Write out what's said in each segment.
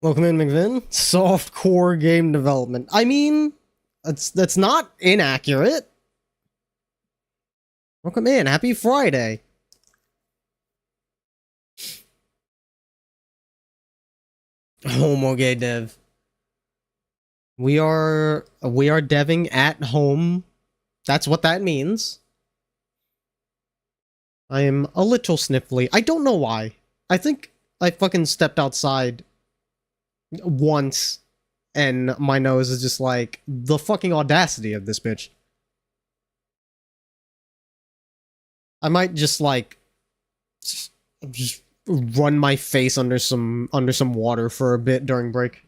Welcome in, McVin. Softcore game development. I mean, that's not inaccurate. Welcome in. Happy Friday. Homo Gamedev. We are deving at home. That's what that means. I am a little sniffly. I don't know why. I think I fucking stepped outside once and my nose is just like, the fucking audacity of this bitch. I might just like just run my face under some water for a bit during break.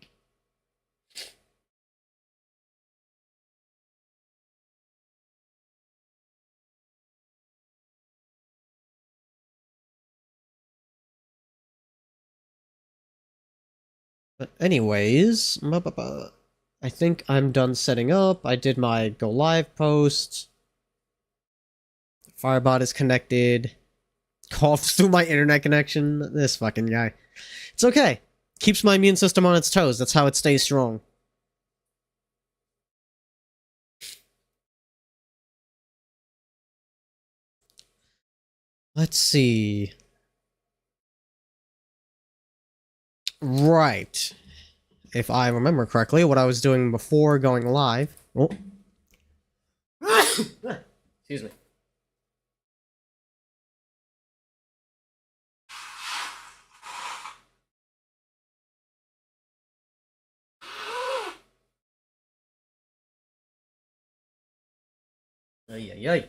But anyways, I think I'm done setting up. I did my go live post. Firebot is connected. Coughs through my internet connection. This fucking guy. It's okay. Keeps my immune system on its toes. That's how it stays strong. Let's see. Right. If I remember correctly, what I was doing before going live. Oh. Excuse me. Ay, ay, ay.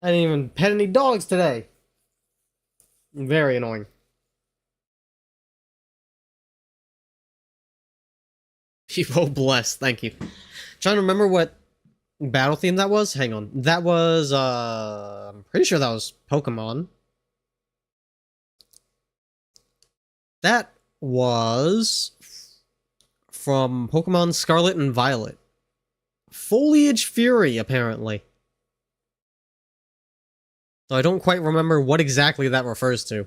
I didn't even pet any dogs today. Very annoying. People bless. Thank you. Trying to remember what battle theme that was. Hang on. That was, I'm pretty sure that was Pokemon. That was from Pokemon Scarlet and Violet. Foliage Fury, apparently. So I don't quite remember what exactly that refers to.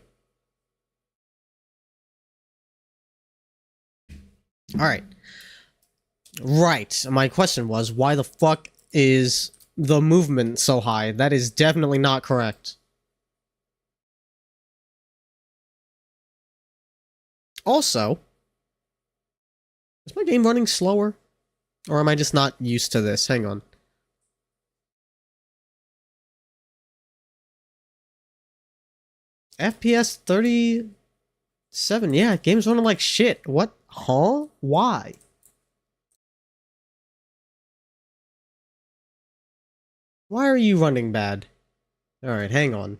Alright. Right. My question was, why the fuck is the movement so high? That is definitely not correct. Also, is my game running slower? Or am I just not used to this? Hang on. FPS 37. Yeah, game's running like shit. What? Huh? Why? Why are you running bad? Alright, hang on.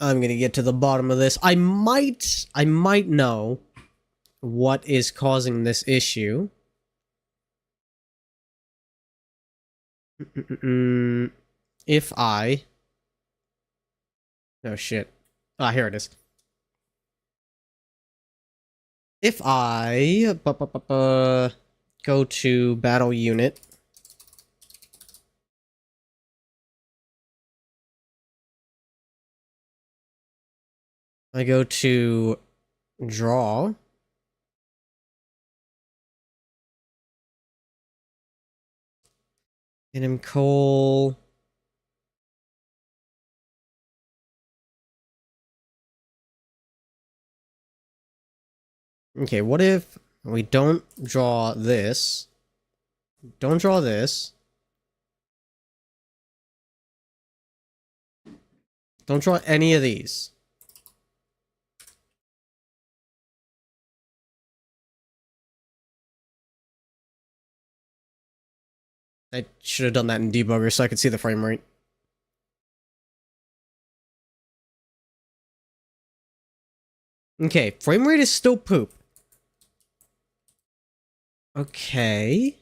I'm gonna get to the bottom of this. I might know what is causing this issue. If I... Oh shit. Ah, here it is. If I... go to battle unit... I go to draw... and I'm call... Okay, what if we don't draw this? Don't draw this. Don't draw any of these. I should have done that in debugger so I could see the frame rate. Okay, frame rate is still poop. Okay.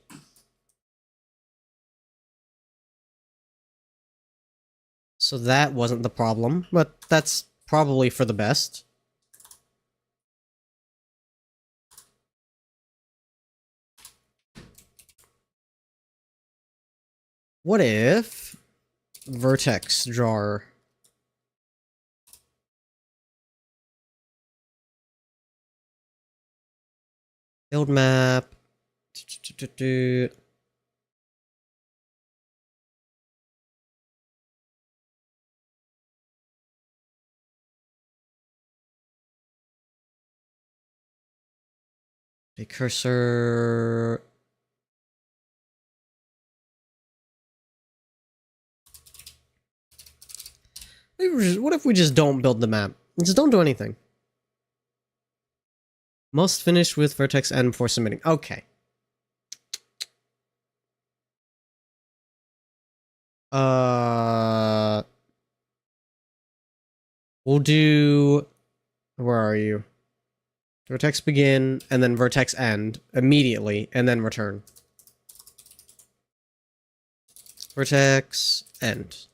So that wasn't the problem, but that's probably for the best. What if vertex drawer? Build map. A cursor. What if we just don't build the map? Just don't do anything. Must finish with vertex end before submitting. Okay. We'll do... Where are you? Vertex begin, and then vertex end immediately, and then return. Vertex end.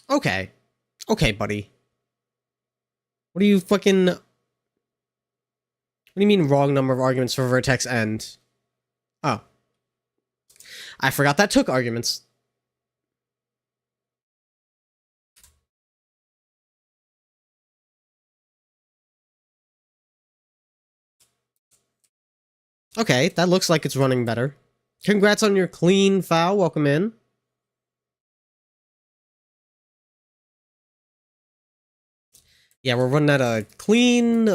Okay. Okay, buddy. What do you fucking... What do you mean wrong number of arguments for vertex end? Oh. I forgot that took arguments. Okay, that looks like it's running better. Congrats on your clean foul. Welcome in. Yeah, we're running at a clean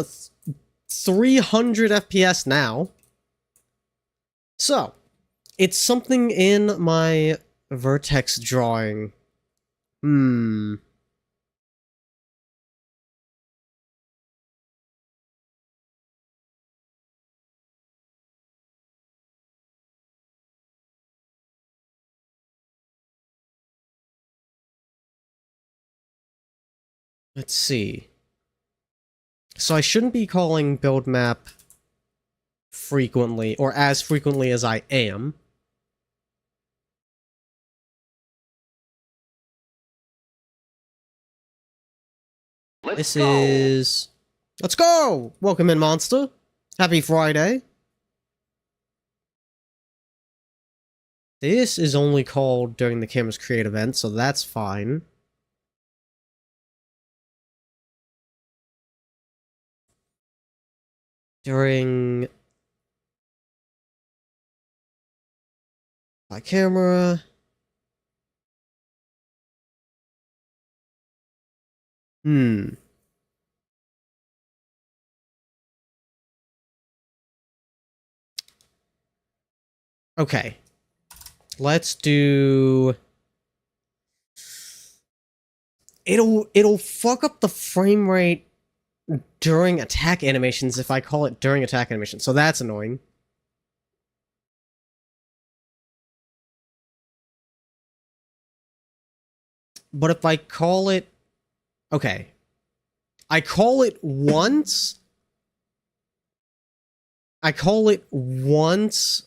300 FPS now. So, it's something in my vertex drawing. Let's see. So I shouldn't be calling build map frequently, or as frequently as I am. Let's go! Welcome in, Monster. Happy Friday. This is only called during the camera's create event, so that's fine. During... my camera... Okay. Let's do... It'll fuck up the frame rate during attack animations if I call it during attack animation, so that's annoying. But if I call it... Okay. I call it once... I call it once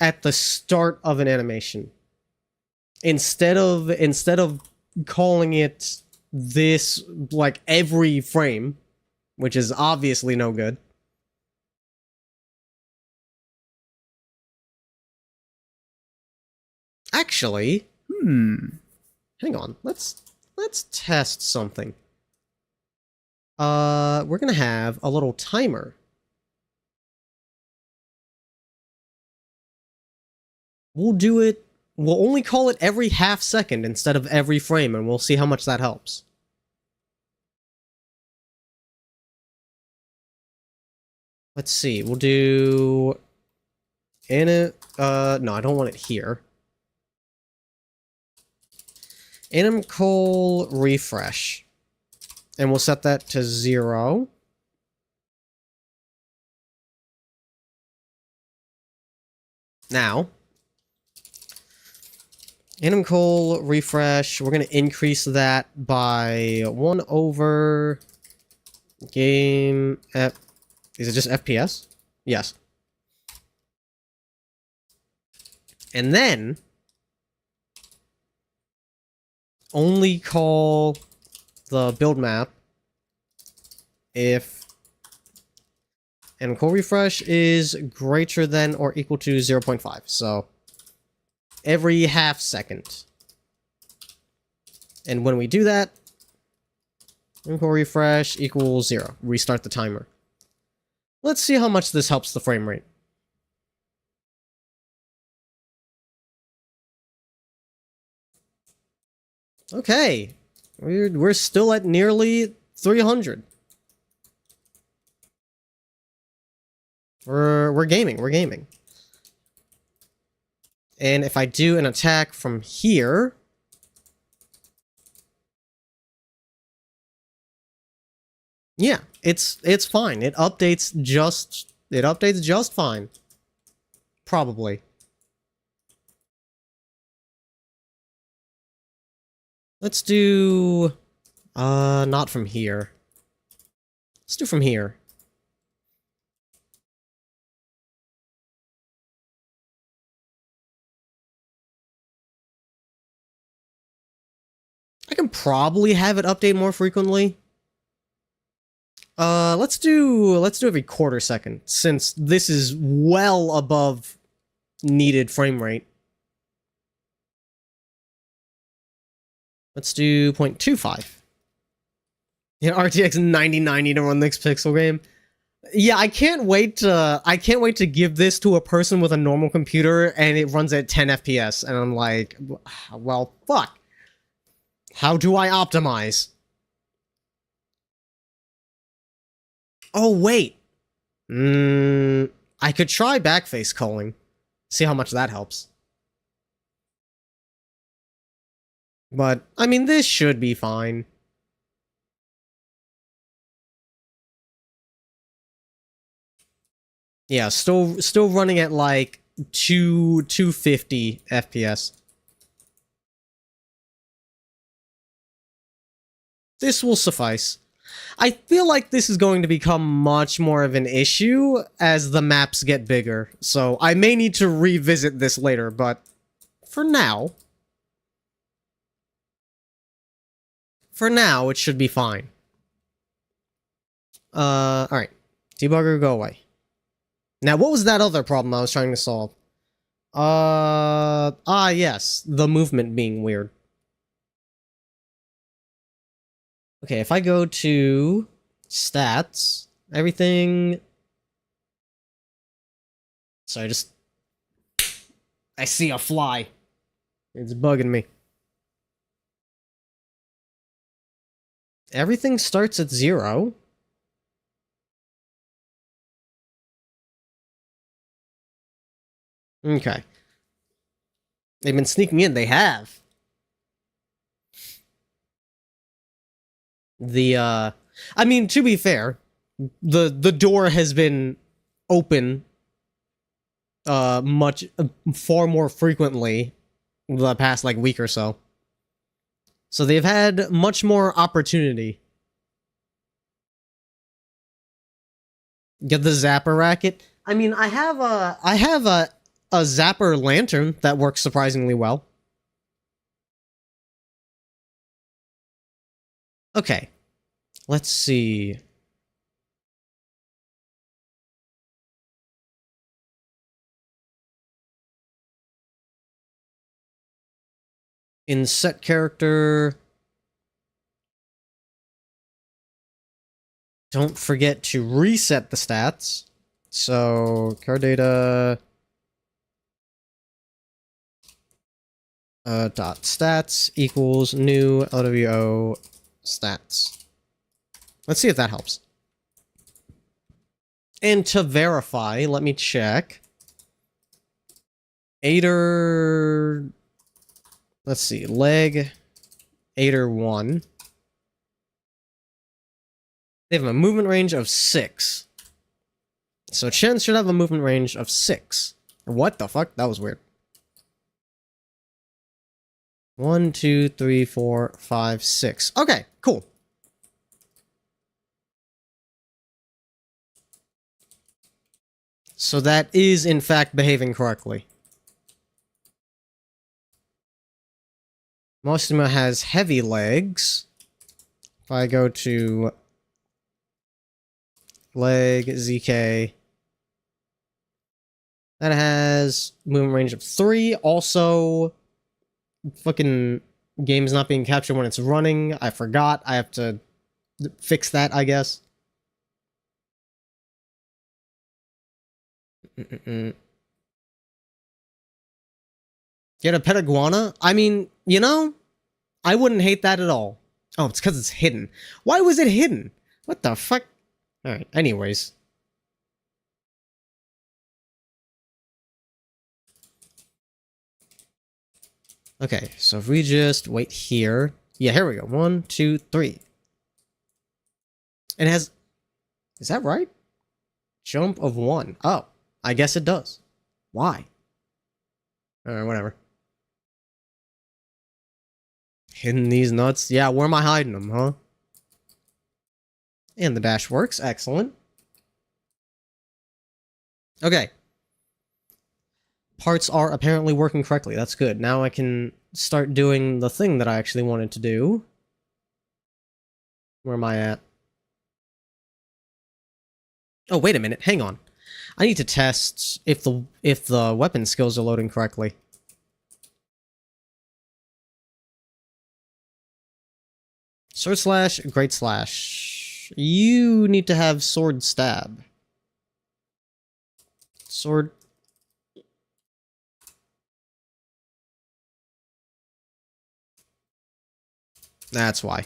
at the start of an animation. Instead of calling it this, like, every frame, which is obviously no good. Actually, hang on, let's test something. We're gonna have a little timer. We'll only call it every half second instead of every frame, and we'll see how much that helps. Let's see, we'll do... no, I don't want it here. Anim call refresh. And we'll set that to 0. Now, anim call refresh, we're going to increase that by 1 over game F. Is it just FPS? Yes. And then only call the build map if And core refresh is greater than or equal to 0.5. So every half second. And when we do that, core refresh equals 0. Restart the timer. Let's see how much this helps the frame rate. Okay. We're still at nearly 300. We're gaming. And if I do an attack from here, yeah, it's fine. It updates just fine. Probably. Let's do not from here. Let's do from here. I can probably have it update more frequently. Let's do every quarter second, since this is well above needed frame rate. Let's do 0.25. Yeah, RTX 9090 to run this pixel game. Yeah, I can't wait to give this to a person with a normal computer and it runs at 10 FPS, and I'm like, well, fuck. How do I optimize? Oh, wait. I could try backface culling. See how much that helps. But, I mean, this should be fine. Yeah, still running at like 250 FPS. This will suffice. I feel like this is going to become much more of an issue as the maps get bigger, so I may need to revisit this later, but for now, it should be fine. Alright. Debugger, go away. Now, what was that other problem I was trying to solve? Yes, the movement being weird. Okay, if I go to stats, everything... Sorry, I see a fly. It's bugging me. Everything starts at 0. Okay. They've been sneaking in, they have. I mean, to be fair, the door has been open far more frequently the past, like, week or so. So they've had much more opportunity. Get the zapper racket. I mean, I have a zapper lantern that works surprisingly well. Okay. Let's see. In set character, don't forget to reset the stats. So, card data dot stats equals new LWO stats. Let's see if that helps. And to verify, let me check. Aider... Let's see, leg, Aider 1. They have a movement range of 6. So Chen should have a movement range of 6. What the fuck? That was weird. 1, 2, 3, 4, 5, 6. Okay, cool. So that is, in fact, behaving correctly. Mostima has heavy legs. If I go to leg, ZK. That has movement range of 3. Also, fucking game's not being captured when it's running. I forgot. I have to fix that, I guess. Get a pet iguana? I mean, you know, I wouldn't hate that at all. Oh, it's because it's hidden. Why was it hidden? What the fuck? Alright, anyways. Okay, so if we just wait here. Yeah, here we go. 1, 2, 3. It has... Is that right? Jump of 1. Oh, I guess it does. Why? Alright, whatever. Hidden these nuts? Yeah, where am I hiding them, huh? And the dash works. Excellent. Okay. Parts are apparently working correctly. That's good. Now I can start doing the thing that I actually wanted to do. Where am I at? Oh, wait a minute. Hang on. I need to test if the weapon skills are loading correctly. Sword slash, great slash. You need to have sword stab. Sword. That's why.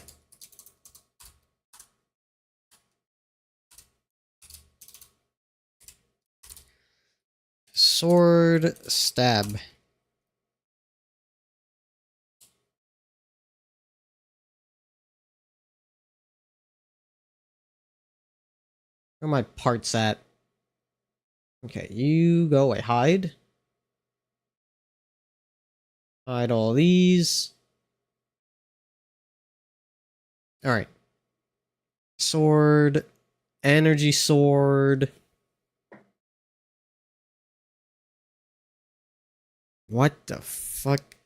Sword stab. Where are my parts at? Okay, you go away. Hide. Hide all these. Alright. Sword. Energy sword. What the fuck?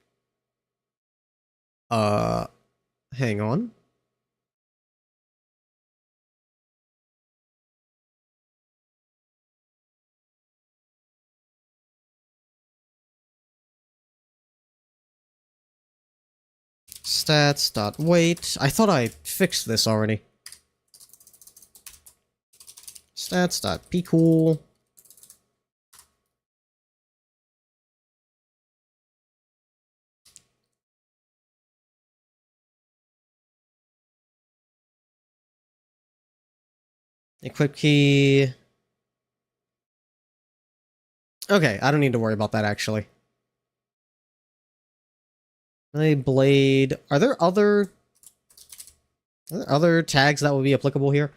Hang on. Stats.wait. I thought I fixed this already. Stats.pcool. Equip key. Okay, I don't need to worry about that actually. Melee blade. Are there other tags that will be applicable here?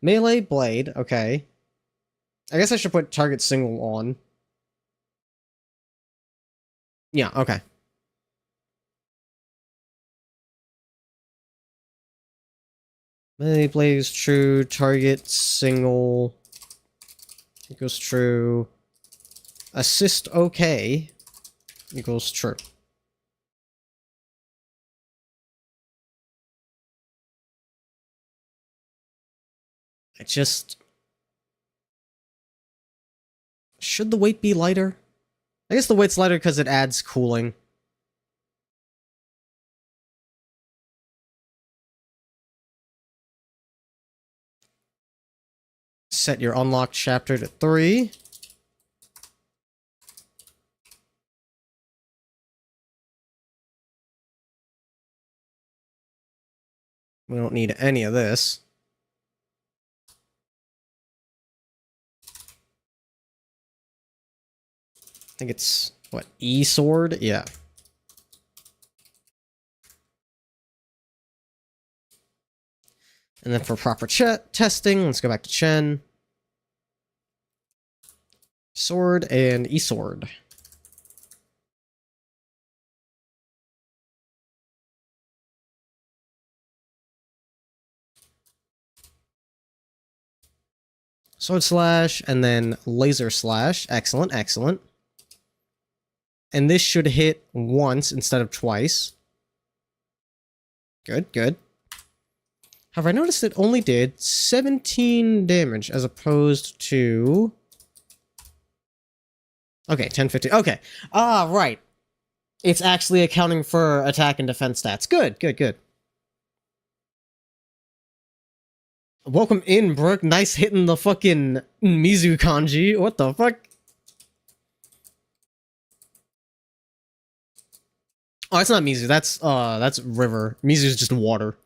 Melee blade, okay. I guess I should put target single on. Yeah, okay. Melee blade is true, target single equals true. Assist okay equals true. I just... Should the weight be lighter? I guess the weight's lighter because it adds cooling. Set your unlocked chapter to 3. We don't need any of this. I think it's, what, E-sword? Yeah. And then for proper testing, let's go back to Chen. Sword and E-sword. Sword slash, and then laser slash. Excellent, excellent. And this should hit once instead of twice. Good, good. Have I noticed it only did 17 damage as opposed to... Okay, 10, 15. Okay. Ah, right. It's actually accounting for attack and defense stats. Good, good, good. Welcome in, Brooke. Nice hitting the fucking Mizu kanji. What the fuck? Oh, it's not Mizu. That's river. Mizu's just water.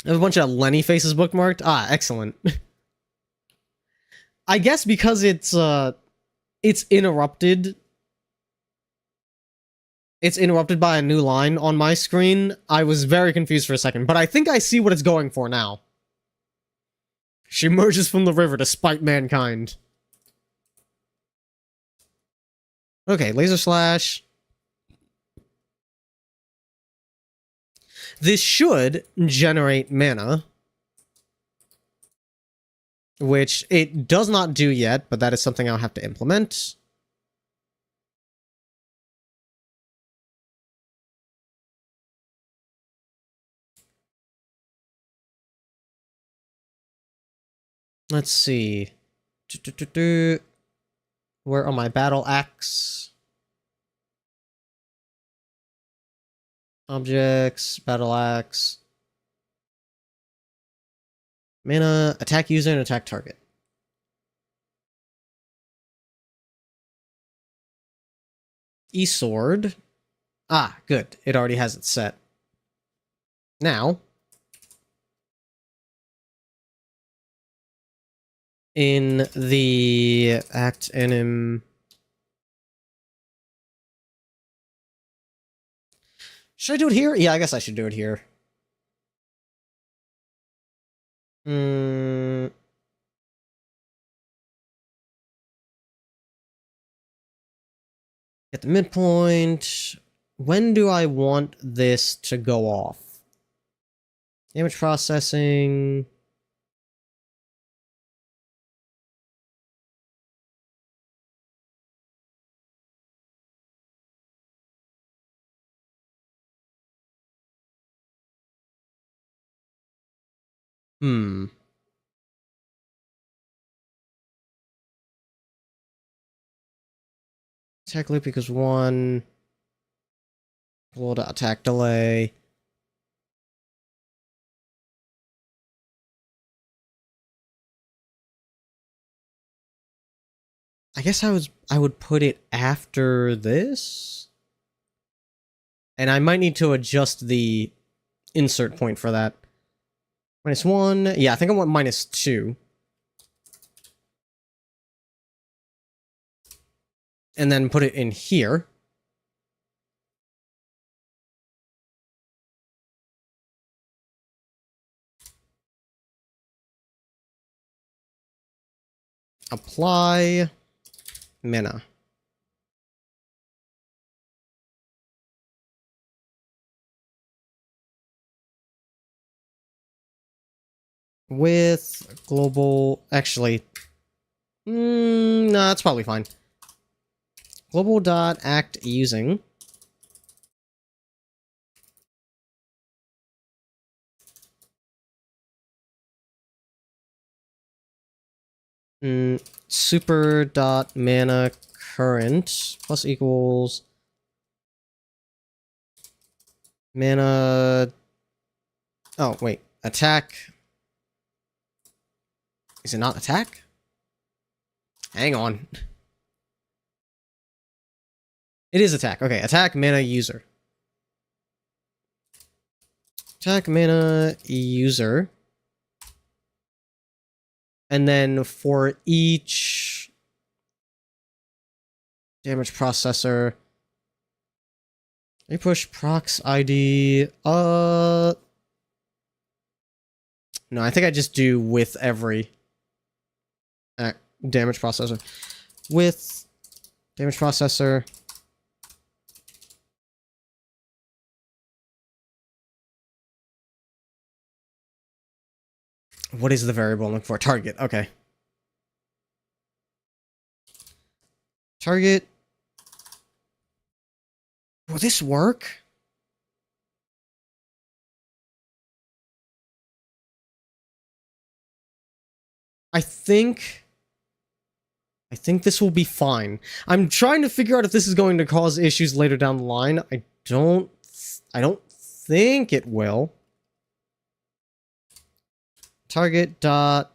I have a bunch of Lenny faces bookmarked. Ah, excellent. I guess because it's interrupted. It's interrupted by a new line on my screen. I was very confused for a second, but I think I see what it's going for now. She emerges from the river to spite mankind. Okay, laser slash. This should generate mana, which it does not do yet, but that is something I'll have to implement. Let's see. Where are my battle axe? Objects, battle axe. Mana, attack user, and attack target. E-sword. Ah, good. It already has it set. Now, in the act anim... Should I do it here? Yeah, I guess I should do it here. At the midpoint. When do I want this to go off? Damage processing. Attack loop equals 1. Roll to attack delay. I guess I would put it after this? And I might need to adjust the insert point for that. -1. Yeah, I think I want -2. And then put it in here. Apply mana. With global... Actually... no, that's probably fine. Global dot act using... super dot mana current plus equals... Mana... Oh, wait. Attack... Is it not attack? Hang on. It is attack. Okay, attack mana user. Attack mana user. And then for each damage processor, you push procs ID. No, I think I just do with every damage processor. With damage processor. What is the variable I'm looking for? Target. Okay. Target. Will this work? I think this will be fine. I'm trying to figure out if this is going to cause issues later down the line. I don't think it will. Target dot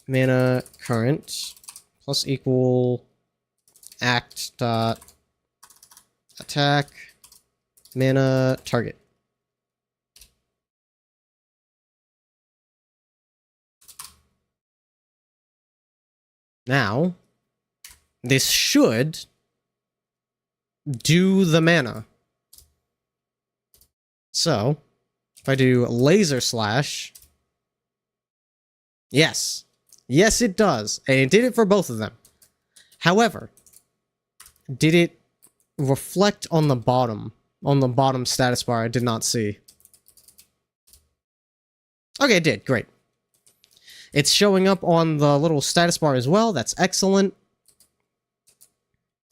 mana current plus equal act dot attack mana target. Now, this should do the mana. So, if I do laser slash, yes. Yes, it does. And it did it for both of them. However, did it reflect on the bottom? On the bottom status bar, I did not see. Okay, it did. Great. It's showing up on the little status bar as well. That's excellent.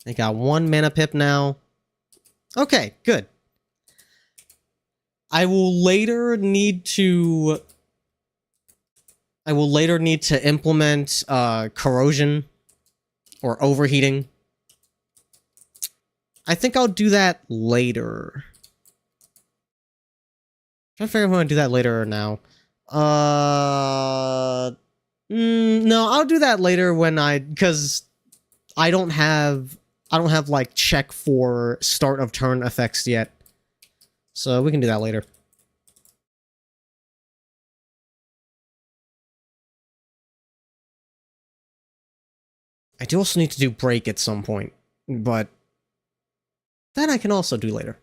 I got 1 mana pip now. Okay, good. I will later need to implement corrosion or overheating. I think I'll do that later. I'm trying to figure out if I want to do that later or now. No, I'll do that later when because I don't have like check for start of turn effects yet. So we can do that later. I do also need to do break at some point, but that I can also do later.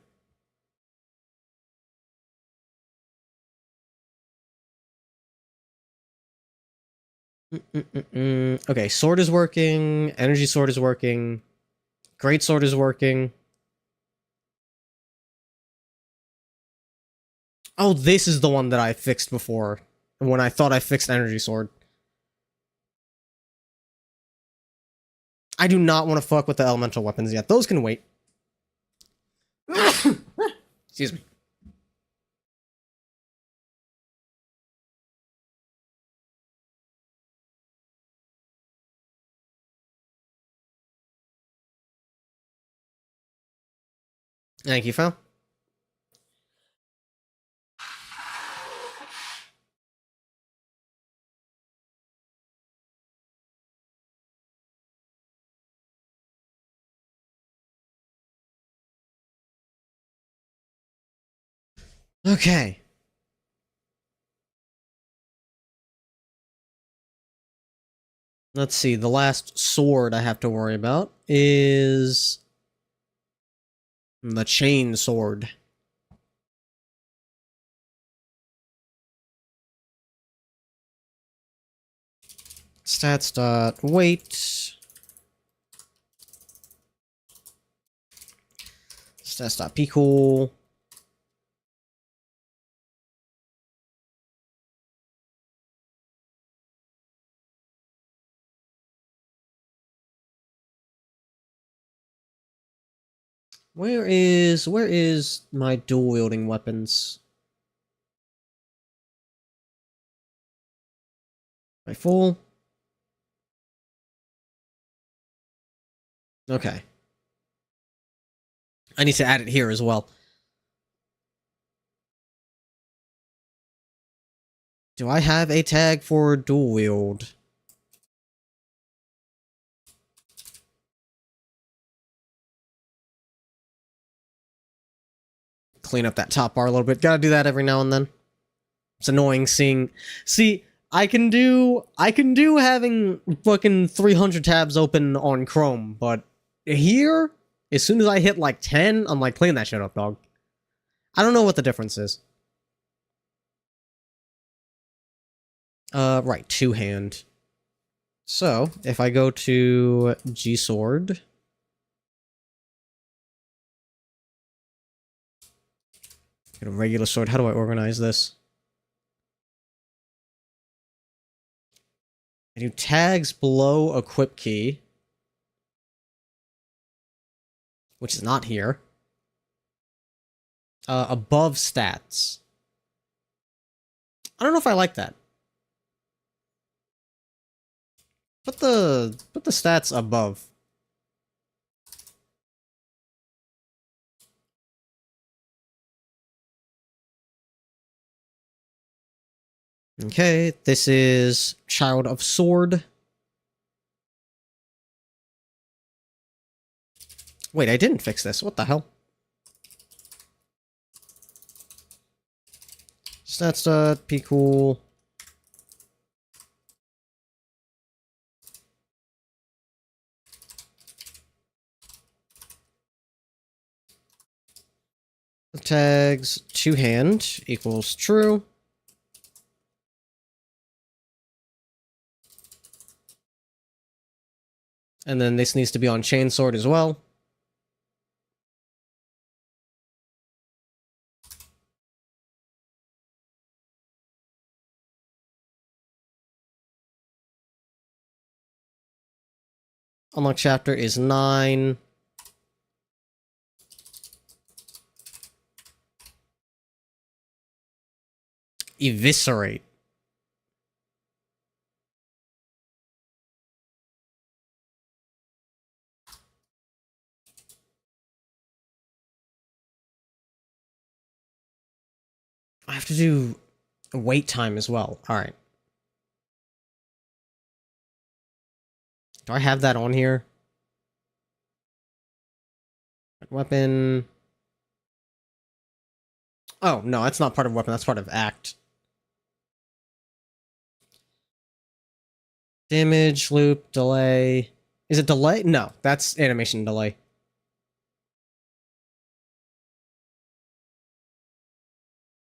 Okay, sword is working, energy sword is working, great sword is working. Oh, this is the one that I fixed before, when I thought I fixed energy sword. I do not want to fuck with the elemental weapons yet. Those can wait. Excuse me. Thank you, Phil. Okay. Let's see, the last sword I have to worry about is the chain sword. Stats dot weight. Stats dot p-cool. Where is my dual wielding weapons? Am I full? Okay. I need to add it here as well. Do I have a tag for dual wield? Clean up that top bar a little bit. Gotta do that every now and then. It's annoying seeing... See, I can do having fucking 300 tabs open on Chrome, but here, as soon as I hit like 10, I'm like, clean that shit up, dog. I don't know what the difference is. Right, two-hand. So, if I go to G-Sword... Get a regular sword. How do I organize this? I do tags below equip key. which is not here. Above stats. I don't know if I like that. Put the stats above. Okay, this is Child of Sword. Wait, I didn't fix this. What the hell? Stats be cool. Tags two hand equals true. And then this needs to be on chainsword as well. Unlock chapter is 9. Eviscerate. I have to do wait time as well. Alright. Do I have that on here? Weapon. Oh, no, that's not part of weapon. That's part of act. Damage, loop, delay. Is it delay? No, that's animation delay.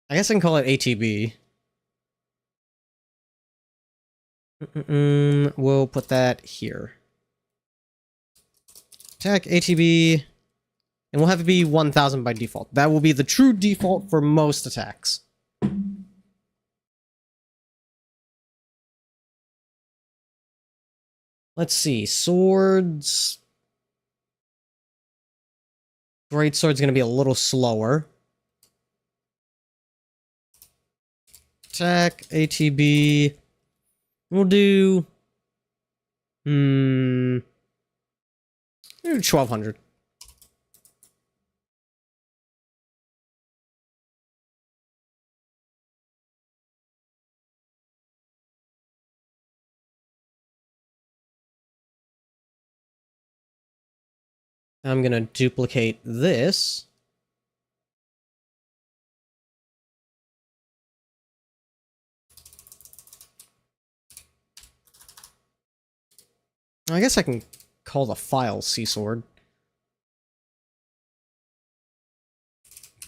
I guess I can call it ATB. We'll put that here. Attack, ATB, and we'll have it be 1000 by default. That will be the true default for most attacks. Let's see, swords. Great sword's gonna be a little slower. Attack, ATB. We'll do 1200. I'm gonna duplicate this. I guess I can call the file C-Sword.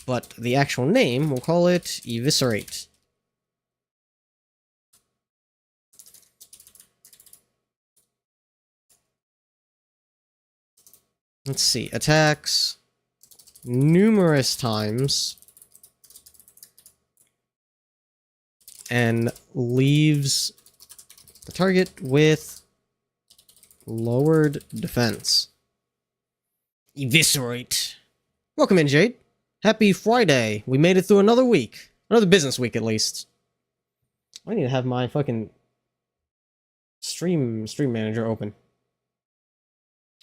But the actual name, we'll call it Eviscerate. Let's see, attacks numerous times and leaves the target with lowered defense. Eviscerate. Welcome in, Jade. Happy Friday. We made it through another week. Another business week, at least. I need to have my fucking stream manager open.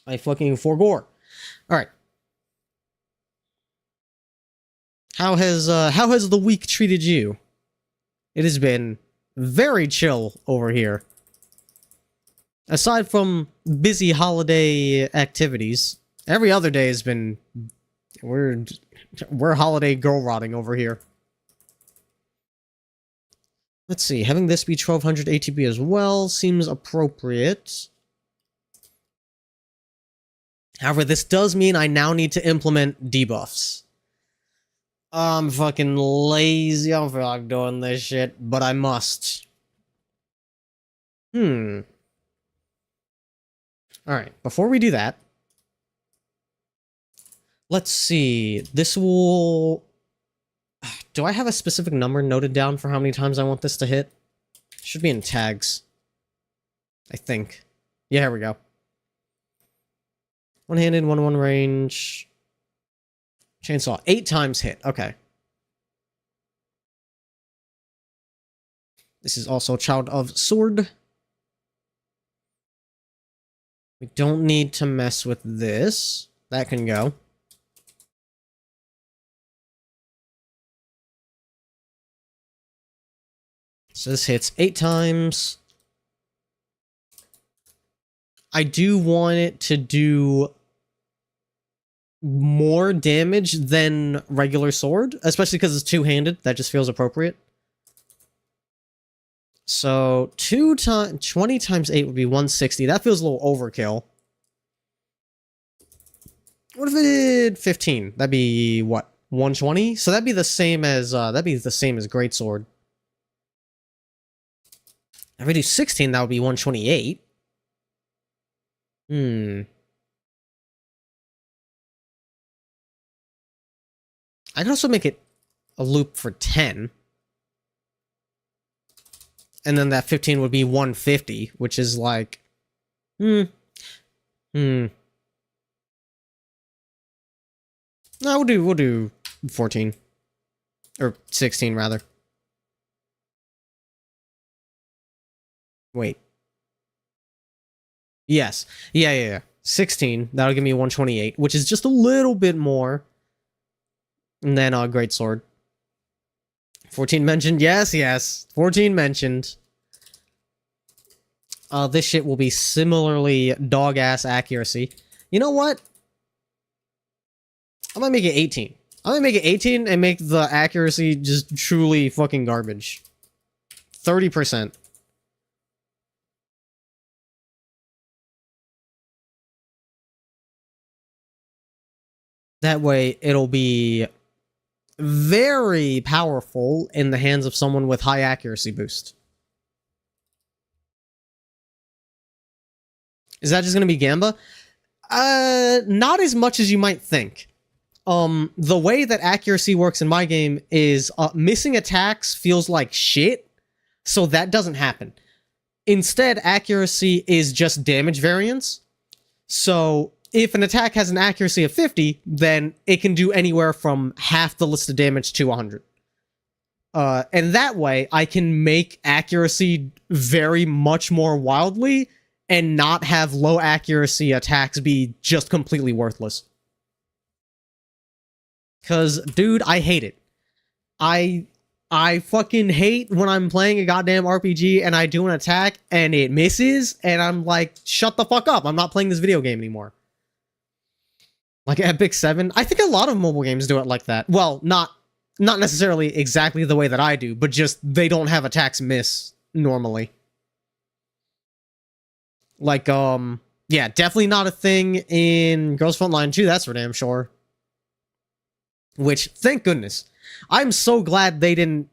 I fucking forgore. Alright. How has the week treated you? It has been very chill over here. Aside from busy holiday activities, every other day has been... We're holiday girl rotting over here. Let's see, having this be 1200 ATB as well seems appropriate. However, this does mean I now need to implement debuffs. I'm fucking lazy. I don't feel like doing this shit, but I must. Alright, before we do that, let's see. This will... Do I have a specific number noted down for how many times I want this to hit? Should be in tags. I think. Yeah, here we go. One-handed, 1-1 range. Chainsaw. 8 times hit. Okay. This is also Child of Sword. We don't need to mess with this. That can go. So this hits 8 times. I do want it to do more damage than regular sword, especially because it's two-handed. That just feels appropriate. So 20 times 8 would be 160. That feels a little overkill. What if it did 15? That'd be what? 120? So that'd be the same as greatsword. If we do 16, that would be 128. I could also make it a loop for 10. And then that 15 would be 150, which is like... No, we'll do 14. Or 16, rather. Wait. Yes. Yeah. 16. That'll give me 128, which is just a little bit more than a greatsword. 14 mentioned. Yes. 14 mentioned. This shit will be similarly dog-ass accuracy. You know what? I'm gonna make it 18. I'm gonna make it 18 and make the accuracy just truly fucking garbage. 30%. That way, it'll be very powerful in the hands of someone with high accuracy boost. Is that just gonna be Gamba? Not as much as you might think. The way that accuracy works in my game is missing attacks feels like shit, so that doesn't happen. Instead, accuracy is just damage variance. So if an attack has an accuracy of 50, then it can do anywhere from half the list of damage to 100. And that way, I can make accuracy very much more wildly and not have low accuracy attacks be just completely worthless. Because, dude, I hate it. I fucking hate when I'm playing a goddamn RPG and I do an attack and it misses, and I'm like, shut the fuck up. I'm not playing this video game anymore. Like Epic 7. I think a lot of mobile games do it like that. Well, not necessarily exactly the way that I do, but just they don't have attacks miss normally. Like, yeah, definitely not a thing in Girls Frontline 2, that's for damn sure. Which, thank goodness. I'm so glad they didn't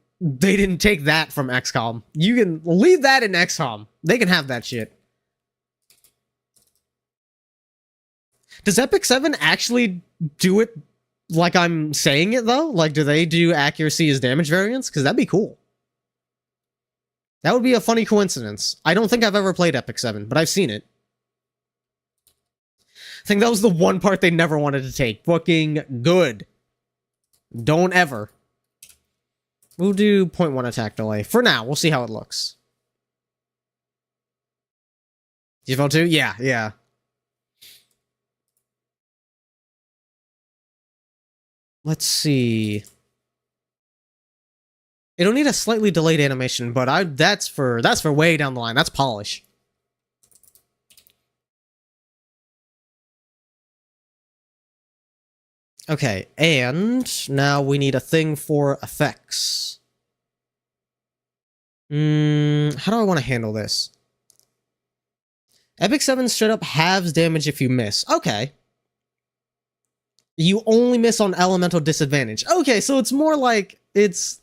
take that from XCOM. You can leave that in XCOM. They can have that shit. Does Epic 7 actually do it like I'm saying it, though? Like, do they do accuracy as damage variance? Because that'd be cool. That would be a funny coincidence. I don't think I've ever played Epic 7, but I've seen it. I think that was the one part they never wanted to take. Fucking good. Don't ever. We'll do 0.1 attack delay. For now, we'll see how it looks. You felt too? Yeah. Let's see. It'll need a slightly delayed animation, but that's for way down the line. That's polish. Okay, and now we need a thing for effects. How do I want to handle this? Epic 7 straight up halves damage if you miss. Okay. You only miss on elemental disadvantage. Okay, so it's more like it's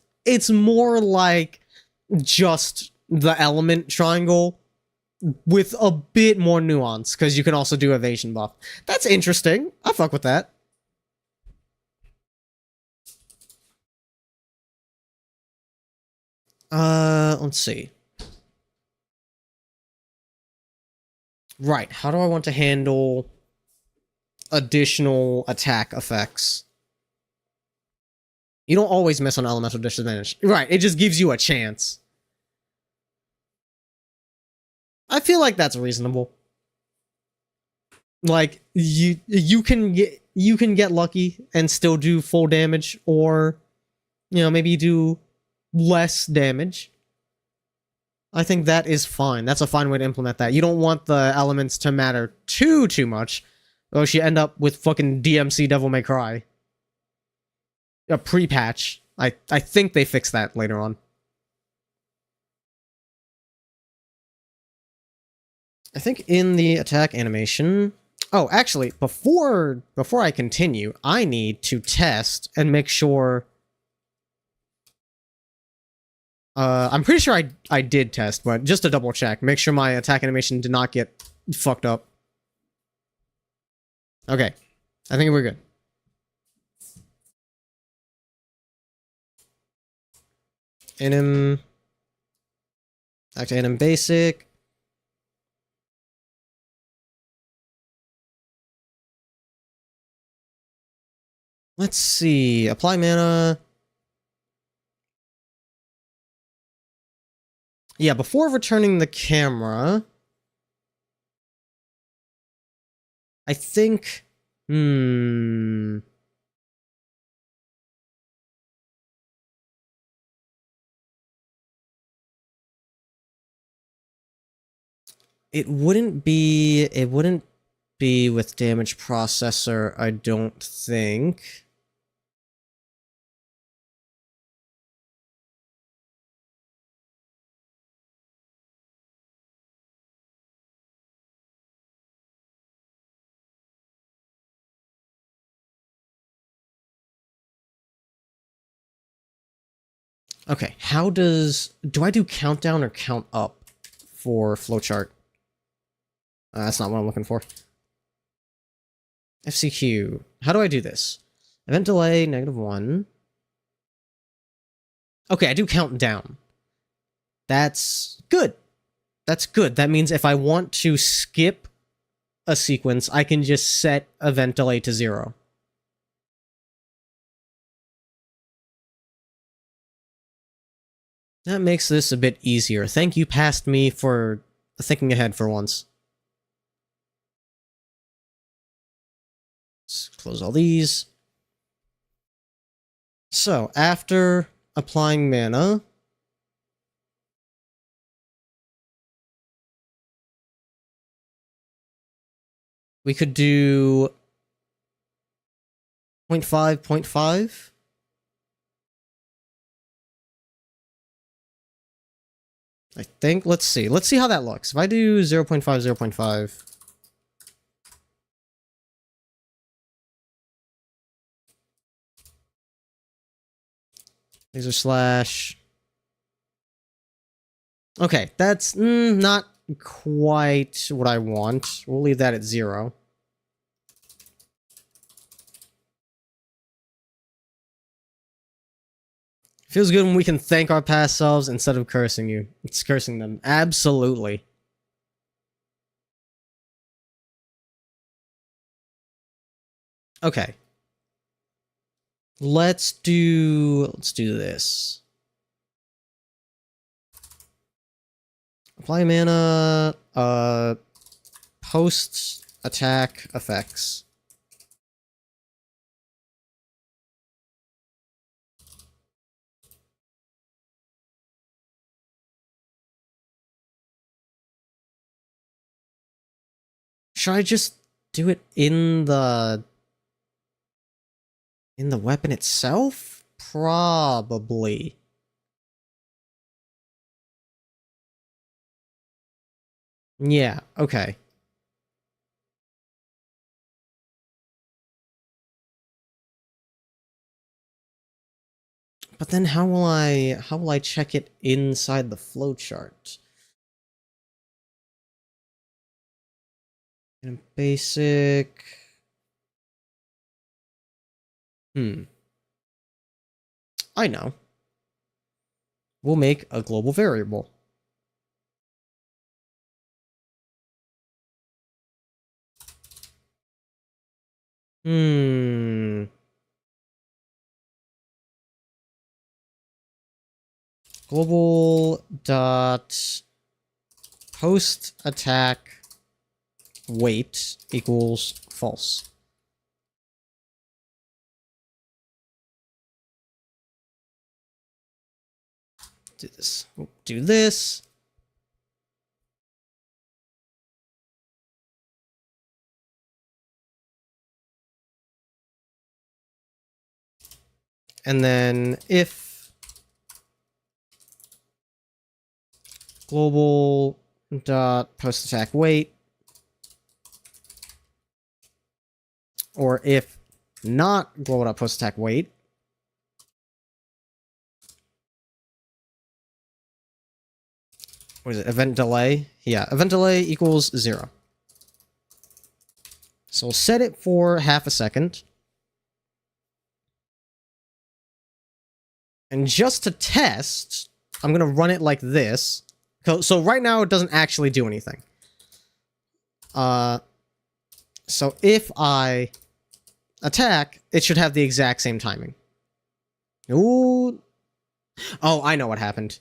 more like just the element triangle with a bit more nuance, because you can also do evasion buff. That's interesting. I fuck with that. Let's see. Right, how do I want to handle additional attack effects. You don't always miss on elemental disadvantage. Right, it just gives you a chance. I feel like that's reasonable. Like, you can get lucky and still do full damage, or, you know, maybe do less damage. I think that is fine. That's a fine way to implement that. You don't want the elements to matter too much, or else you end up with fucking DMC Devil May Cry. A pre-patch. I think they fixed that later on. I think in the attack animation... Oh, actually, before I continue, I need to test and make sure... I'm pretty sure I did test, but just to double check. Make sure my attack animation did not get fucked up. Okay. I think we're good. Anim... Back to anim basic. Let's see. Apply mana. Yeah, before returning the camera, I think... It wouldn't be with damage processor, I don't think. Okay, how does... Do I do countdown or count up for flowchart? That's not what I'm looking for. FCQ. How do I do this? Event delay, -1. Okay, I do count down. That's good. That's good. That means if I want to skip a sequence, I can just set event delay to 0. That makes this a bit easier. Thank you, past me, for thinking ahead for once. Let's close all these. So, after applying mana, we could do 0.5, 0.5. I think, let's see how that looks. If I do 0.5, 0.5... Laser slash... Okay, that's not quite what I want. We'll leave that at 0. Feels good when we can thank our past selves instead of cursing you. It's cursing them. Absolutely. Okay. Let's do this. Apply mana, post attack effects. Should I just do it in the weapon itself? Probably. Yeah, okay. But then how will I check it inside the flowchart? In basic. I know. We'll make a global variable. Hmm. Global dot post attack wait equals false. Do this. Do this. And then if global dot post attack wait, or if not global dot post attack wait, what is it? Event delay? Yeah, event delay equals 0. So we'll set it for half a second. And just to test, I'm going to run it like this. So right now it doesn't actually do anything. So if I attack, it should have the exact same timing. Ooh. Oh, I know what happened.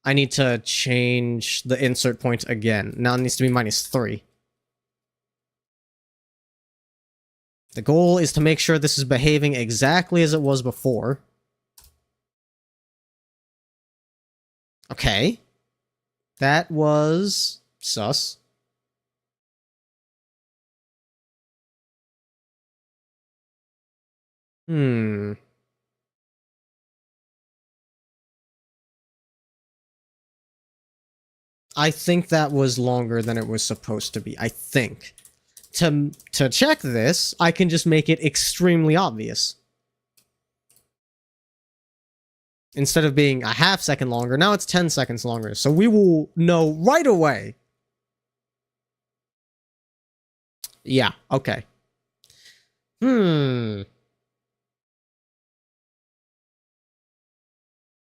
I need to change the insert point again. Now it needs to be -3. The goal is to make sure this is behaving exactly as it was before. Okay. That was sus. Hmm. I think that was longer than it was supposed to be. I think. To check this, I can just make it extremely obvious. Instead of being a half second longer, now it's 10 seconds longer. So we will know right away. Yeah, okay.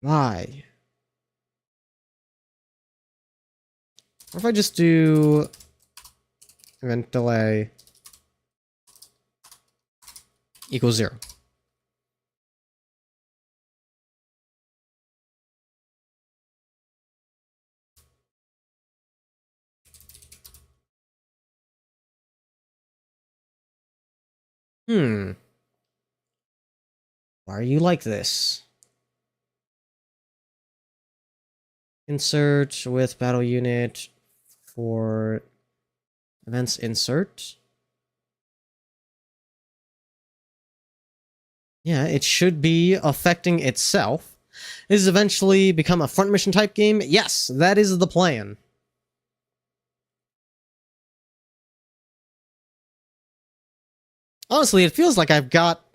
Why? What if I just do event delay equals 0? Why are you like this? Insert with battle unit for events insert. Yeah, it should be affecting itself. Is eventually become a front mission type game? Yes, that is the plan. Honestly, it feels like I've got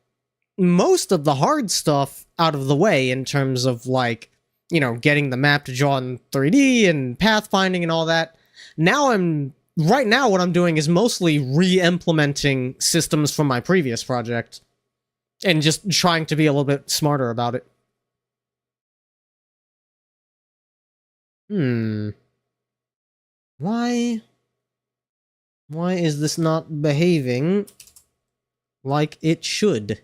most of the hard stuff out of the way in terms of, like, you know, getting the map to draw in 3D and pathfinding and all that. Right now, what I'm doing is mostly re-implementing systems from my previous project and just trying to be a little bit smarter about it. Why? Why is this not behaving like it should?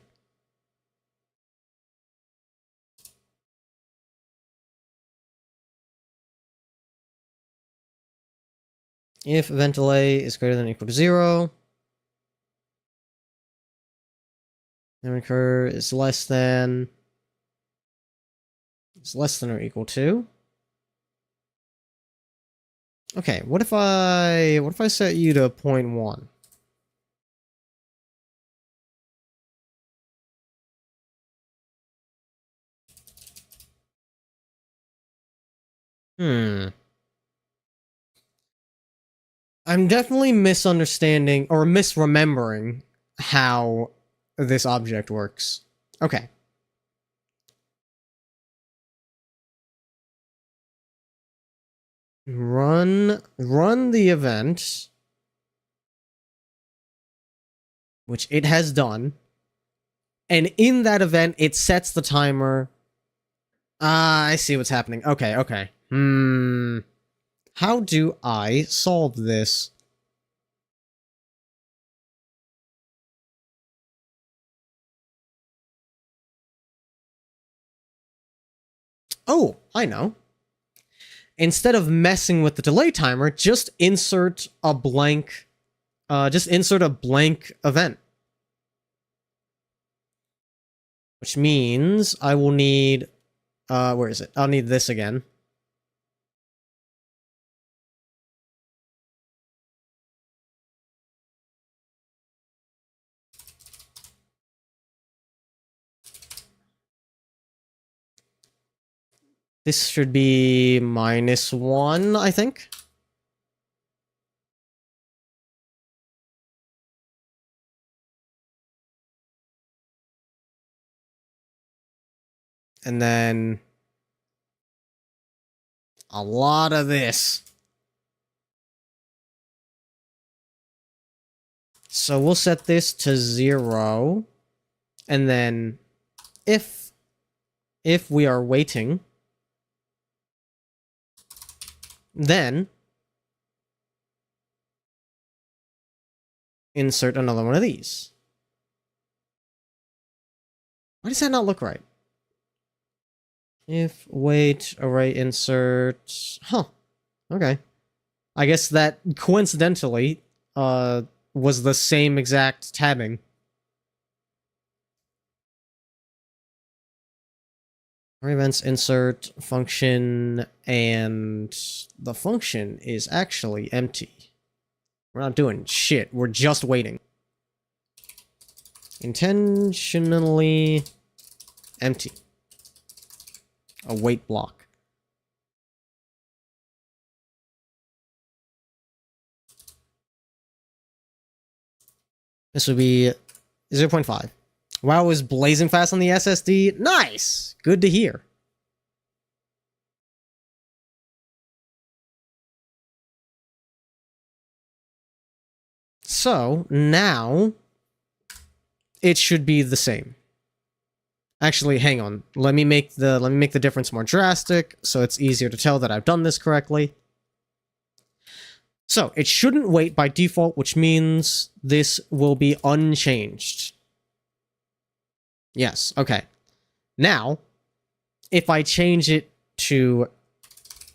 If event delay is greater than or equal to 0, then recur is less than or equal to. Okay, what if I set you to 0.1? I'm definitely misunderstanding or misremembering how this object works. Okay. Run the event, which it has done. And in that event, it sets the timer. Ah, I see what's happening. Okay, okay. How do I solve this? Oh, I know. Instead of messing with the delay timer, just insert a blank event. Which means I will need, where is it? I'll need this again. This should be -1, I think. And then a lot of this. So we'll set this to 0. And then if we are waiting, then insert another one of these. Why does that not look right? If wait, array insert. Huh. Okay. I guess that coincidentally was the same exact tabbing. Array events insert function, and the function is actually empty. We're not doing shit. We're just waiting. Intentionally empty. A wait block. This would be 0.5. WoW is blazing fast on the SSD. Nice! Good to hear. So, now it should be the same. Actually, hang on. Let me make the difference more drastic so it's easier to tell that I've done this correctly. So, it shouldn't wait by default, which means this will be unchanged. Yes, okay. Now, if I change it to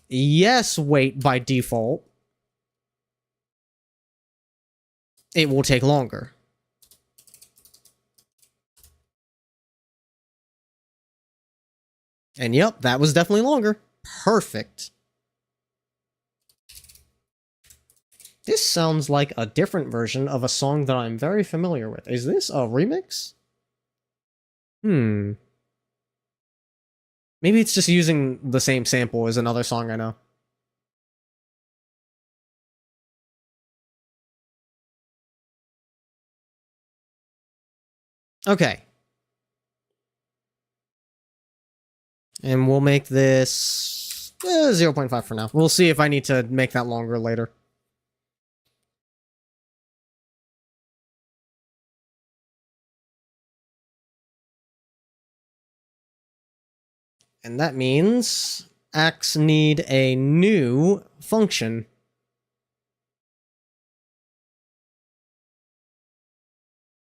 yes wait by default, it will take longer. And yep, that was definitely longer. Perfect. This sounds like a different version of a song that I'm very familiar with. Is this a remix? Maybe it's just using the same sample as another song I know. Okay. And we'll make this 0.5 for now. We'll see if I need to make that longer later. And that means acts need a new function.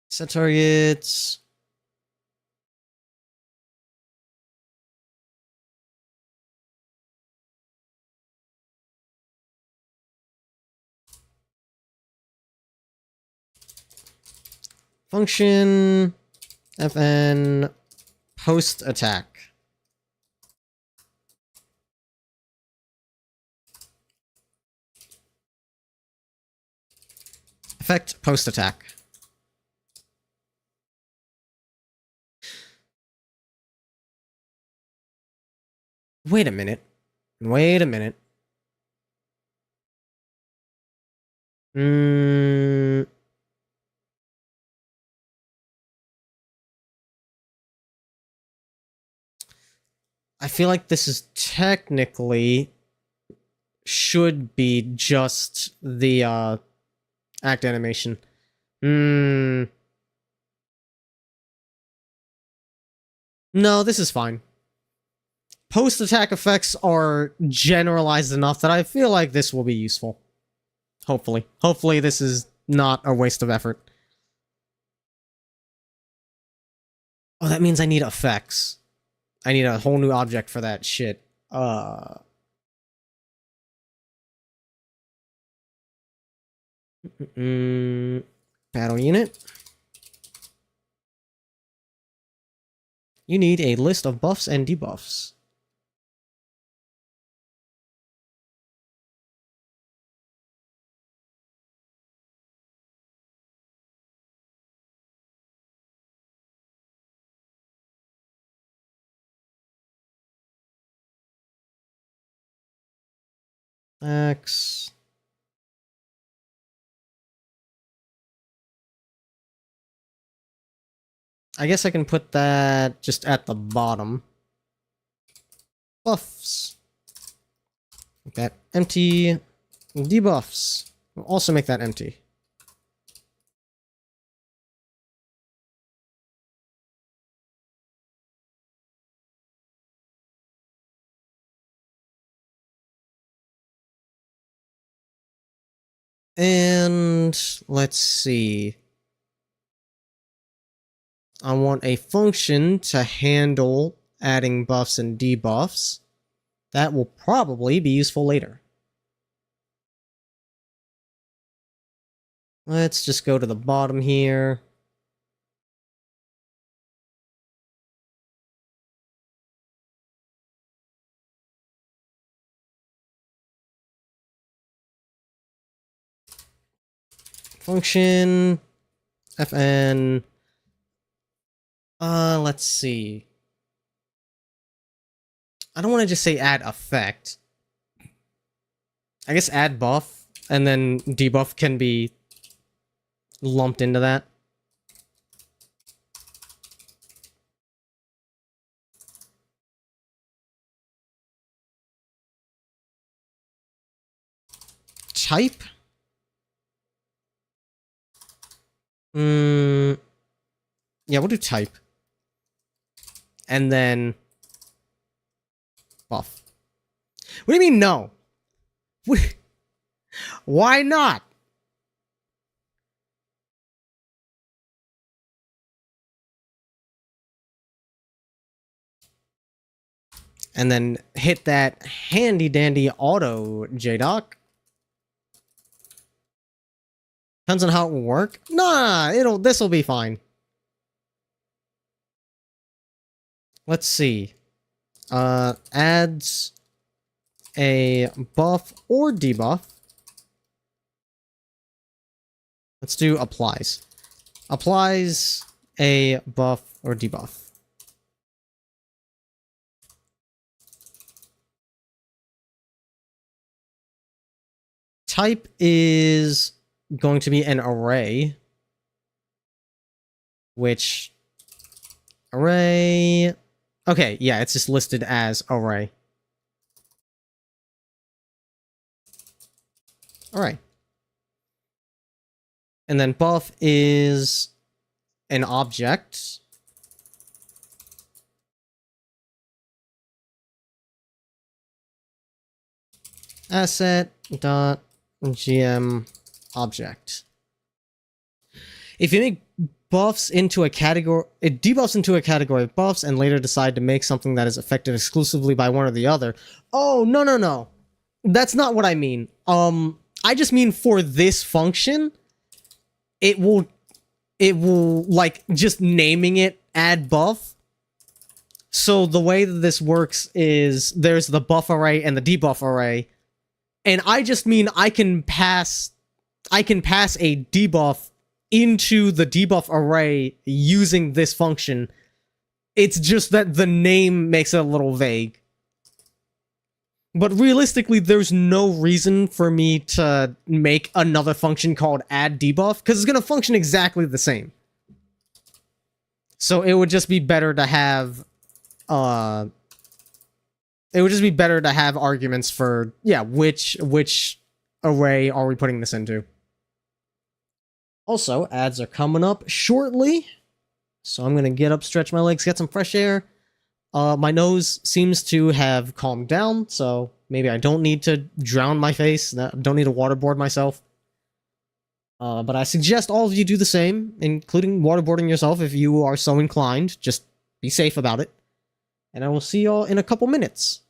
Set targets. Function fn post attack. Effect post attack. Wait a minute. Wait a minute. I feel like this is technically should be just the act animation. No, this is fine. Post-attack effects are generalized enough that I feel like this will be useful. Hopefully. Hopefully this is not a waste of effort. Oh, that means I need effects. I need a whole new object for that shit. Battle unit. You need a list of buffs and debuffs. X. I guess I can put that just at the bottom. Buffs. Make that empty. Debuffs. We'll also make that empty. And let's see. I want a function to handle adding buffs and debuffs. That will probably be useful later. Let's just go to the bottom here. Function fn. Let's see. I don't want to just say add effect. I guess add buff, and then debuff can be lumped into that. Type? Yeah, we'll do type. And then buff. What do you mean no? Why not? And then hit that handy dandy auto, J-Doc. Depends on how it will work. Nah, this'll be fine. Let's see. Adds a buff or debuff. Let's do applies. Applies a buff or debuff. Type is going to be an array, which array. Okay, yeah, it's just listed as array. Alright. And then buff is an object. Asset.gm object. If you make buffs into a category, it debuffs into a category of buffs and later decide to make something that is affected exclusively by one or the other. Oh, no. That's not what I mean. I just mean for this function, it will like just naming it add buff. So the way that this works is there's the buff array and the debuff array. And I just mean I can pass a debuff into the debuff array using this function. It's just that the name makes it a little vague. But realistically, there's no reason for me to make another function called add debuff, because it's going to function exactly the same. So it would just be better to have arguments for, yeah, which array are we putting this into. Also, ads are coming up shortly, so I'm gonna get up, stretch my legs, get some fresh air. My nose seems to have calmed down, so maybe I don't need to drown my face, don't need to waterboard myself. But I suggest all of you do the same, including waterboarding yourself if you are so inclined. Just be safe about it. and I will see y'all in a couple minutes.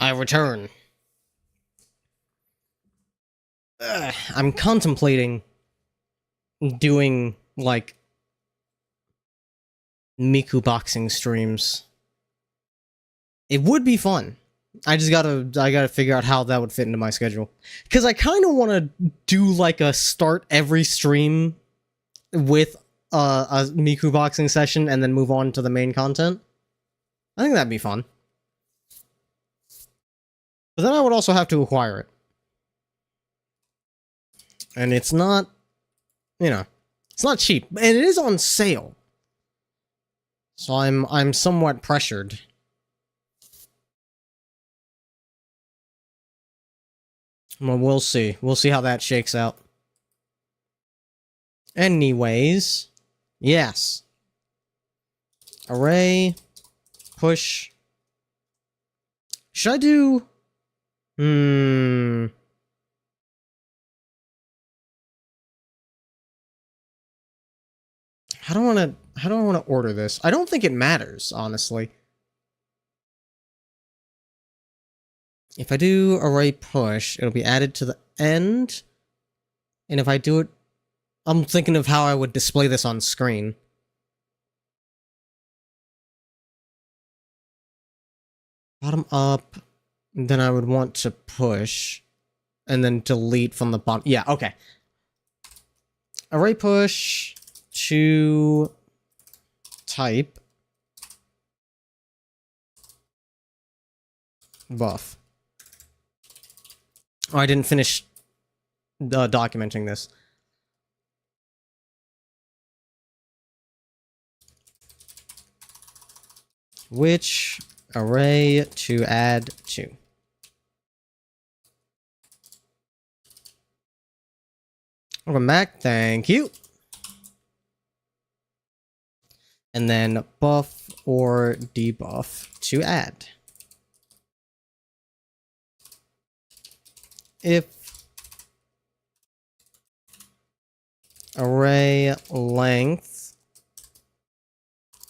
I return. I'm contemplating doing, like, Miku boxing streams. It would be fun. I gotta figure out how that would fit into my schedule. Because I kind of want to do, like, a start every stream with a Miku boxing session and then move on to the main content. I think that'd be fun. But then I would also have to acquire it. And it's not, you know, it's not cheap. And it is on sale. So I'm somewhat pressured. Well, we'll see. We'll see how that shakes out. Anyways, yes. Array, push. Should I do... How do I want to order this? I don't think it matters, honestly. If I do array push, it'll be added to the end. And if I do it, I'm thinking of how I would display this on screen. Bottom up, then I would want to push, and then delete from the bottom. Yeah, okay. Array push to type buff. Oh, I didn't finish documenting this. Which array to add to? Welcome back, thank you. And then buff or debuff to add. If array length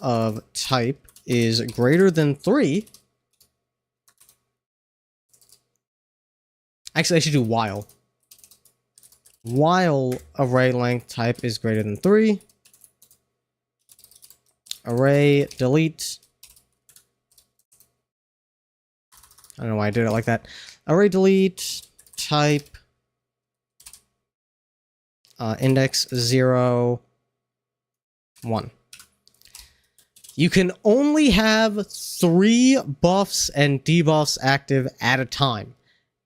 of type is greater than 3, actually I should do while. While array length type is greater than 3, array delete. I don't know why I did it like that. Array delete type index 0 1. You can only have 3 buffs and debuffs active at a time.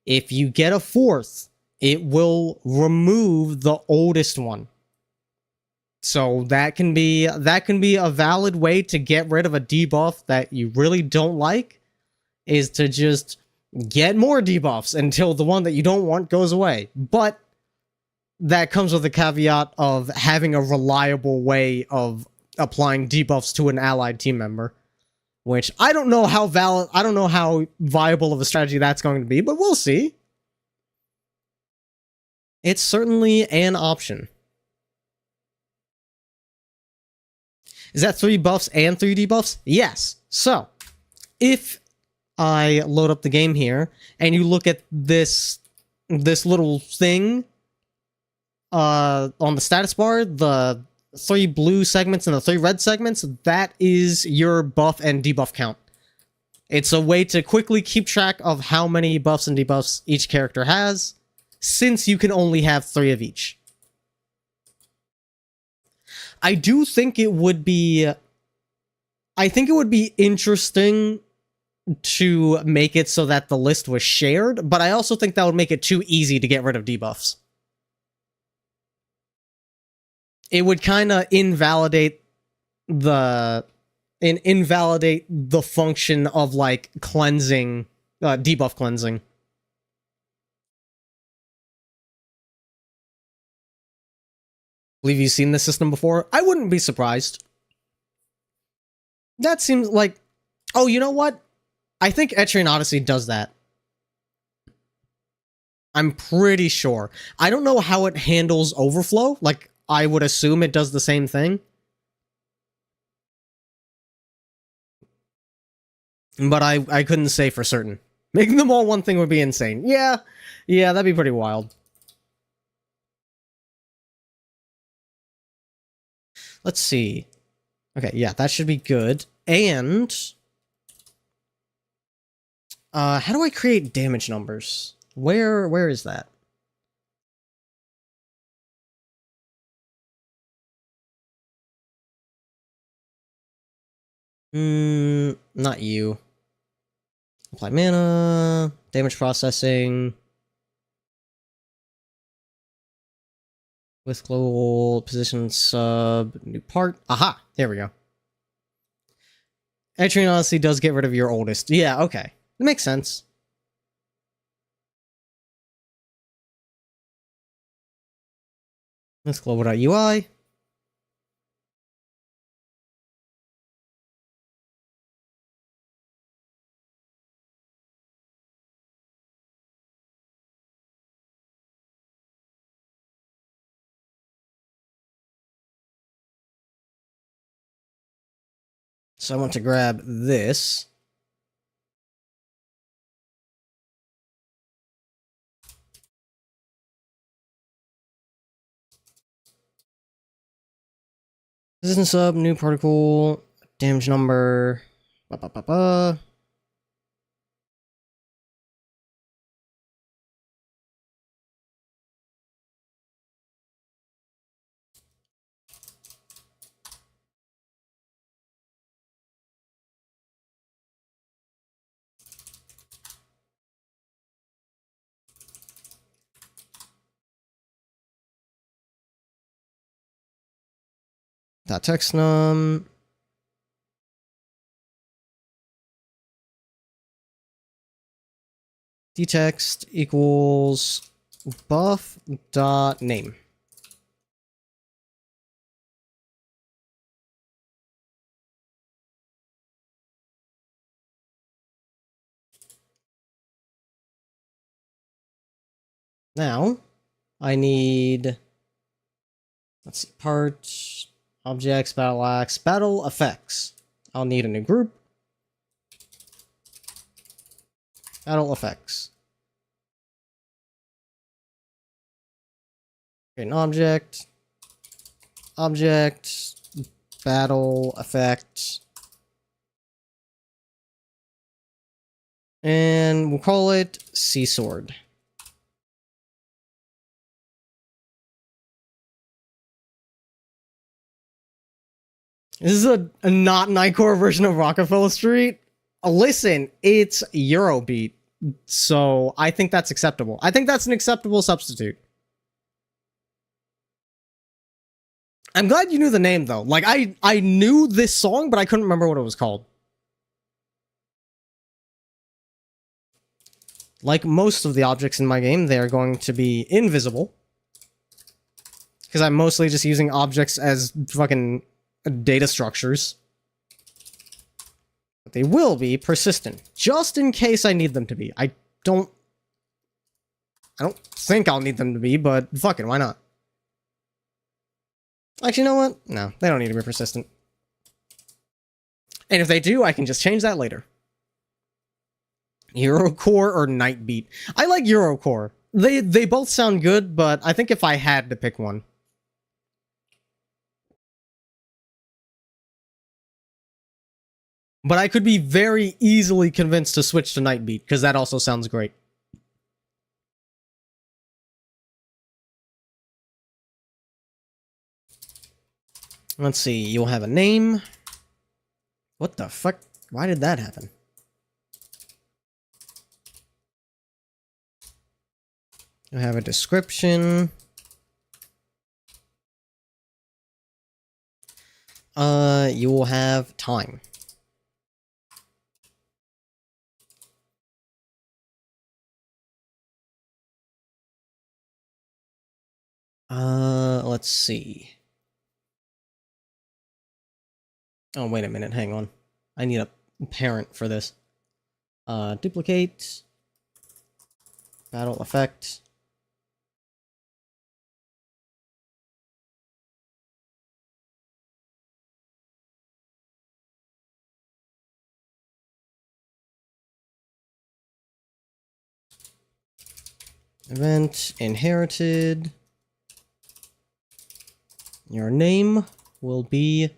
If you get a 4th, it will remove the oldest one. So that can be a valid way to get rid of a debuff that you really don't like, is to just get more debuffs until the one that you don't want goes away. But that comes with the caveat of having a reliable way of applying debuffs to an allied team member, which I don't know how viable of a strategy that's going to be, but we'll see. It's certainly an option. Is that 3 buffs and 3 debuffs? Yes. So, if I load up the game here, and you look at this little thing on the status bar, the 3 blue segments and the 3 red segments, that is your buff and debuff count. It's a way to quickly keep track of how many buffs and debuffs each character has, since you can only have 3 of each. I do think it would be... I think it would be interesting to make it so that the list was shared, but I also think that would make it too easy to get rid of debuffs. It would kind of invalidate the function of, like, cleansing, debuff cleansing. Believe you've seen this system before? I wouldn't be surprised. That seems like... Oh, you know what? I think Etrian Odyssey does that. I'm pretty sure. I don't know how it handles overflow. Like, I would assume it does the same thing. But I couldn't say for certain. Making them all one thing would be insane. Yeah, that'd be pretty wild. Let's see. Okay, yeah, that should be good. And how do I create damage numbers? Where is that? Not you. Apply mana, damage processing. With global position sub, new part. Aha! There we go. Entry honestly does get rid of your oldest. Yeah, okay. That makes sense. Let's global.ui. So I want to grab this. Position sub, new particle, damage number. Ba, ba, ba, ba. Dot text num. Dtext equals buff dot name. Now, I need, let's see, parts, objects, battle axe, battle effects. I'll need a new group. Battle effects. Create an object. Object. Battle effect. And we'll call it Sea Sword. This is a not Nightcore version of Rockefeller Street. Listen, it's Eurobeat, so I think that's acceptable. I think that's an acceptable substitute. I'm glad you knew the name, though. Like, I knew this song, but I couldn't remember what it was called. Like most of the objects in my game, they are going to be invisible. Because I'm mostly just using objects as fucking data structures. But they will be persistent, just in case I need them to be. I don't think I'll need them to be, but fuck it, why not? Actually, you know what? No, they don't need to be persistent. And if they do, I can just change that later. Eurocore or Nightbeat? I like Eurocore. They both sound good, but I think if I had to pick one. But I could be very easily convinced to switch to Nightbeat, because that also sounds great. Let's see, you'll have a name. What the fuck? Why did that happen? You'll have a description. You will have time. Let's see. Oh, wait a minute, hang on. I need a parent for this. Duplicate. Battle effect. Event inherited. Your name. will be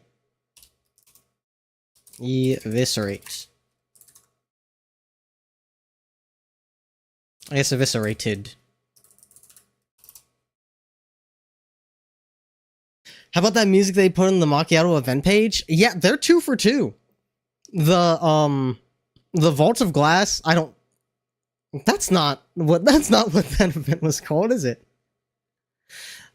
eviscerate. I guess eviscerated. How about that music they put in the Macchiato event page? Yeah, they're 2 for 2. The Vaults of Glass, I don't... That's not what that event was called, is it?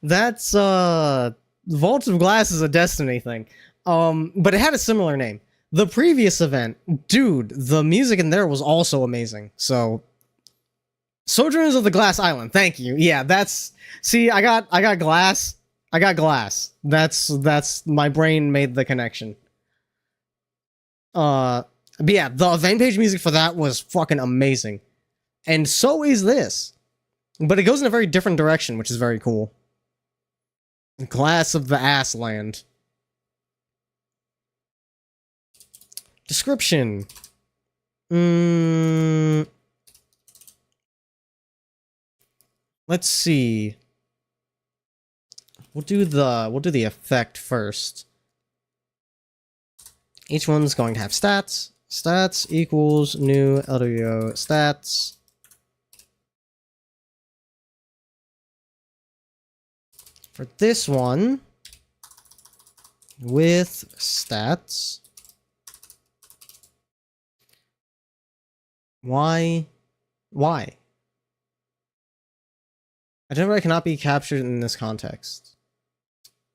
That's, Vaults of Glass is a Destiny thing. But it had a similar name. The previous event, dude, the music in there was also amazing, so... Sojourners of the Glass Island, thank you. Yeah, that's... See, I got glass. I got glass. That's... My brain made the connection. But yeah, the event page music for that was fucking amazing. And so is this. But it goes in a very different direction, which is very cool. Glass of the Ass Land. Description. Let's see. We'll do the effect first. Each one's going to have stats. Stats equals new LWO stats. For this one, with stats. Why? Identify cannot be captured in this context.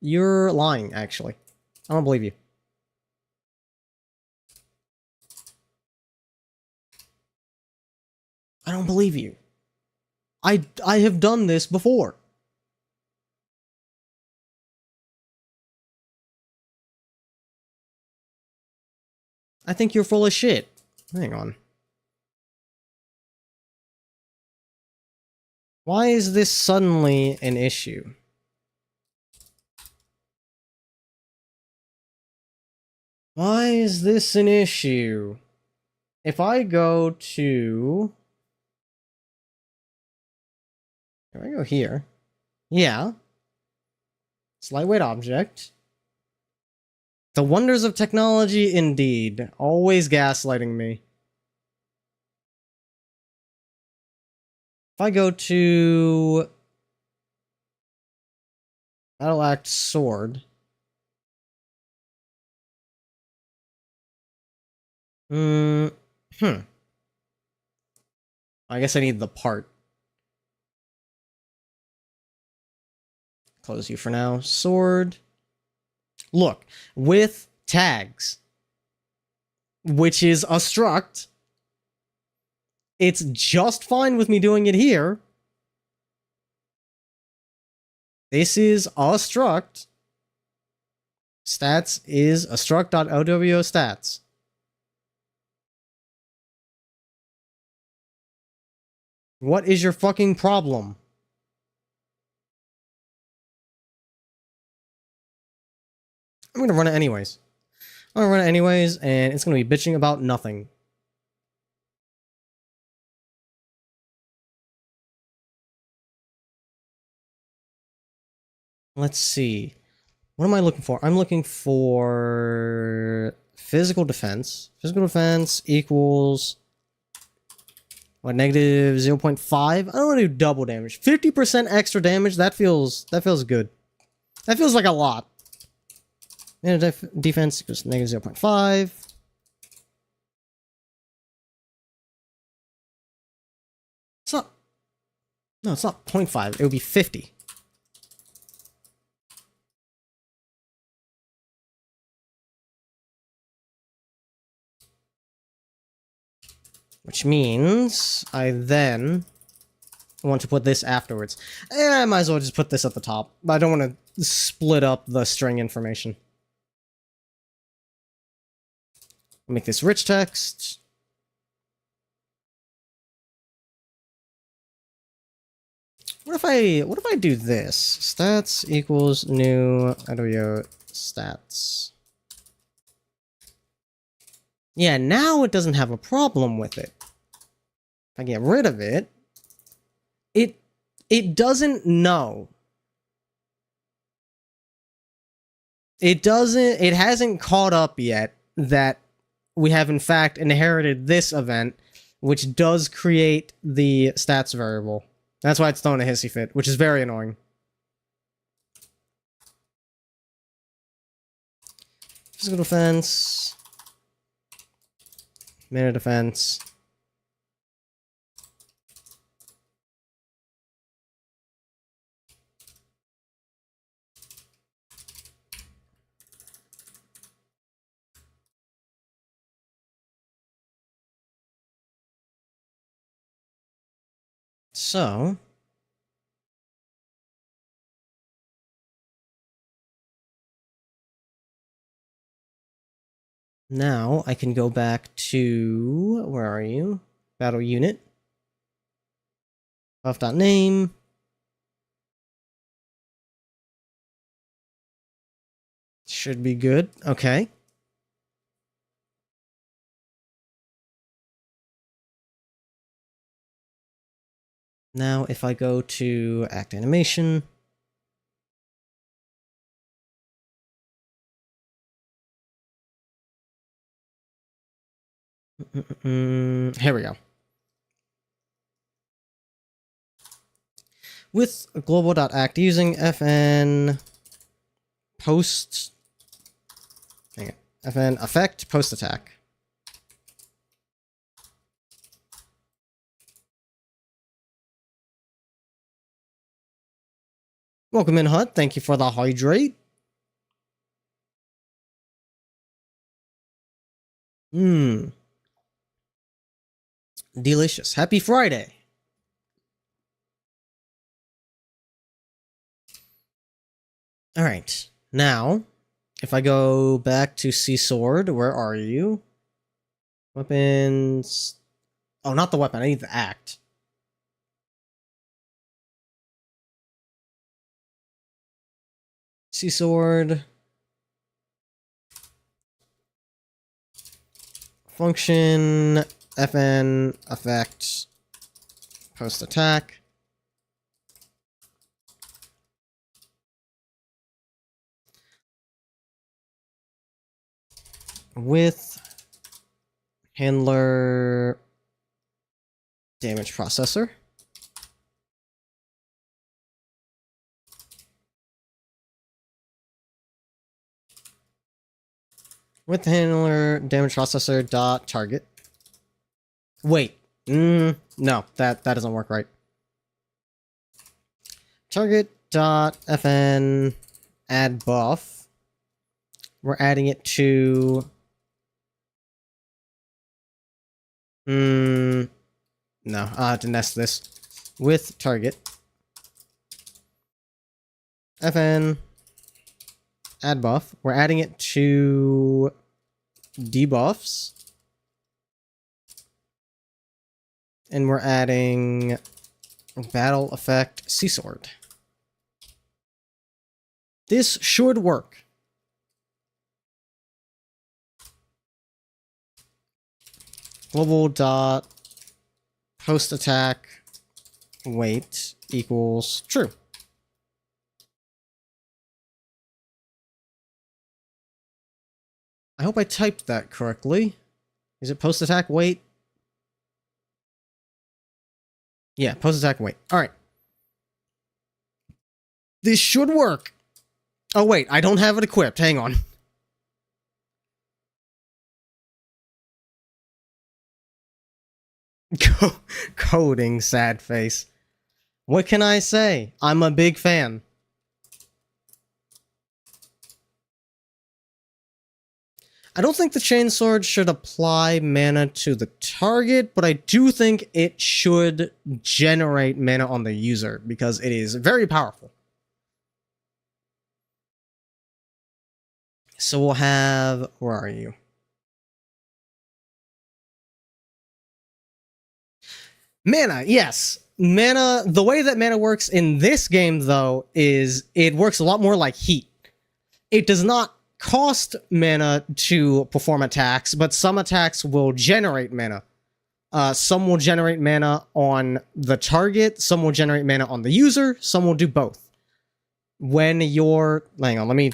You're lying, actually. I don't believe you. I don't believe you. I have done this before. I think you're full of shit. Hang on. Why is this suddenly an issue? Why is this an issue? If I go to... If I go here... Yeah. It's lightweight object. The wonders of technology, indeed. Always gaslighting me. If I go to... Battle Act Sword... I guess I need the part. Close you for now. Sword. Look, with tags, which is a struct, it's just fine with me doing it here. This is a struct. Stats is a struct.lwo stats. What is your fucking problem? I'm gonna run it anyways. I'm gonna run it anyways, and it's gonna be bitching about nothing. Let's see. What am I looking for? I'm looking for physical defense. Physical defense equals what, negative 0.5? I don't want to do double damage. 50% extra damage, that feels good. That feels like a lot. And defense equals negative 0.5. It's not... No, it's not 0.5. It would be 50. Which means I then want to put this afterwards. I might as well just put this at the top. But I don't want to split up the string information. Make this rich text. What if I do this? Stats equals new LWO stats. Yeah, now it doesn't have a problem with it. If I get rid of it, it doesn't know. it hasn't caught up yet that we have in fact inherited this event, which does create the stats variable. That's why it's throwing a hissy fit, which is very annoying. Physical defense. Mana defense. So, now I can go back to, where are you? Battle unit. Buff.name. Should be good. Okay. Now, if I go to act animation, here we go. With global.act using FN post, hang it, FN effect post attack. Welcome in, Hut. Thank you for the hydrate. Delicious. Happy Friday. All right. Now, if I go back to C Sword, where are you? Weapons. Oh, not the weapon. I need the act. C Sword. Function. FN effect. Post attack. With handler damage processor. With handler damage processor dot target. Wait. No, that doesn't work right. Target dot FN add buff. We're adding it to no, I have to nest this with target. FN add buff. We're adding it to debuffs. And we're adding battle effect C Sword. This should work. Global dot post attack weight equals true. I hope I typed that correctly. Is it post attack weight? Yeah, post attack weight. All right. This should work. Oh wait, I don't have it equipped. Hang on. Coding, sad face. What can I say? I'm a big fan. I don't think the chainsword should apply mana to the target, but I do think it should generate mana on the user because it is very powerful. So we'll have, where are you? Mana, yes. Mana, the way that mana works in this game, though, is it works a lot more like heat. It does not cost mana to perform attacks, but some attacks will generate mana. Some will generate mana on the target, some will generate mana on the user, some will do both. When you're... Hang on, let me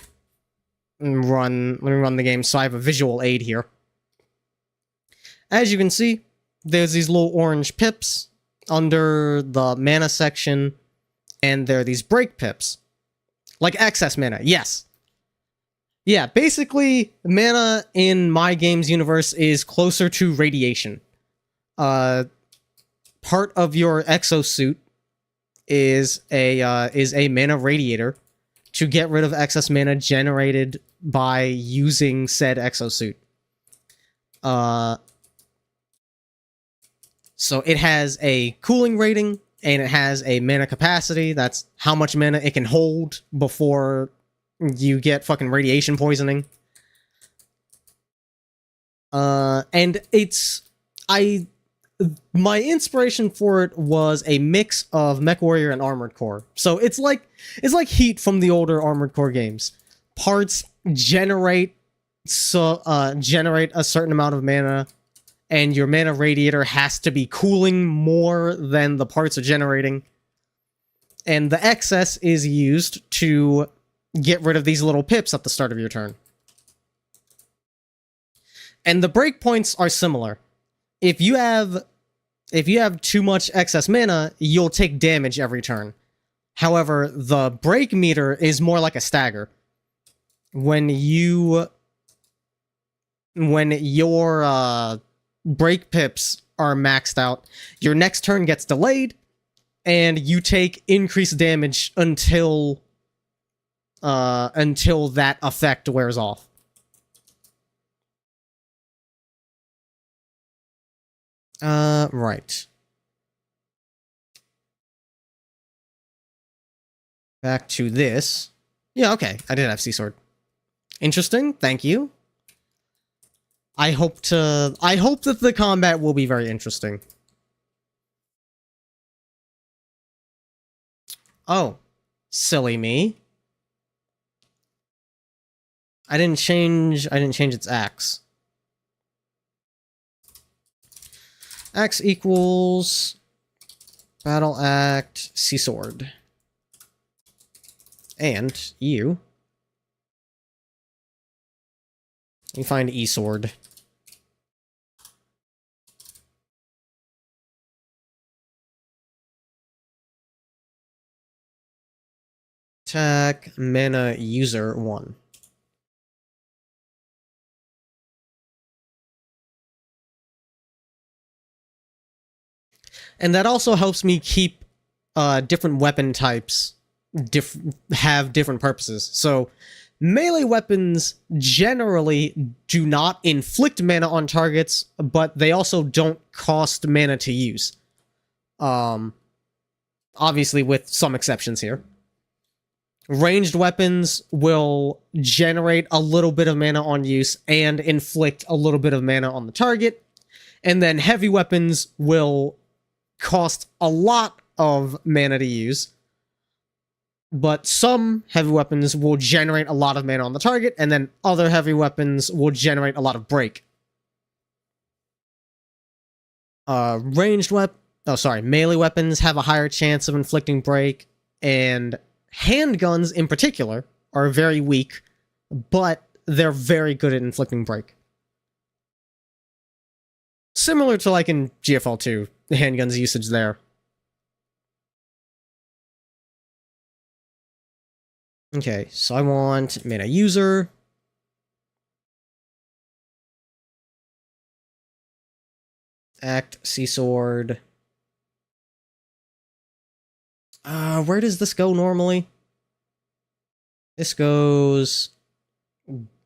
let me run the game so I have a visual aid here. As you can see, there's these little orange pips under the mana section, and there are these break pips. Like excess mana, yes. Yeah, basically, mana in my game's universe is closer to radiation. Part of your exosuit is a mana radiator to get rid of excess mana generated by using said exosuit. So it has a cooling rating, and it has a mana capacity. That's how much mana it can hold before you get fucking radiation poisoning. And my inspiration for it was a mix of MechWarrior and Armored Core. So it's like Heat from the older Armored Core games. Parts generate a certain amount of mana, and your mana radiator has to be cooling more than the parts are generating. And the excess is used to get rid of these little pips at the start of your turn. And the breakpoints are similar. If you have too much excess mana, you'll take damage every turn. However, the break meter is more like a stagger. When your break pips are maxed out, your next turn gets delayed, and you take increased damage until that effect wears off. Right. Back to this. Yeah, okay. I did have Sea Sword. Interesting. Thank you. I hope that the combat will be very interesting. Oh. Silly me. I didn't change its axe. Axe equals Battle Act Sea Sword. And you find E-Sword. Attack mana user 1. And that also helps me keep different weapon types have different purposes. So melee weapons generally do not inflict mana on targets, but they also don't cost mana to use. Obviously with some exceptions here. Ranged weapons will generate a little bit of mana on use and inflict a little bit of mana on the target. And then heavy weapons will cost a lot of mana to use, but some heavy weapons will generate a lot of mana on the target, and then other heavy weapons will generate a lot of break. Melee weapons have a higher chance of inflicting break, and handguns in particular are very weak, but they're very good at inflicting break. Similar to like in GFL 2, the handgun's usage there. Okay, so I want mana user. Act Sea Sword. Where does this go normally? This goes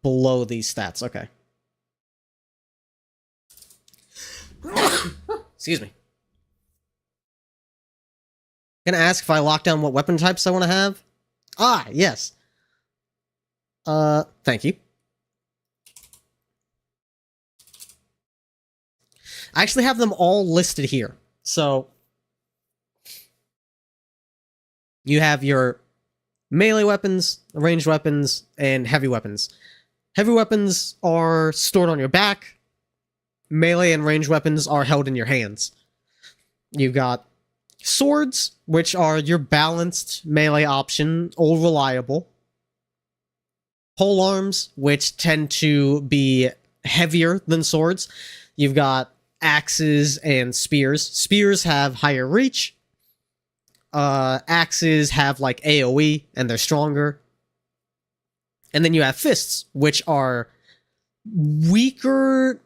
below these stats, okay. Excuse me. Gonna ask if I lock down what weapon types I want to have? Ah, yes. Thank you. I actually have them all listed here. So, you have your melee weapons, ranged weapons, and heavy weapons. Heavy weapons are stored on your back. Melee and ranged weapons are held in your hands. You've got swords, which are your balanced melee option, all reliable. pole arms, which tend to be heavier than swords. You've got axes and spears. Spears have higher reach. Axes have like AoE, and they're stronger. And then you have fists, which are weaker.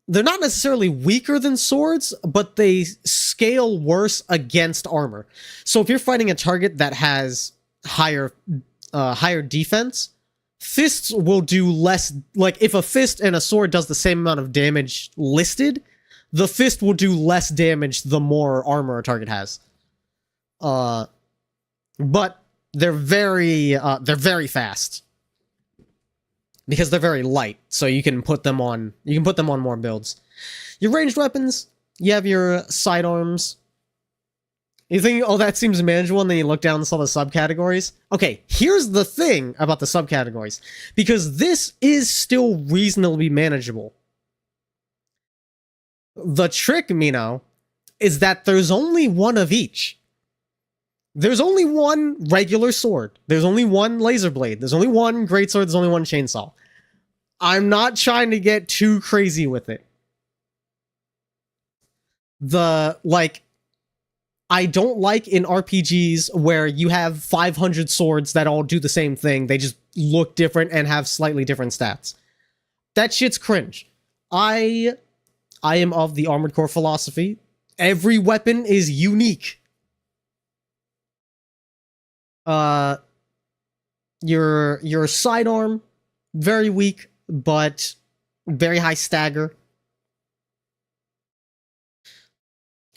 They're not necessarily weaker than swords, but they scale worse against armor. So if you're fighting a target that has higher defense, fists will do less. Like, if a fist and a sword does the same amount of damage listed, the fist will do less damage the more armor a target has. But they're very fast because they're very light, so you can put them on more builds. Your ranged weapons, you have your sidearms. You think, oh, that seems manageable, and then you look down and saw the subcategories. Okay, here's the thing about the subcategories, because this is still reasonably manageable. The trick, Mino, is that there's only one of each. There's only one regular sword. There's only one laser blade. There's only one greatsword. There's only one chainsaw. I'm not trying to get too crazy with it. I don't like in RPGs where you have 500 swords that all do the same thing. They just look different and have slightly different stats. That shit's cringe. I am of the Armored Core philosophy. Every weapon is unique. Your sidearm, very weak, but very high stagger.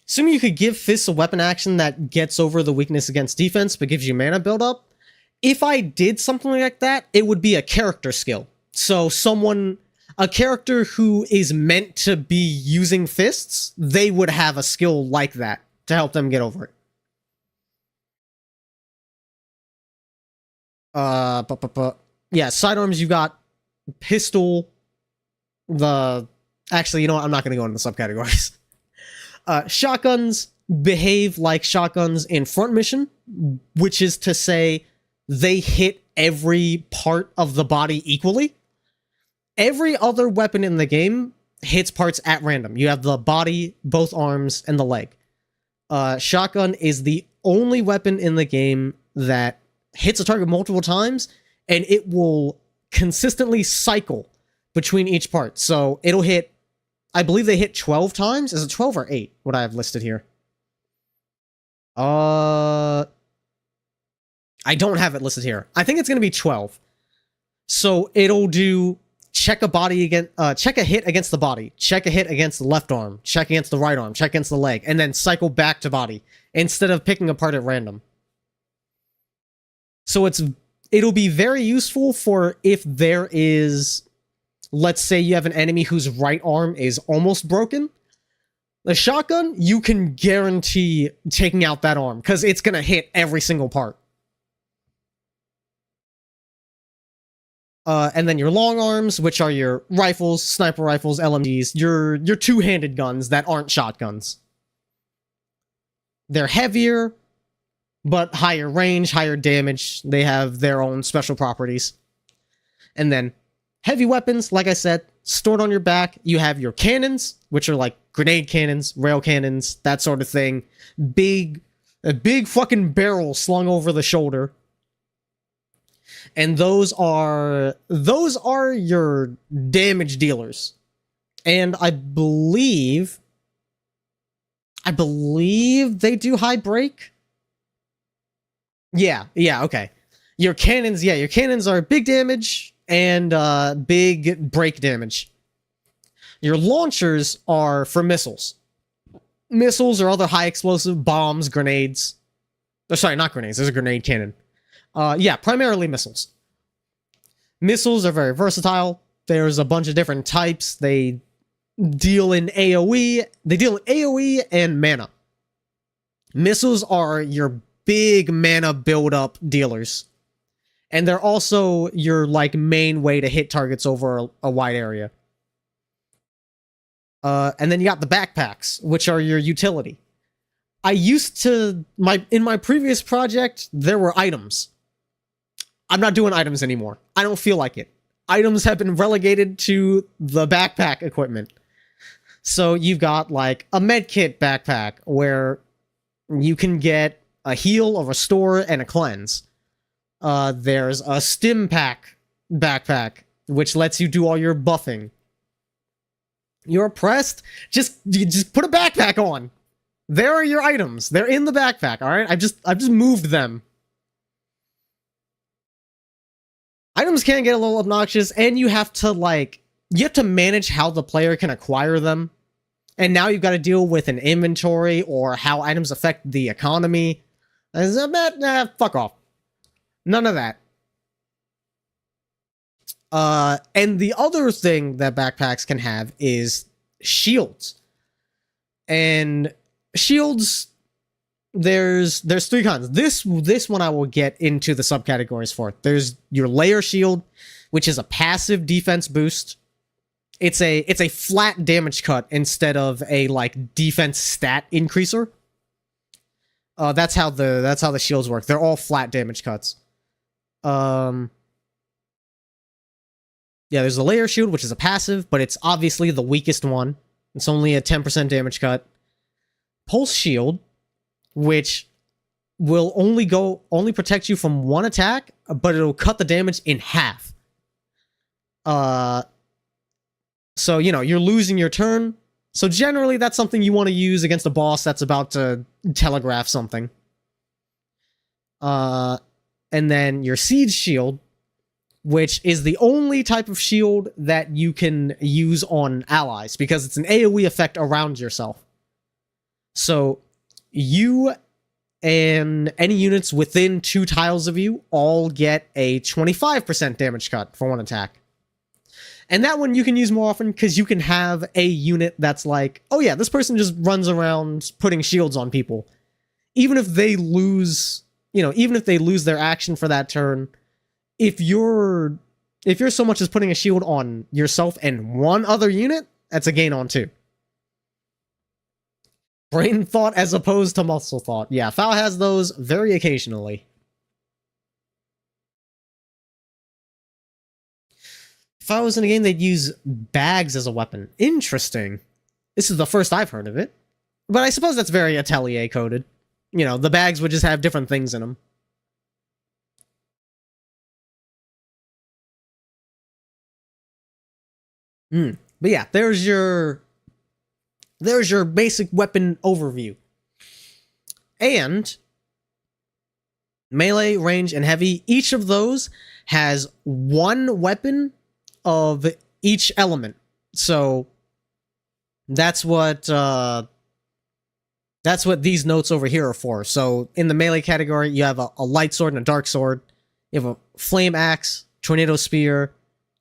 Assuming you could give fists a weapon action that gets over the weakness against defense, but gives you mana buildup. If I did something like that, it would be a character skill. So a character who is meant to be using fists, they would have a skill like that to help them get over it. Yeah, sidearms, you've got pistol, actually, you know what, I'm not going to go into the subcategories. Shotguns behave like shotguns in front mission, which is to say they hit every part of the body equally. Every other weapon in the game hits parts at random. You have the body, both arms, and the leg. Shotgun is the only weapon in the game that hits a target multiple times, and it will consistently cycle between each part. So it'll hit, I believe they hit 12 times. Is it 12 or 8? What I have listed here. I don't have it listed here. I think it's going to be 12. So it'll do check a hit against the body, check a hit against the left arm, check against the right arm, check against the leg, and then cycle back to body instead of picking apart at random. So it'll be very useful for if there is, let's say you have an enemy whose right arm is almost broken. The shotgun, you can guarantee taking out that arm because it's going to hit every single part. And then your long arms, which are your rifles, sniper rifles, LMGs, your two-handed guns that aren't shotguns. They're heavier, but higher range, higher damage. They have their own special properties. And then heavy weapons, like I said, stored on your back. You have your cannons, which are like grenade cannons, rail cannons, that sort of thing. A big fucking barrel slung over the shoulder. And those are your damage dealers. And I believe they do high break. Yeah, okay. Your cannons are big damage and big break damage. Your launchers are for missiles. Missiles or other high explosive bombs, grenades. Oh, sorry, not grenades. There's a grenade cannon. Yeah, primarily missiles. Missiles are very versatile. There's a bunch of different types. They deal in AoE. They deal in AoE and mana. Missiles are your big mana build-up dealers. And they're also your main way to hit targets over a wide area. And then you got the backpacks, which are your utility. In my previous project, there were items. I'm not doing items anymore. I don't feel like it. Items have been relegated to the backpack equipment. So you've got like a medkit backpack where you can get a heal, a restore, and a cleanse. There's a stim pack backpack, which lets you do all your buffing. You're oppressed? Just put a backpack on. There are your items. They're in the backpack, alright? I've just moved them. Items can get a little obnoxious, and you have to manage how the player can acquire them. And now you've got to deal with an inventory or how items affect the economy. Fuck off. None of that. And the other thing that backpacks can have is shields. And shields, there's three kinds. This one I will get into the subcategories for. There's your layer shield, which is a passive defense boost. It's a flat damage cut instead of a defense stat increaser. That's how the shields work. They're all flat damage cuts. Yeah, there's a layer shield, which is a passive, but it's obviously the weakest one. It's only a 10% damage cut. Pulse shield, which will only protect you from one attack, but it'll cut the damage in half. So, you're losing your turn. So generally, that's something you want to use against a boss that's about to telegraph something. And then your siege shield, which is the only type of shield that you can use on allies, because it's an AoE effect around yourself. So, you and any units within 2 tiles of you all get a 25% damage cut for one attack. And that one you can use more often because you can have a unit that's like, oh yeah, this person just runs around putting shields on people. Even if they lose, even if they lose their action for that turn, if you're so much as putting a shield on yourself and one other unit, that's a gain on 2. Brain thought as opposed to muscle thought. Yeah, FAL has those very occasionally. If I was in a game, they'd use bags as a weapon. Interesting. This is the first I've heard of it. But I suppose that's very Atelier coded. The bags would just have different things in them. But yeah, there's your basic weapon overview. And melee, range, and heavy, each of those has one weapon of each element. So that's what these notes over here are for. So in the melee category, you have a light sword and a dark sword. You have a flame axe, tornado spear,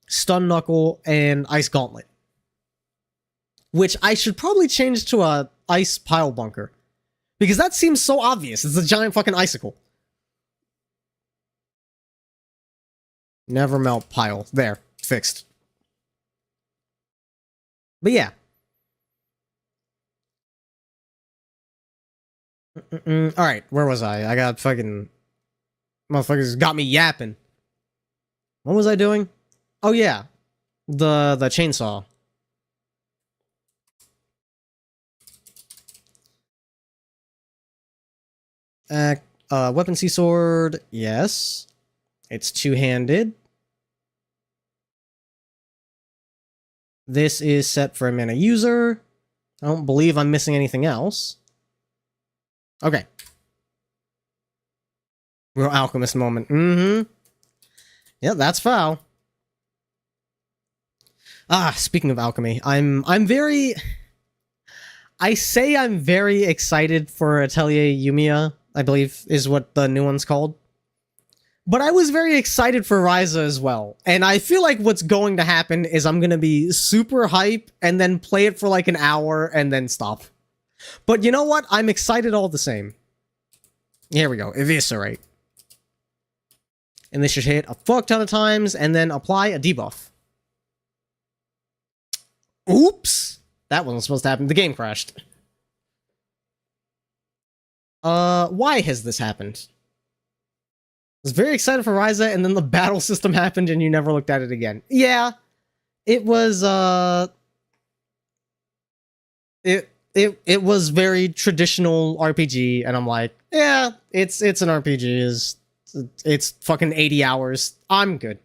stun knuckle, and ice gauntlet. Which I should probably change to a ice pile bunker. Because that seems so obvious. It's a giant fucking icicle. Never melt pile. There. Fixed. But yeah. Alright, where was I? I got fucking... Motherfuckers got me yapping. What was I doing? Oh yeah. The chainsaw. Weapon C sword, yes. It's two-handed. This is set for a mana user. I don't believe I'm missing anything else. Okay. Real alchemist moment. Yeah, that's foul. Speaking of alchemy, I'm very excited for Atelier Yumiya, I believe is what the new one's called. But I was very excited for Ryza as well. And I feel like what's going to happen is I'm going to be super hype and then play it for like an hour and then stop. But you know what? I'm excited all the same. Here we go. Eviscerate. And this should hit a fuck ton of times and then apply a debuff. Oops! That wasn't supposed to happen. The game crashed. Why has this happened? was very excited for Ryza, and then the battle system happened, and you never looked at it again. Yeah, it was it was very traditional RPG, and I'm like, yeah, it's an RPG. It's fucking 80 hours. I'm good.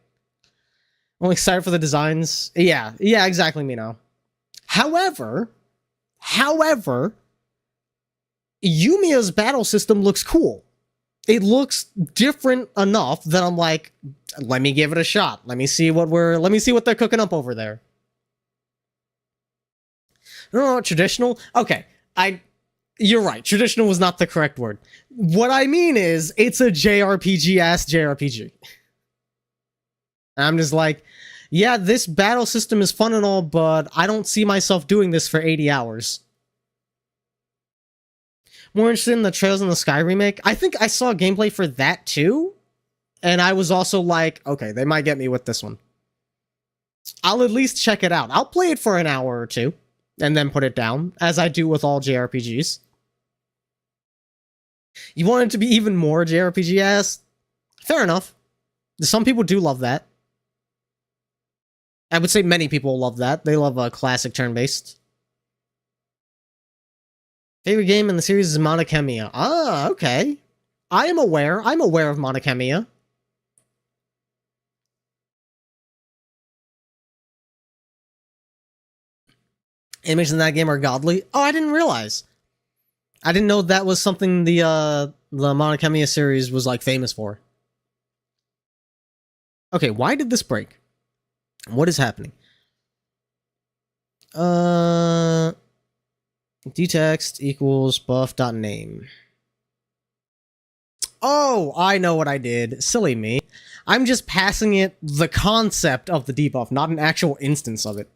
I'm excited for the designs. Yeah, exactly, Mino. However, Yumiya's battle system looks cool. It looks different enough that I'm like, let me give it a shot. Let me see what they're cooking up over there. No, traditional? Okay, you're right. Traditional was not the correct word. What I mean is, it's a JRPG-ass JRPG. I'm just like, yeah, this battle system is fun and all, but I don't see myself doing this for 80 hours. More interested in the Trails in the Sky remake. I think I saw gameplay for that too, and I was also like, okay, they might get me with this one. I'll at least check it out. I'll play it for an hour or two, and then put it down, as I do with all JRPGs. You want it to be even more JRPG-ass? Fair enough. Some people do love that. I would say many people love that. They love a classic turn-based. Favorite game in the series is MECHANICS. Ah, okay. I'm aware of MECHANICS. Animations in that game are godly. Oh, I didn't realize. I didn't know that was something the MECHANICS series was, like, famous for. Okay, why did this break? What is happening? Dtext equals buff.name. Oh, I know what I did. Silly me. I'm just passing it the concept of the debuff, not an actual instance of it.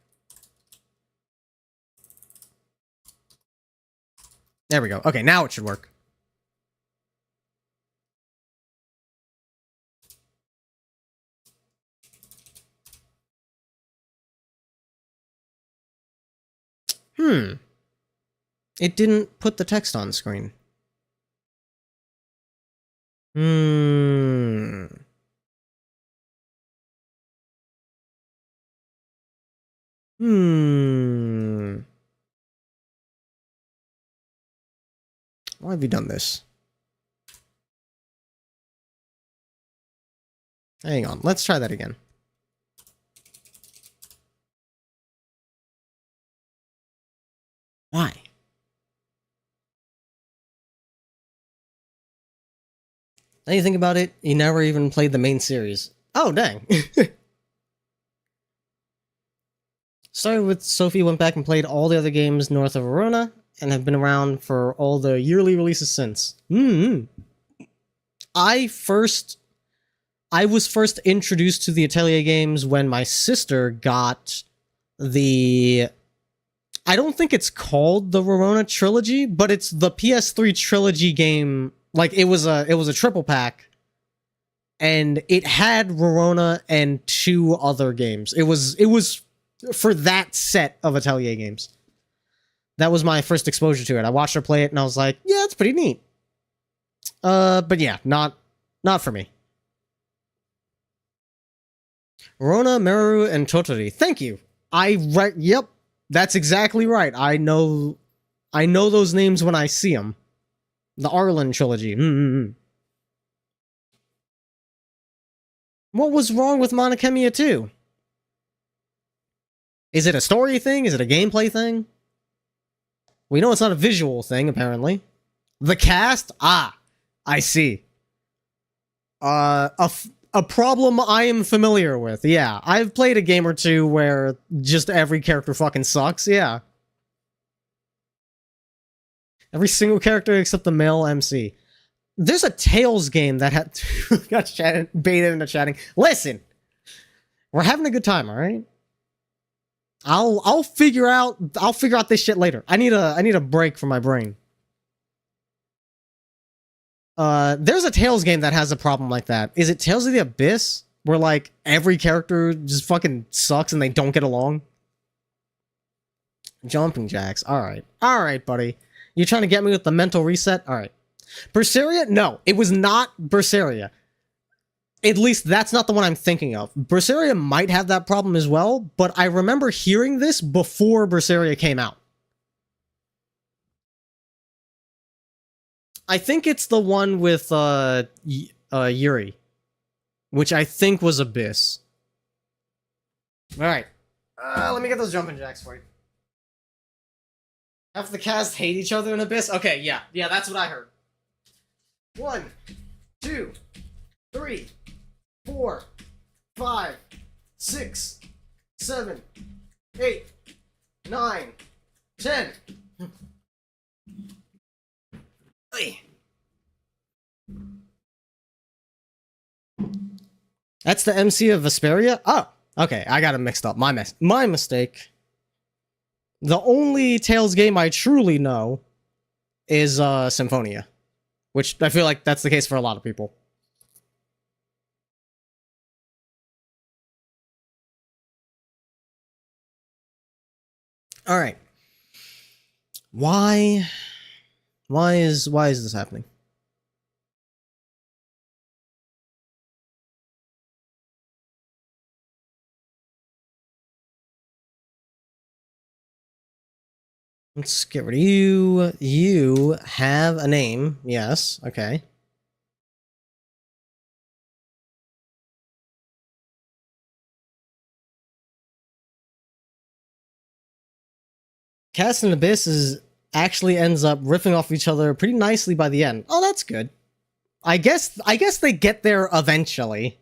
There we go. Okay, now it should work. It didn't put the text on screen. Why have you done this? Hang on, let's try that again. Why? Now you think about it, you never even played the main series. Oh, dang. Started with Sophie, went back and played all the other games north of Verona, and have been around for all the yearly releases since. I was first introduced to the Atelier games when my sister got the... I don't think it's called the Verona Trilogy, but it's the PS3 Trilogy game. Like, it was a triple pack, and it had Verona and 2 other games. It was for that set of Atelier games. That was my first exposure to it. I watched her play it, and I was like, yeah, it's pretty neat. But yeah, not for me. Verona, Meru, and Tottori. Thank you. Yep, that's exactly right. I know those names when I see them. The Arlen trilogy. What was wrong with MECHANICS 2? Is it a story thing? Is it a gameplay thing? We know it's not a visual thing, apparently. The cast? Ah, I see. A problem I am familiar with. Yeah, I've played a game or two where just every character fucking sucks. Yeah. Every single character except the male MC. There's a Tales game that had got baited into chatting. Listen, we're having a good time, all right? I'll figure out this shit later. I need a break from my brain. There's a Tales game that has a problem like that. Is it Tales of the Abyss? Where, like, every character just fucking sucks and they don't get along? Jumping jacks. Alright. Alright, buddy. You're trying to get me with the mental reset? Alright. Berseria? No, it was not Berseria. At least that's not the one I'm thinking of. Berseria might have that problem as well, but I remember hearing this before Berseria came out. I think it's the one with Yuri, which I think was Abyss. Alright. Let me get those jumping jacks for you. Half the cast hate each other in Abyss? Okay, yeah. Yeah, that's what I heard. 1, 2, 3, 4, 5, 6, 7, 8, 9, 10. Hey. That's the MC of Vesperia? Oh, okay, I got it mixed up. My mistake. The only Tales game I truly know is Symphonia, which I feel like that's the case for a lot of people. All right. Why is this happening? Let's get rid of you. You have a name. Yes. Okay. Cast and Abyss actually ends up riffing off each other pretty nicely by the end. Oh, that's good. I guess they get there eventually.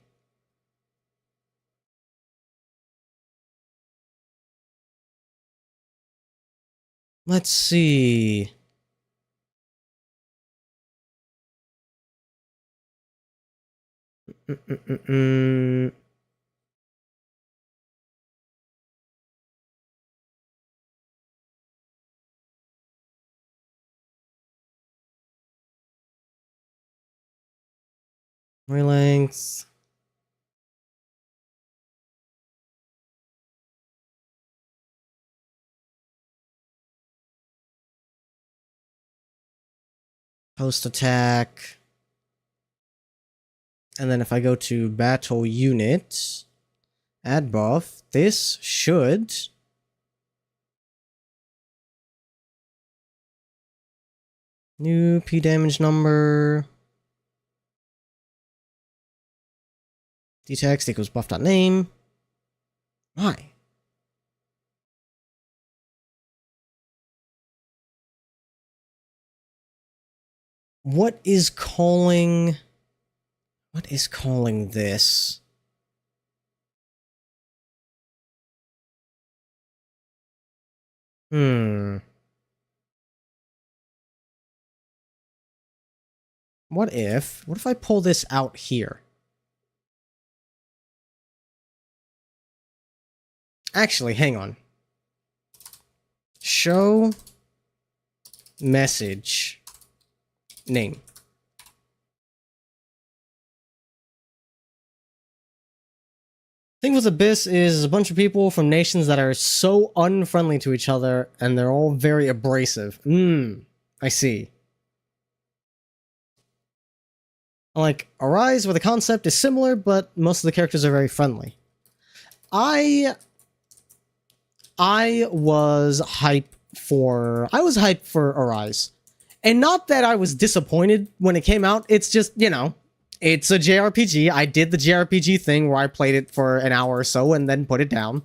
Let's see. Length. Post attack. And then if I go to battle unit, add buff, this should new P damage number. Dtext equals buff.name. Why? What is calling this? What if I pull this out here? Actually, hang on. Show message name. Thing with Abyss is a bunch of people from nations that are so unfriendly to each other, and they're all very abrasive. I see. Like, Arise, where the concept is similar, but most of the characters are very friendly. I was hyped for Arise. And not that I was disappointed when it came out, it's just, you know, it's a JRPG. I did the JRPG thing where I played it for an hour or so and then put it down.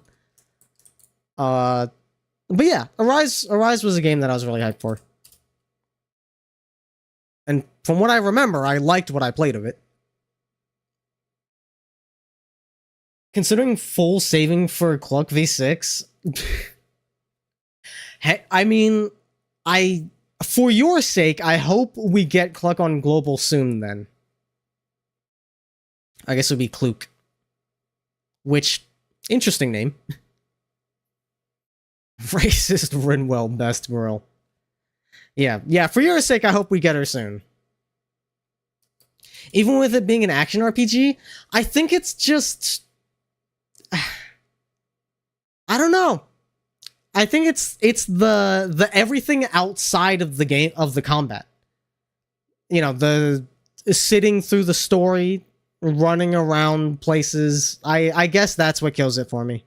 But yeah, Arise was a game that I was really hyped for. And from what I remember, I liked what I played of it. Considering full saving for Cluck V6, I mean, for your sake, I hope we get Cluck on global soon then. I guess it would be Kluk. Which, interesting name. Racist Rinwell, best girl. Yeah, for your sake, I hope we get her soon. Even with it being an action RPG, I think it's just... I don't know. I think it's the everything outside of the game, of the combat. You know, the sitting through the story, running around places. I guess that's what kills it for me.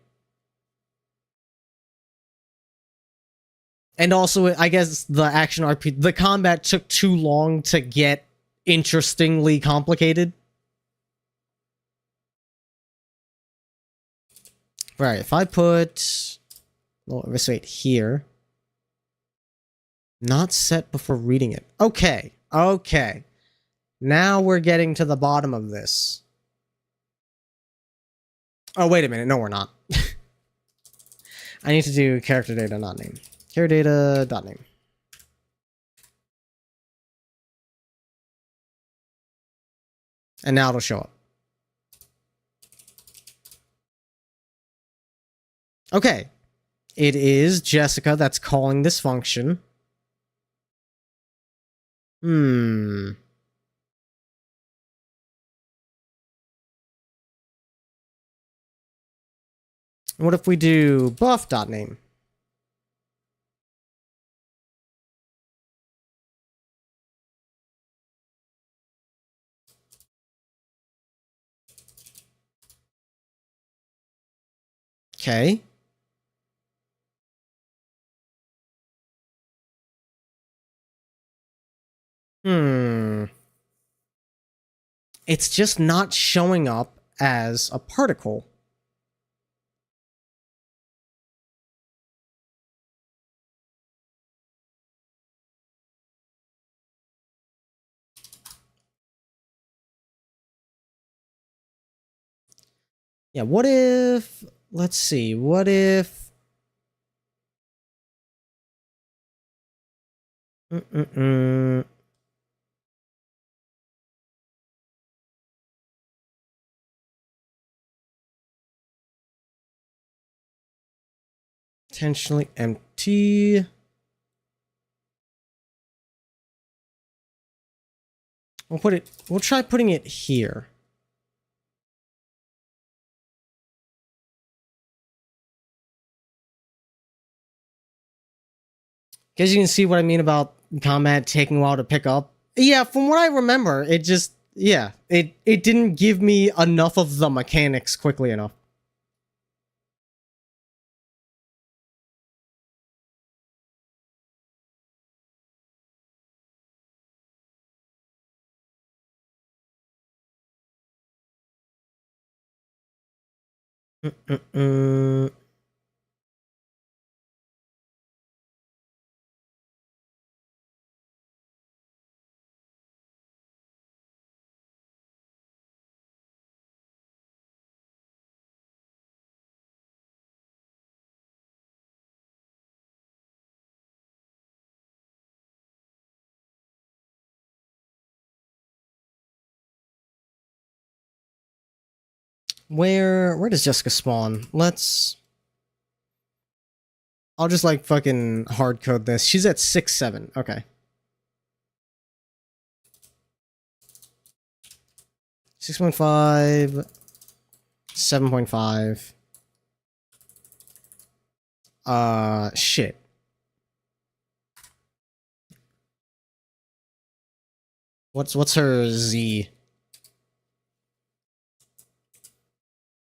And also, I guess the action RP, the combat took too long to get interestingly complicated. Right, if I put, well, let's wait here. Not set before reading it. Okay, okay. Now we're getting to the bottom of this. Oh, wait a minute. No, we're not. I need to do character data, not name. Character data, dot name. And now it'll show up. Okay. It is Jessica that's calling this function. What if we do buff.name? Okay. It's just not showing up as a particle. Yeah, what if... Let's see, what if... Potentially empty. We'll try putting it here. Because you can see what I mean about combat taking a while to pick up. Yeah, from what I remember, it just... Yeah, it didn't give me enough of the mechanics quickly enough. Where does Jessica spawn? I'll just like fucking hard code this. She's at 6-7. Okay. 6.5, 7.5. Shit. What's her Z?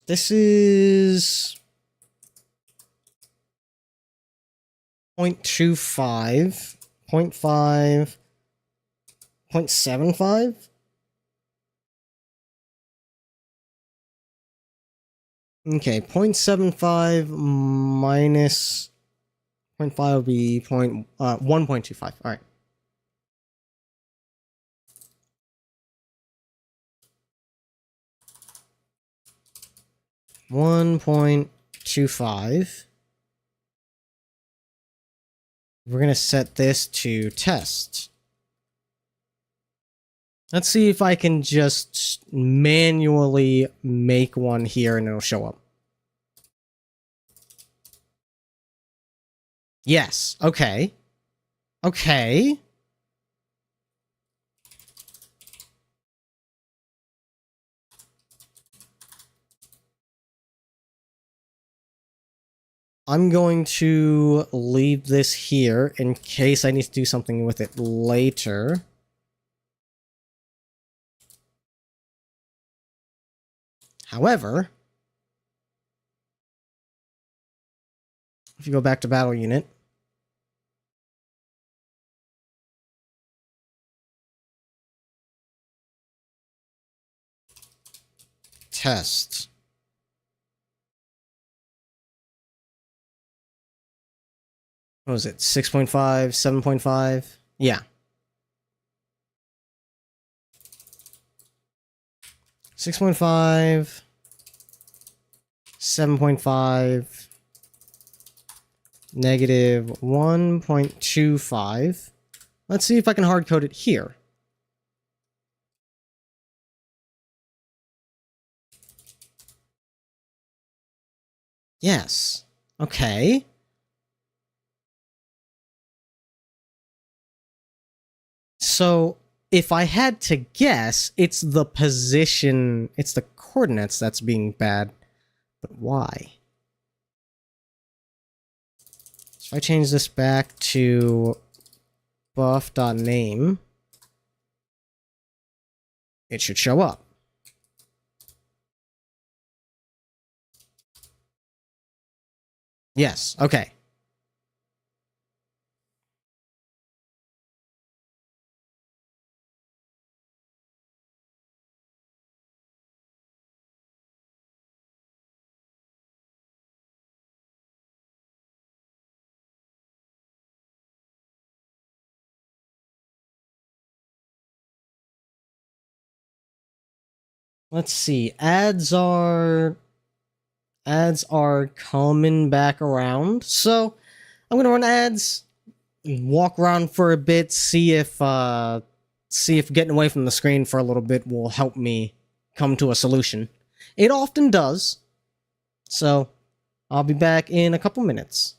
This is 0.25, 0.5, 0.75. Okay, 0.75 minus 0.5 will be 1.25. All right. $1.25. We're gonna set this to test. Let's see if I can just manually make one here and it'll show up. Yes. Okay. Okay. I'm going to leave this here in case I need to do something with it later. However, if you go back to battle unit, test. What was it? 6.5, 7.5? Yeah. 6.5, 7.5, negative 1.25. Let's see if I can hard-code it here. Yes. Okay. So, if I had to guess, it's the position, it's the coordinates that's being bad. But why? So if I change this back to buff.name, it should show up. Yes, okay. Let's see. Ads are coming back around. So I'm gonna run ads, walk around for a bit, see if getting away from the screen for a little bit will help me come to a solution. It often does. So I'll be back in a couple minutes.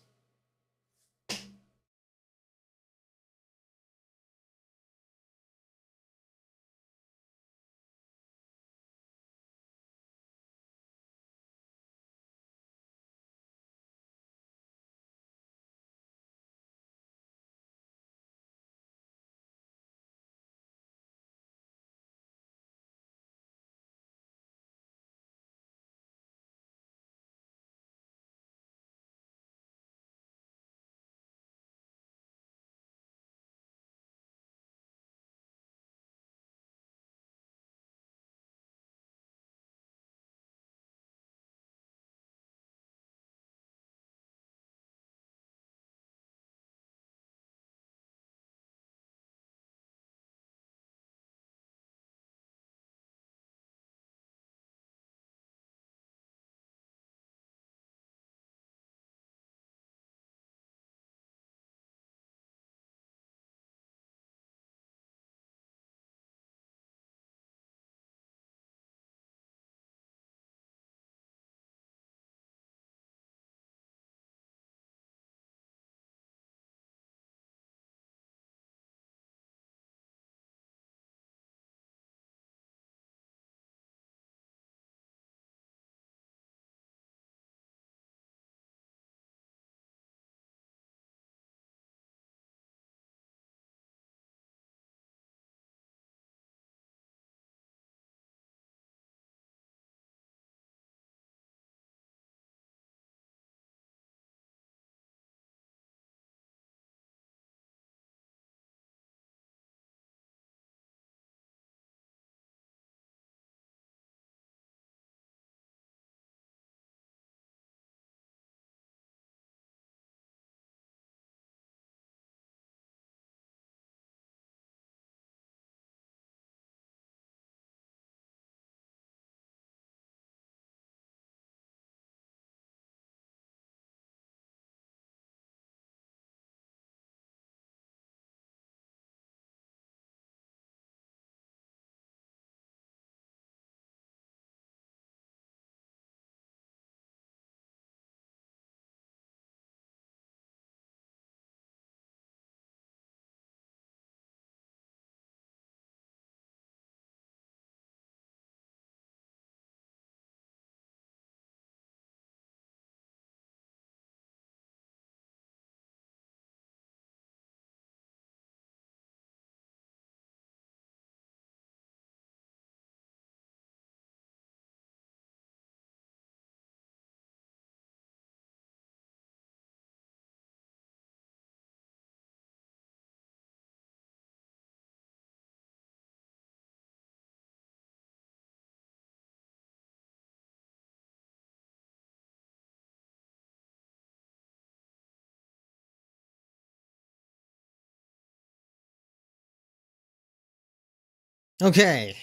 Okay,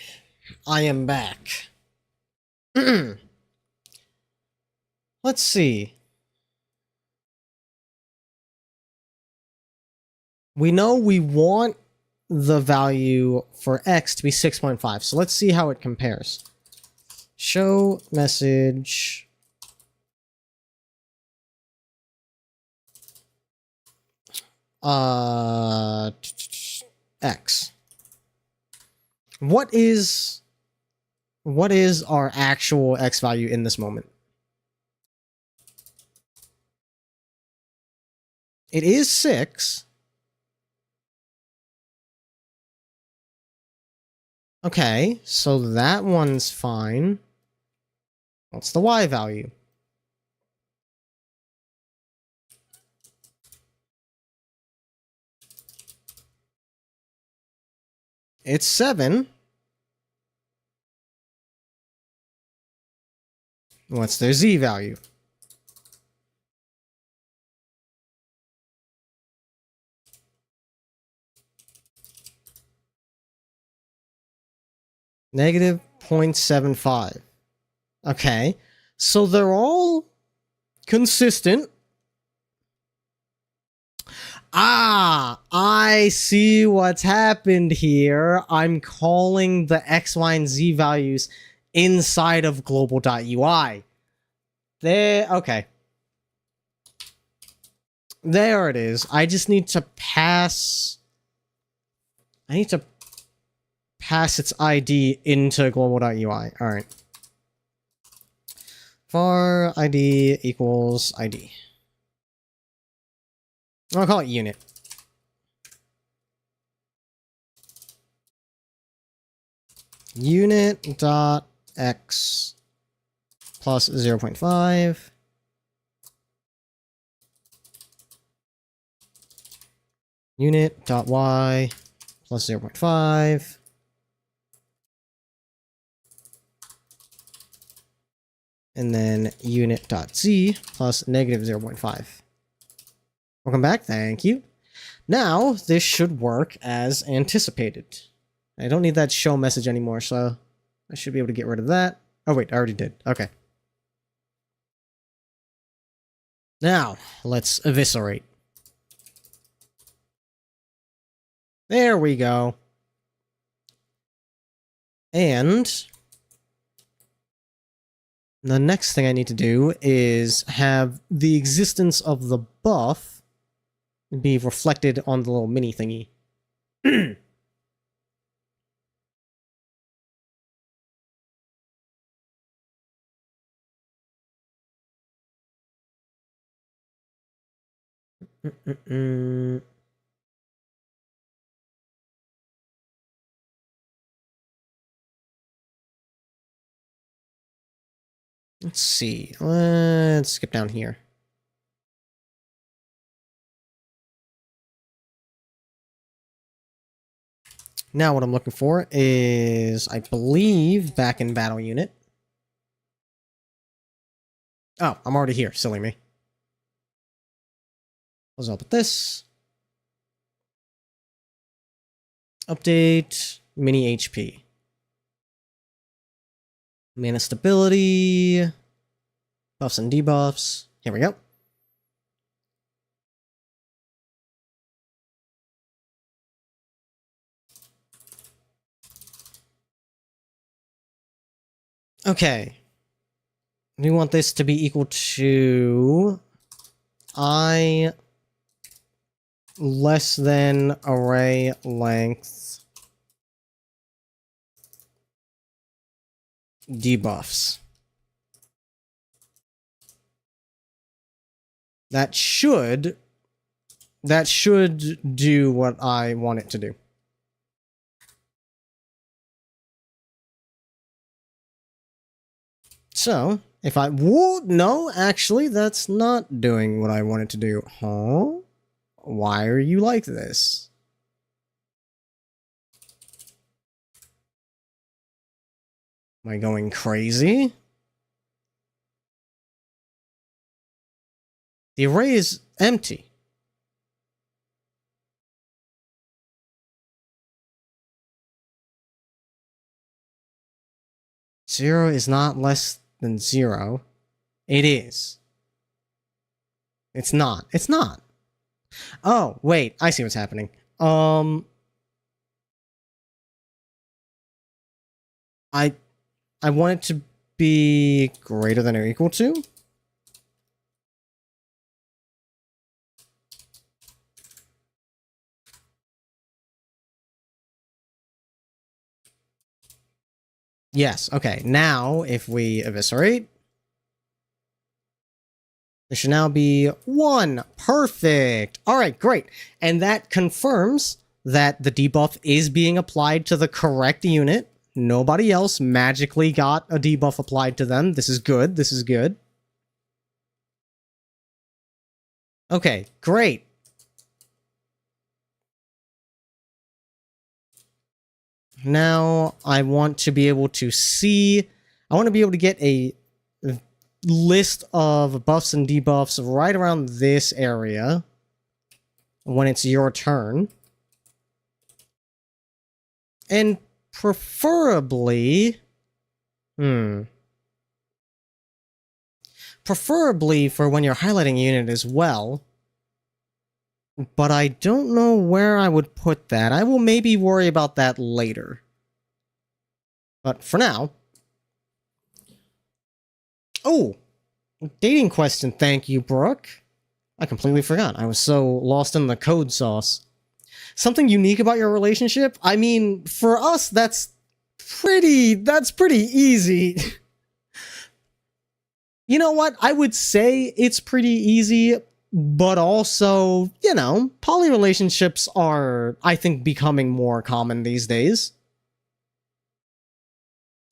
I am back. Let's see. We know we want the value for x to be 6.5, so let's see how it compares. Show message x. What is our actual x value in this moment? It is 6. Okay, so that one's fine. What's the y value? It's 7. What's their z value? Negative 0.75. Okay, so they're all consistent. Ah, I see what's happened here. I'm calling the x, y, and z values inside of global.ui. There, okay. There it is. I just need to pass... I need to pass its ID into global.ui. Alright. var ID equals ID. I'll call it unit. Unit dot x plus 0.5. Unit dot y plus 0.5. And then unit dot z plus negative 0.5. Welcome back, thank you. Now, this should work as anticipated. I don't need that show message anymore, so I should be able to get rid of that. Oh wait, I already did. Okay. Now, let's eviscerate. There we go. And the next thing I need to do is have the existence of the buff be reflected on the little mini thingy. Let's see. Let's skip down here. Now what I'm looking for is, I believe, back in battle unit. Oh, I'm already here. Silly me. Close up with this. Update mini HP. Mana stability. Buffs and debuffs. Here we go. Okay. We want this to be equal to I less than array length debuffs. That should do what I want it to do. So, if I... Whoa, no, actually, that's not doing what I want it to do. Huh? Why are you like this? Am I going crazy? The array is empty. 0 is not less than 0. It is. It's not. It's not. Oh, wait. I see what's happening. I want it to be greater than or equal to. Yes, okay. Now, if we eviscerate, there should now be 1. Perfect! Alright, great. And that confirms that the debuff is being applied to the correct unit. Nobody else magically got a debuff applied to them. This is good. This is good. Okay, great. Now I want to be able to see... I want to be able to get a list of buffs and debuffs right around this area when it's your turn. And preferably... Preferably for when you're highlighting a unit as well. But I don't know where I would put that. I will maybe worry about that later. But for now... Oh! Dating question, thank you, Brooke. I completely forgot. I was so lost in the code sauce. Something unique about your relationship? I mean, for us, that's pretty easy. You know what? I would say it's pretty easy, but also, you know, poly relationships are, I think, becoming more common these days.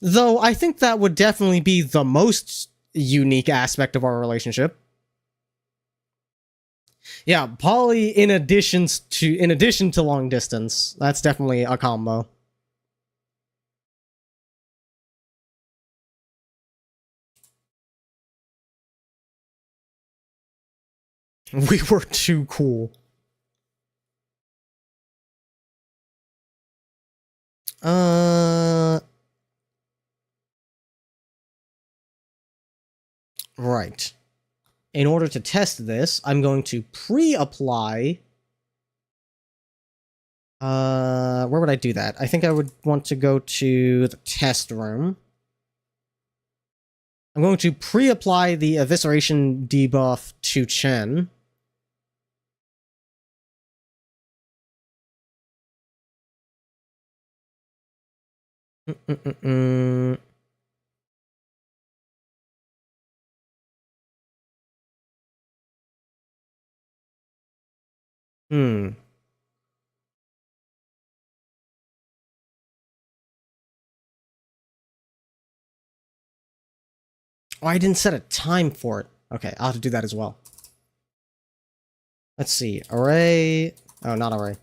Though I think that would definitely be the most unique aspect of our relationship. Yeah, poly in addition to long distance. That's definitely a combo. We were too cool. Right. In order to test this, I'm going to pre-apply... where would I do that? I think I would want to go to the test room. I'm going to pre-apply the evisceration debuff to Chen. Oh, I didn't set a time for it. Okay, I'll have to do that as well. Let's see. Array... Oh, not array.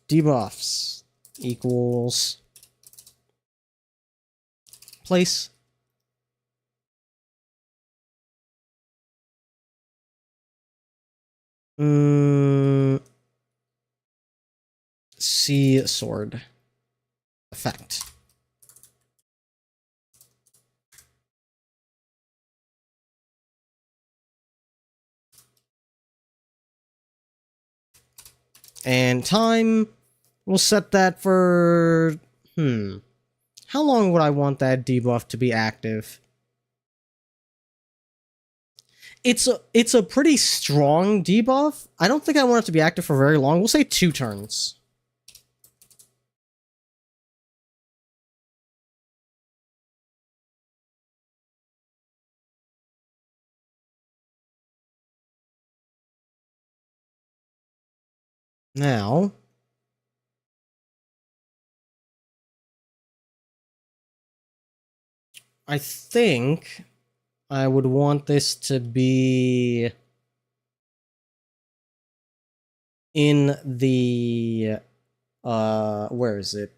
Debuffs equals... Place. C sword. Effect. And time, we'll set that for... How long would I want that debuff to be active? It's a pretty strong debuff. I don't think I want it to be active for very long. We'll say 2 turns. Now... I think I would want this to be in the where is it?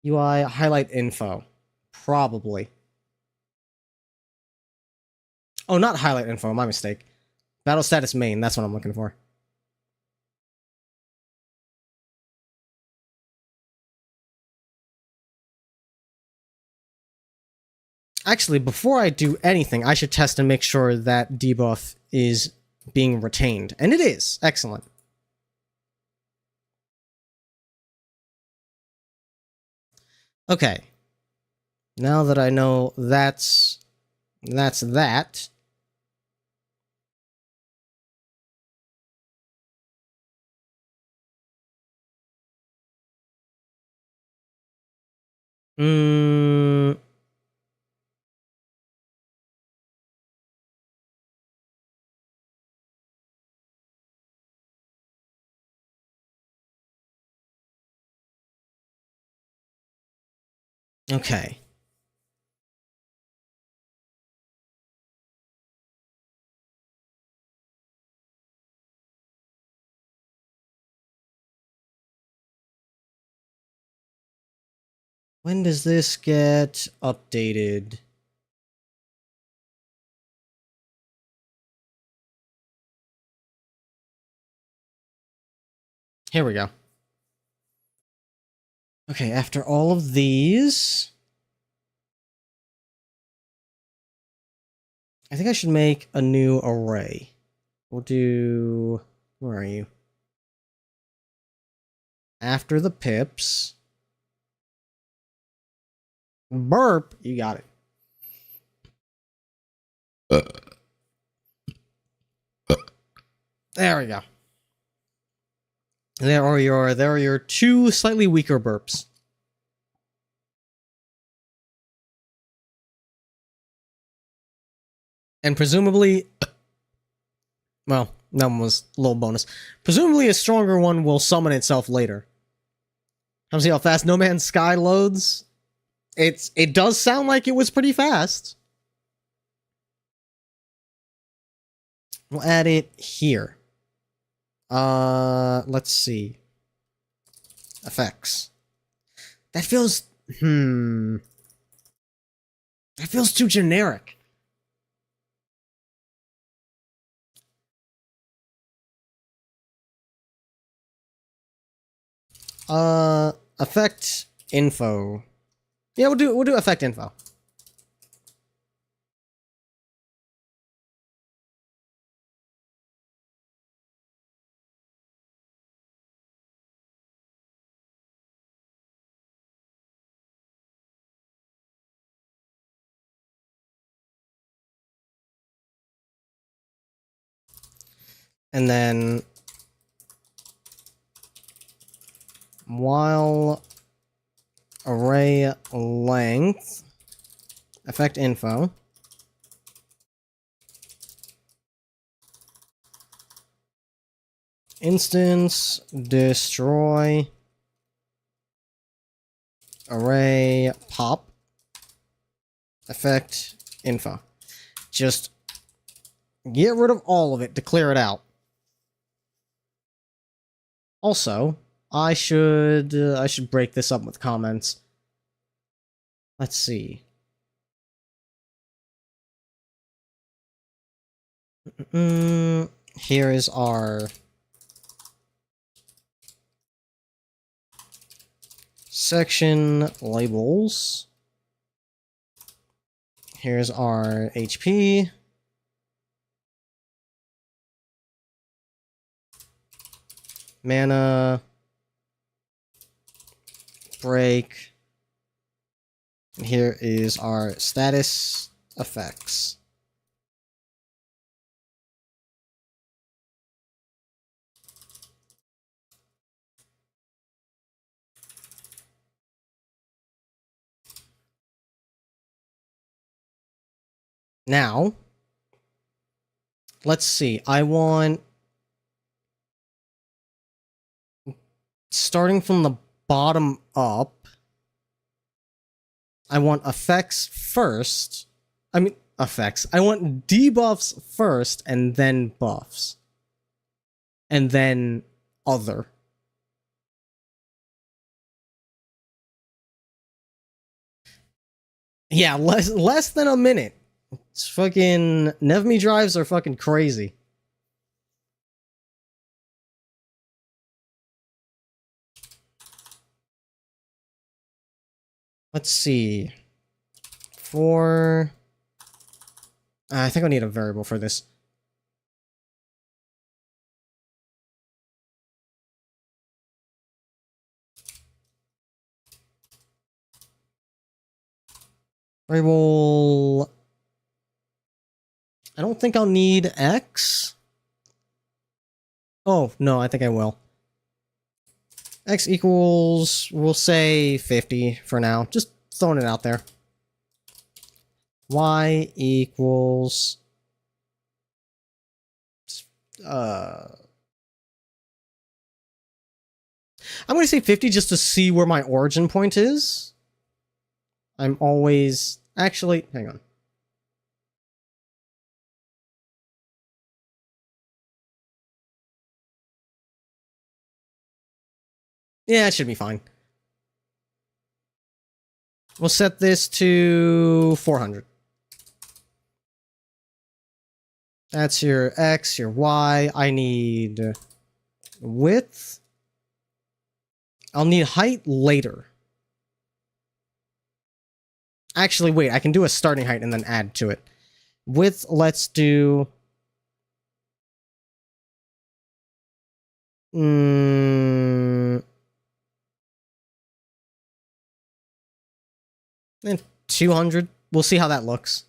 UI highlight info. Probably. Oh, not highlight info, my mistake. Battle status main, that's what I'm looking for. Actually, before I do anything, I should test and make sure that debuff is being retained. And it is. Excellent. Okay. Now that I know that's that. Hmm. Okay. When does this get updated? Here we go. Okay, after all of these, I think I should make a new array. We'll do... Where are you? After the pips. Burp! You got it. There we go. There are your two slightly weaker burps. And presumably... Well, that one was a little bonus. Presumably a stronger one will summon itself later. Come see how fast No Man's Sky loads? It does sound like it was pretty fast. We'll add it here. Let's see. Effects. That feels... That feels too generic. Effect info. Yeah, we'll do effect info. And then while array length effect info instance destroy array pop effect info. Just get rid of all of it to clear it out. Also, I should break this up with comments. Let's see. Here is our section labels. Here's our HP. Mana. Break. And here is our status effects. Now, let's see. I want... Starting from the bottom up, I want effects first. I mean, effects. I want debuffs first, and then buffs. And then other. Yeah, less than a minute. It's fucking... NevMe drives are fucking crazy. Let's see. For... I think I need a variable for this. Variable... I don't think I'll need x. Oh, no, I think I will. X equals, we'll say 50 for now. Just throwing it out there. Y equals... I'm going to say 50 just to see where my origin point is. I'm always... Actually, hang on. Yeah, it should be fine. We'll set this to 400. That's your X, your Y. I need width. I'll need height later. Actually, wait, I can do a starting height and then add to it. Width, let's do... 200. We'll see how that looks.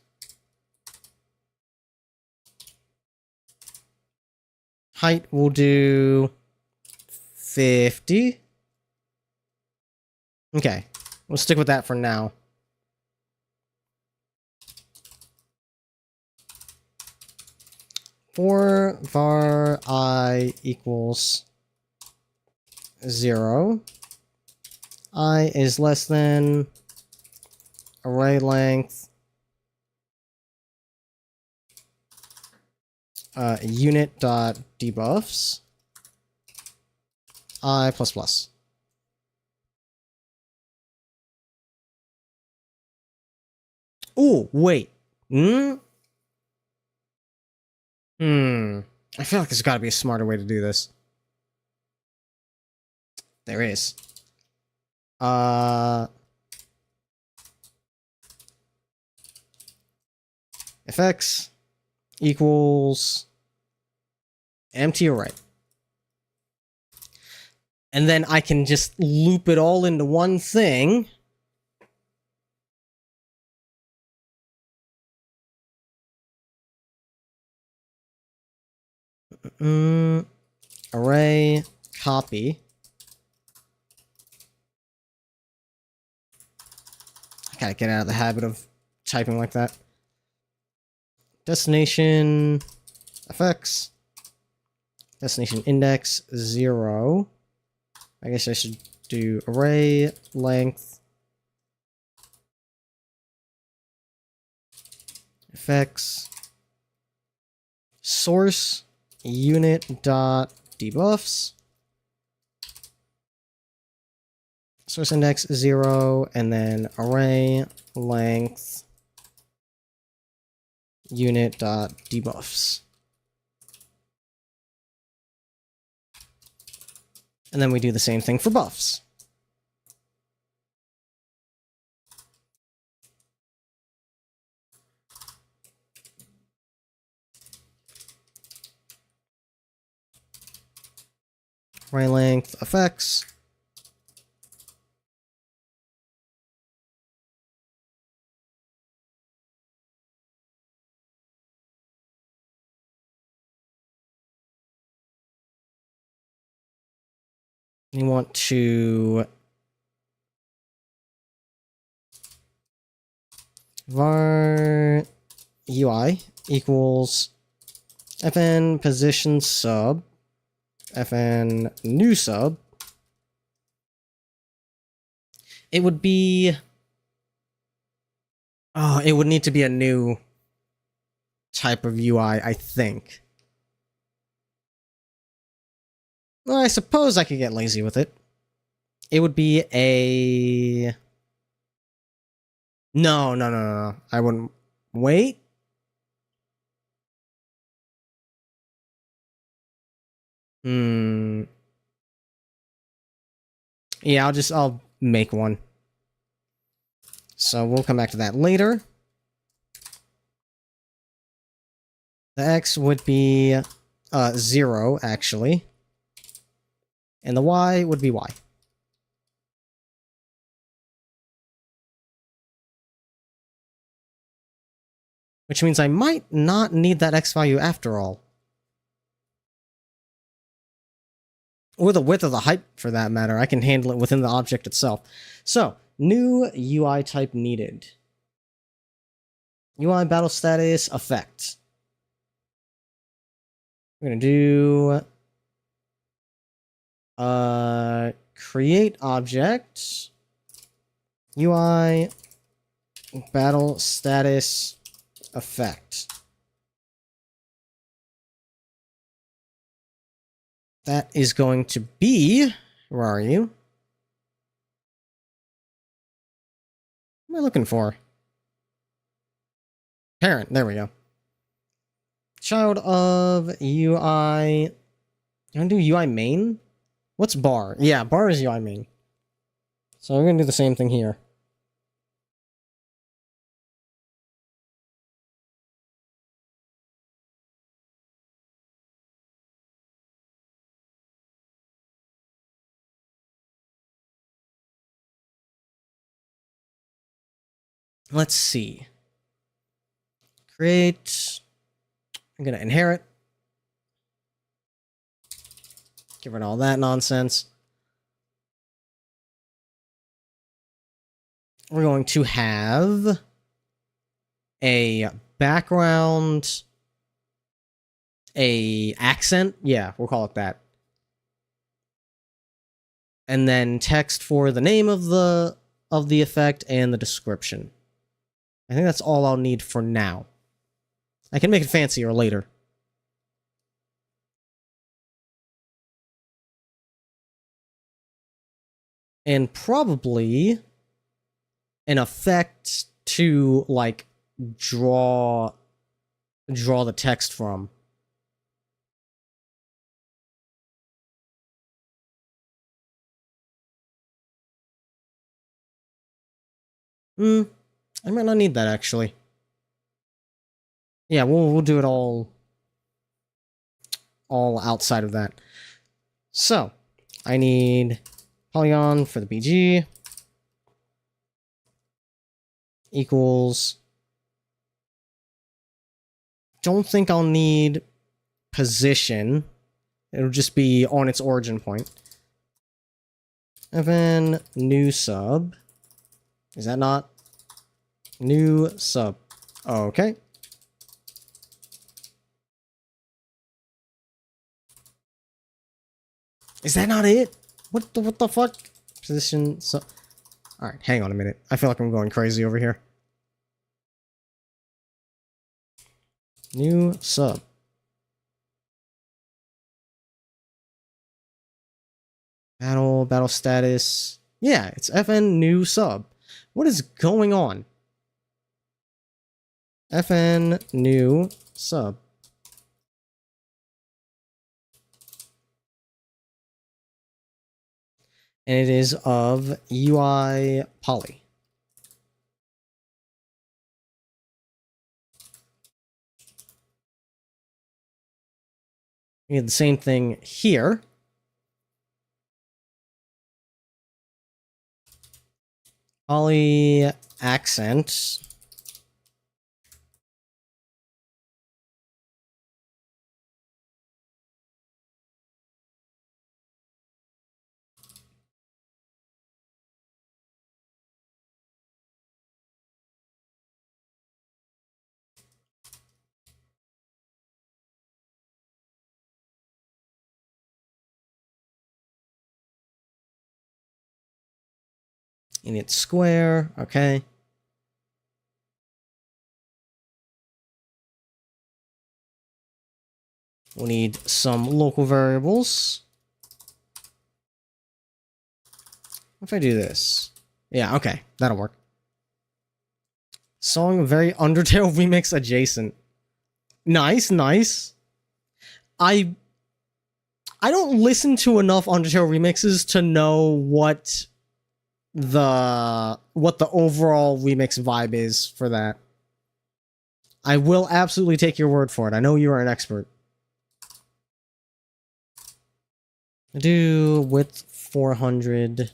Height, we'll do 50. Okay, we'll stick with that for now. For var I equals 0, I is less than array length unit dot debuffs I plus plus. Ooh, wait. I feel like there's got to be a smarter way to do this. There is. If x equals empty array. And then I can just loop it all into one thing. Array copy. I gotta get out of the habit of typing like that. Destination fx. Destination index 0. I guess I should do array length fx source unit dot debuffs source index 0 and then array length unit dot debuffs. And then we do the same thing for buffs. Array length effects. You want to var UI equals fn position sub fn new sub. It would be it would need to be a new type of UI, I think. Well, I suppose I could get lazy with it. It would be a... No. I wouldn't... Wait? Yeah, I'll make one. So we'll come back to that later. The X would be 0, actually. And the Y would be Y. Which means I might not need that X value after all. Or the width of the height, for that matter. I can handle it within the object itself. So, new UI type needed. UI battle status effect. We're gonna do create object UI battle status effect. That is going to be, where are you? What am I looking for? Parent, there we go. Child of UI. You want to do UI main? What's bar? Yeah, bar is UI main. So we're going to do the same thing here. Let's see. Create. I'm going to inherit. Get rid of all that nonsense. We're going to have a background, a accent. Yeah, we'll call it that. And then text for the name of the effect and the description. I think that's all I'll need for now. I can make it fancier later. And probably an effect to, like, draw the text from. I might not need that, actually. Yeah, we'll do it all outside of that. So, I need polygon for the BG equals. Don't think I'll need position. It'll just be on its origin point. And then new sub. Is that not? New sub. Okay. Is that not it? What the fuck? Position sub. Alright, hang on a minute. I feel like I'm going crazy over here. New sub. Battle status. Yeah, it's FN new sub. What is going on? FN new sub. And it is of UI poly. We have the same thing here. Poly accent. And it's square, okay. We'll need some local variables. What if I do this? Yeah, okay, that'll work. Song very Undertale remix adjacent. Nice, nice. I don't listen to enough Undertale remixes to know what the overall remix vibe is for that. I will absolutely take your word for it. I know you are an expert. I do width 400.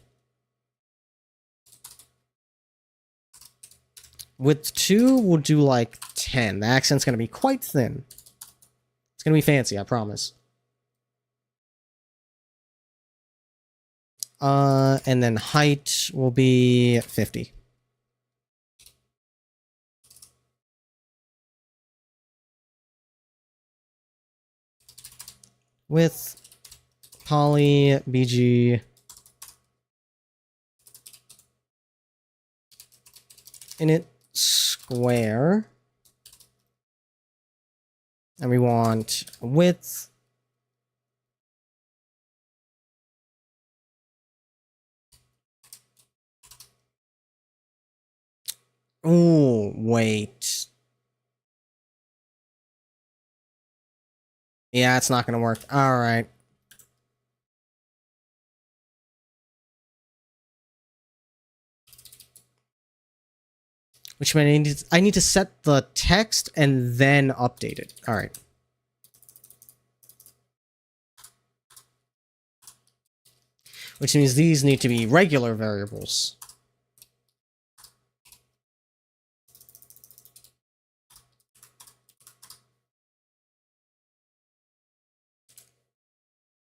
Width 2, we'll do like 10. The accent's going to be quite thin. It's going to be fancy, I promise. And then height will be 50. Width, poly, BG, init square. And we want width. Ooh, wait. Yeah, it's not gonna work. Alright. Which means I need to set the text and then update it. Alright. Which means these need to be regular variables.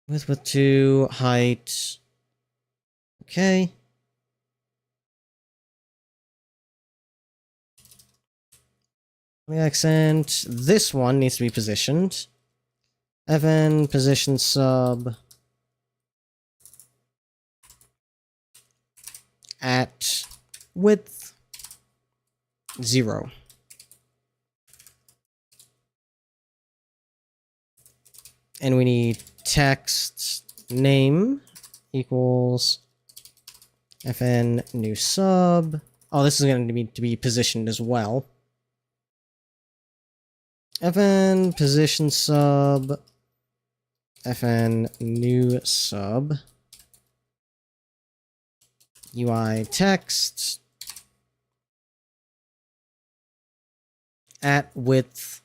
Width 2, height. Okay. The accent. This one needs to be positioned. Evan, position sub. At width 0. And we need text name equals fn new sub. Oh, this is going to need to be positioned as well. Fn position sub fn new sub UI text at width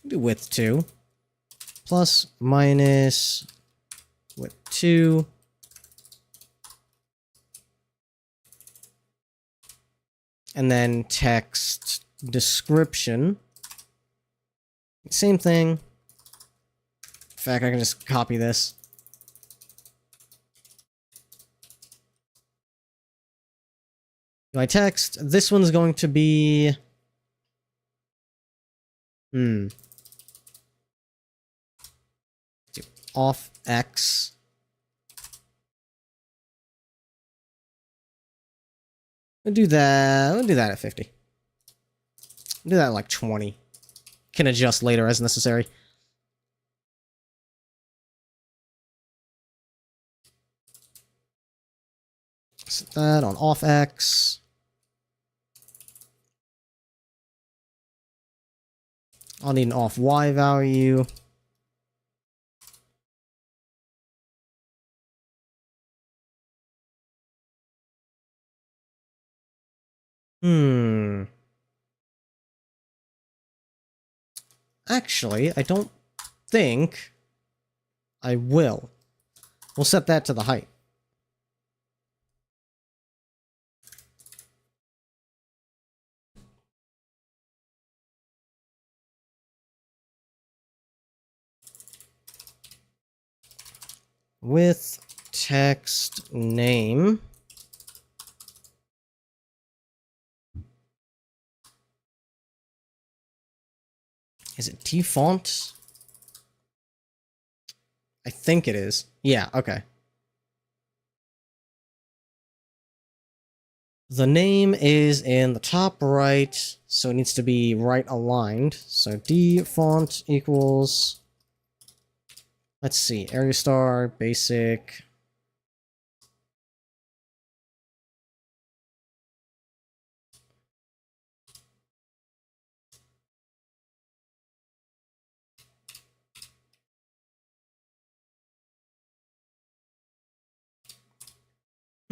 do width 2 plus minus width 2 and then text description. Same thing. In fact, I can just copy this. My text, this one's going to be... off X. We'll do that at 50. We'll do that at like 20. Can adjust later as necessary. Set that on off X. I'll need an off Y value. Actually, I don't think I will. We'll set that to the height. With text name. Is it T-font? I think it is. Yeah, okay. The name is in the top right, so it needs to be right aligned. So D-font equals... Let's see, area star, basic...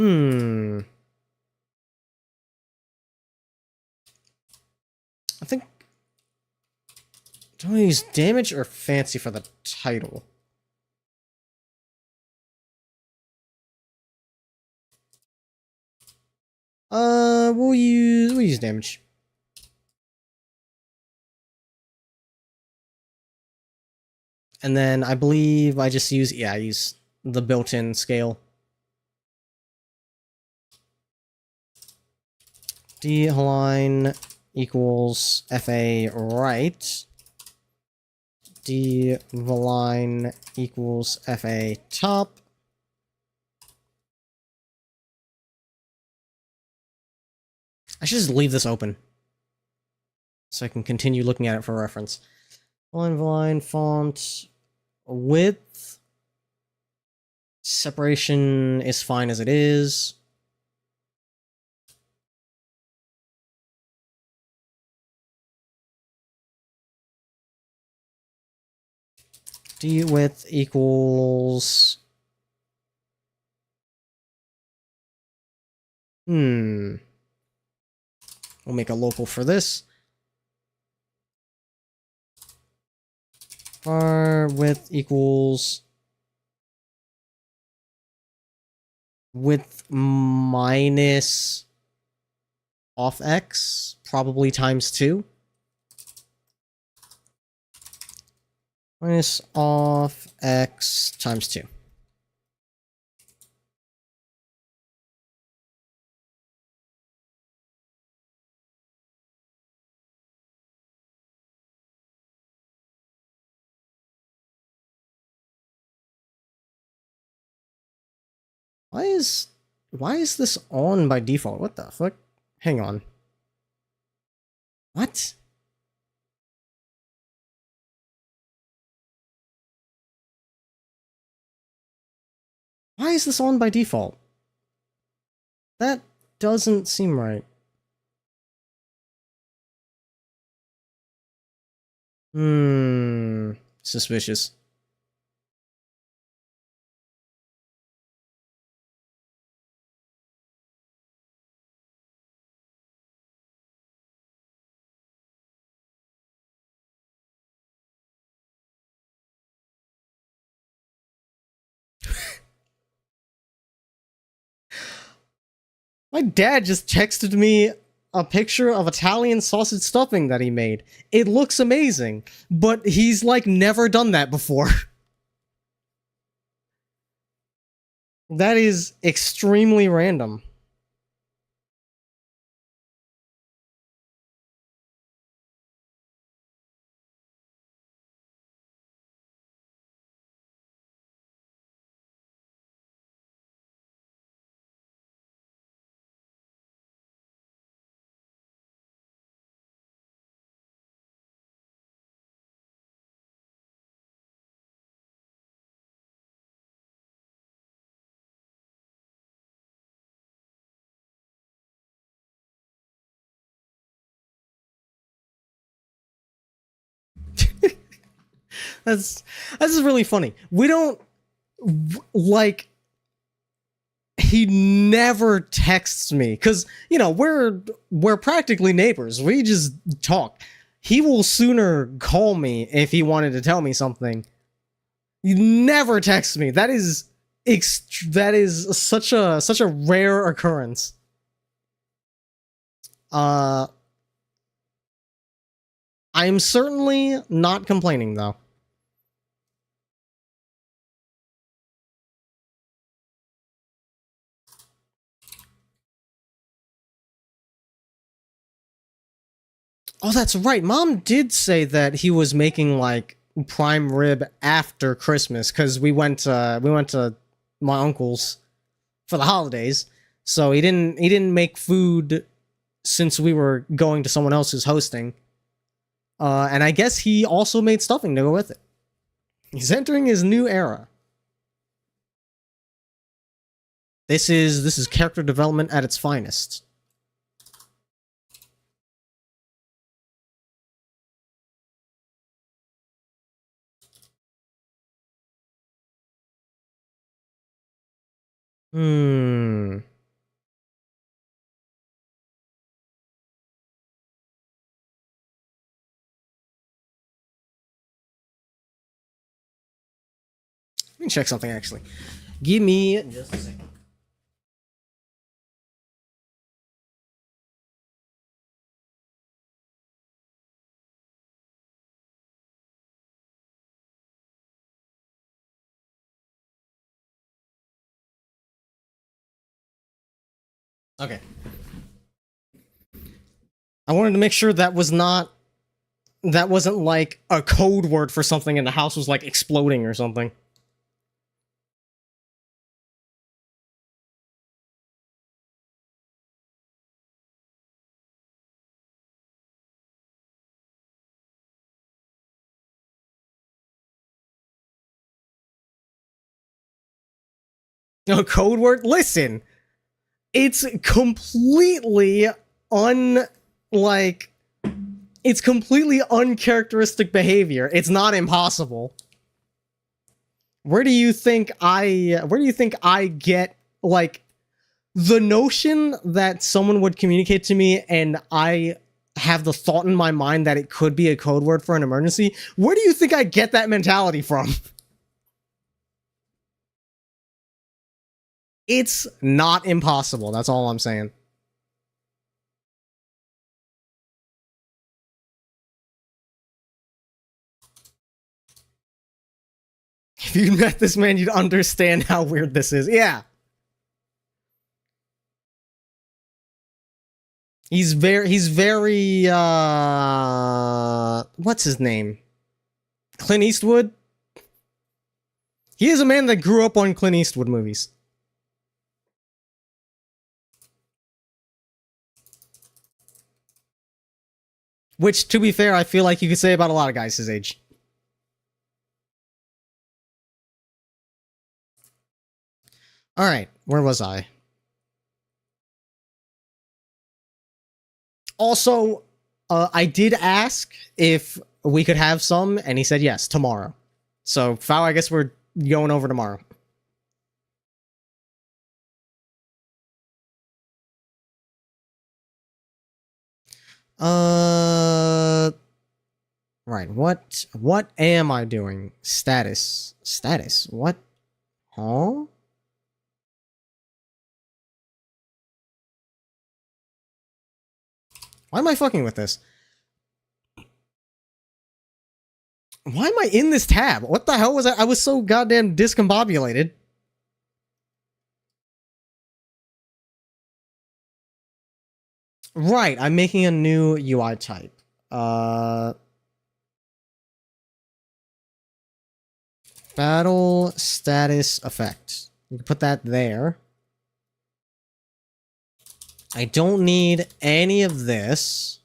Hmm. I think... Do I use damage or fancy for the title? We'll use damage. And then I believe I just use, I use the built-in scale. D line equals FA right. D line equals FA top. I should just leave this open so I can continue looking at it for reference. Line font width. Separation is fine as it is. D width equals... We'll make a local for this. Var width equals... width minus off x, probably times 2. Minus off x times 2. Why is this on by default? What the fuck? Hang on. What? Why is this on by default? That doesn't seem right. Suspicious. My dad just texted me a picture of Italian sausage stuffing that he made. It looks amazing, but he's like never done that before. That is extremely random. That's really funny. We don't like he never texts me cuz you know, we're practically neighbors. We just talk. He will sooner call me if he wanted to tell me something. He never texts me. That is such a rare occurrence. I'm certainly not complaining though. Oh, that's right. Mom did say that he was making like prime rib after Christmas because we went to my uncle's for the holidays. So he didn't make food since we were going to someone else who's hosting. And I guess he also made stuffing to go with it. He's entering his new era. This is character development at its finest. me check something, actually. Give me just a second. Okay. I wanted to make sure that wasn't like a code word for something and the house was like exploding or something. A code word? Listen, it's completely it's completely uncharacteristic behavior. It's not impossible. Where do you think I get, like, the notion that someone would communicate to me and I have the thought in my mind that it could be a code word for an emergency? Where do you think I get that mentality from? It's not impossible. That's all I'm saying. If you met this man, you'd understand how weird this is. Yeah. He's very, what's his name? Clint Eastwood? He is a man that grew up on Clint Eastwood movies. Which, to be fair, I feel like you could say about a lot of guys his age. Alright, where was I? Also, I did ask if we could have some, and he said yes, tomorrow. So, Fao, I guess we're going over tomorrow. Right, what am I doing? Status. Status, what? Huh? Why am I fucking with this? Why am I in this tab? What the hell was I? I was so goddamn discombobulated. Right, I'm making a new UI type. Battle status effect. We can put that there. I don't need any of this.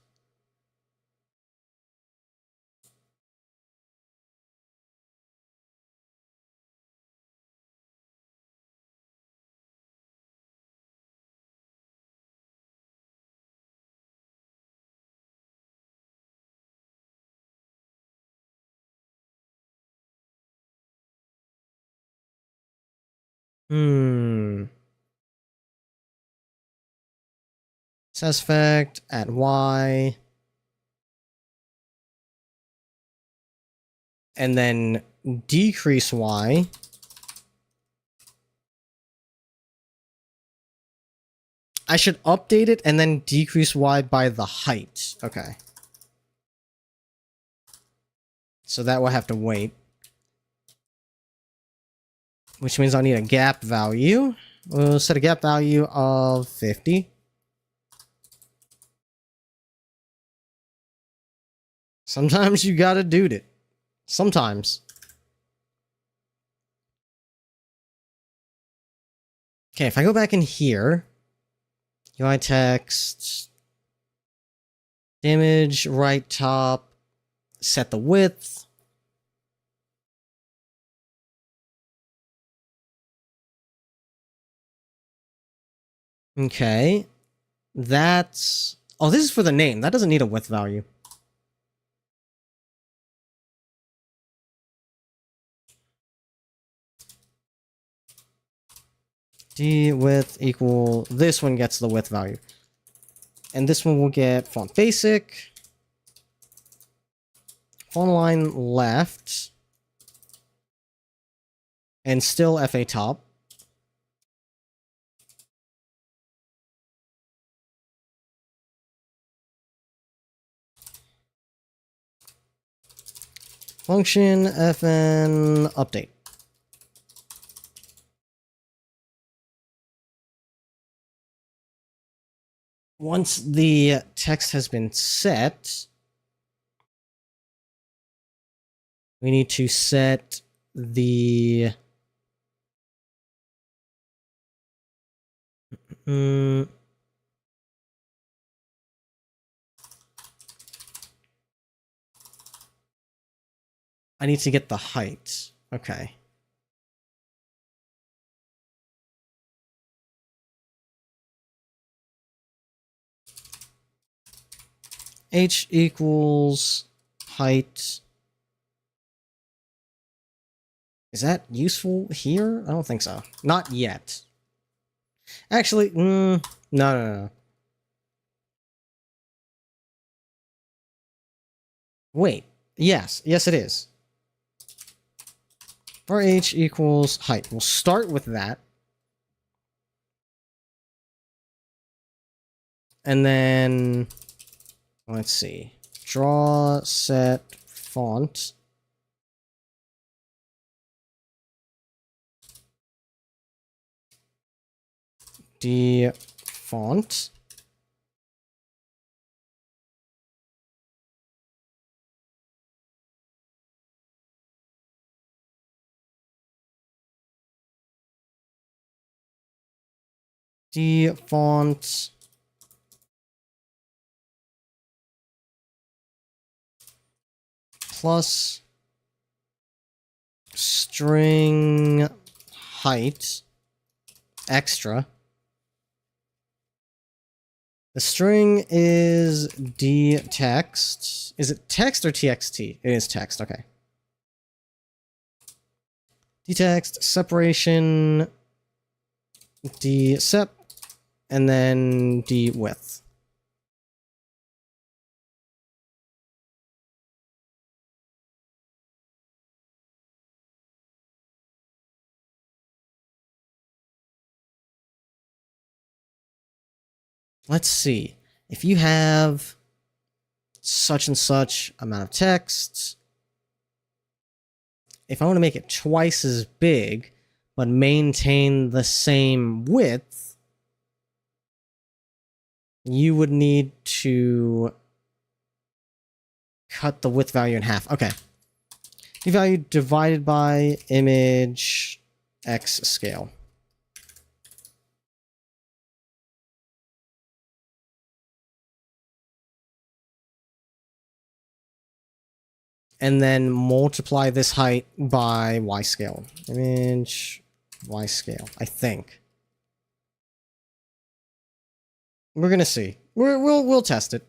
Status effect at Y. And then decrease Y. I should update it and then decrease Y by the height. Okay. So that will have to wait. Which means I'll need a gap value. We'll set a gap value of 50. Sometimes you gotta do it. Sometimes. Okay, if I go back in here, UI text, image, right top, set the width. Okay, that's... Oh, this is for the name. That doesn't need a width value. D width equal... This one gets the width value. And this one will get font basic. Font line left. and still FA top. Function fn update. Once the text has been set, we need to set the I need to get the height. Okay. H equals height. Is that useful here? I don't think so. Not yet. Actually, no. Wait. Yes it is. For H equals height. We'll start with that. And then, let's see. Draw set font. D font. D font. Plus string height extra. The string is D text. Is it text or txt? It is text, okay. D text, separation, D sep, and then D width. Let's see. If you have such and such amount of text, if I want to make it twice as big, but maintain the same width, you would need to cut the width value in half. Okay. The value divided by image x scale. And then multiply this height by y scale. Image y scale, I think. We're gonna see. We'll test it.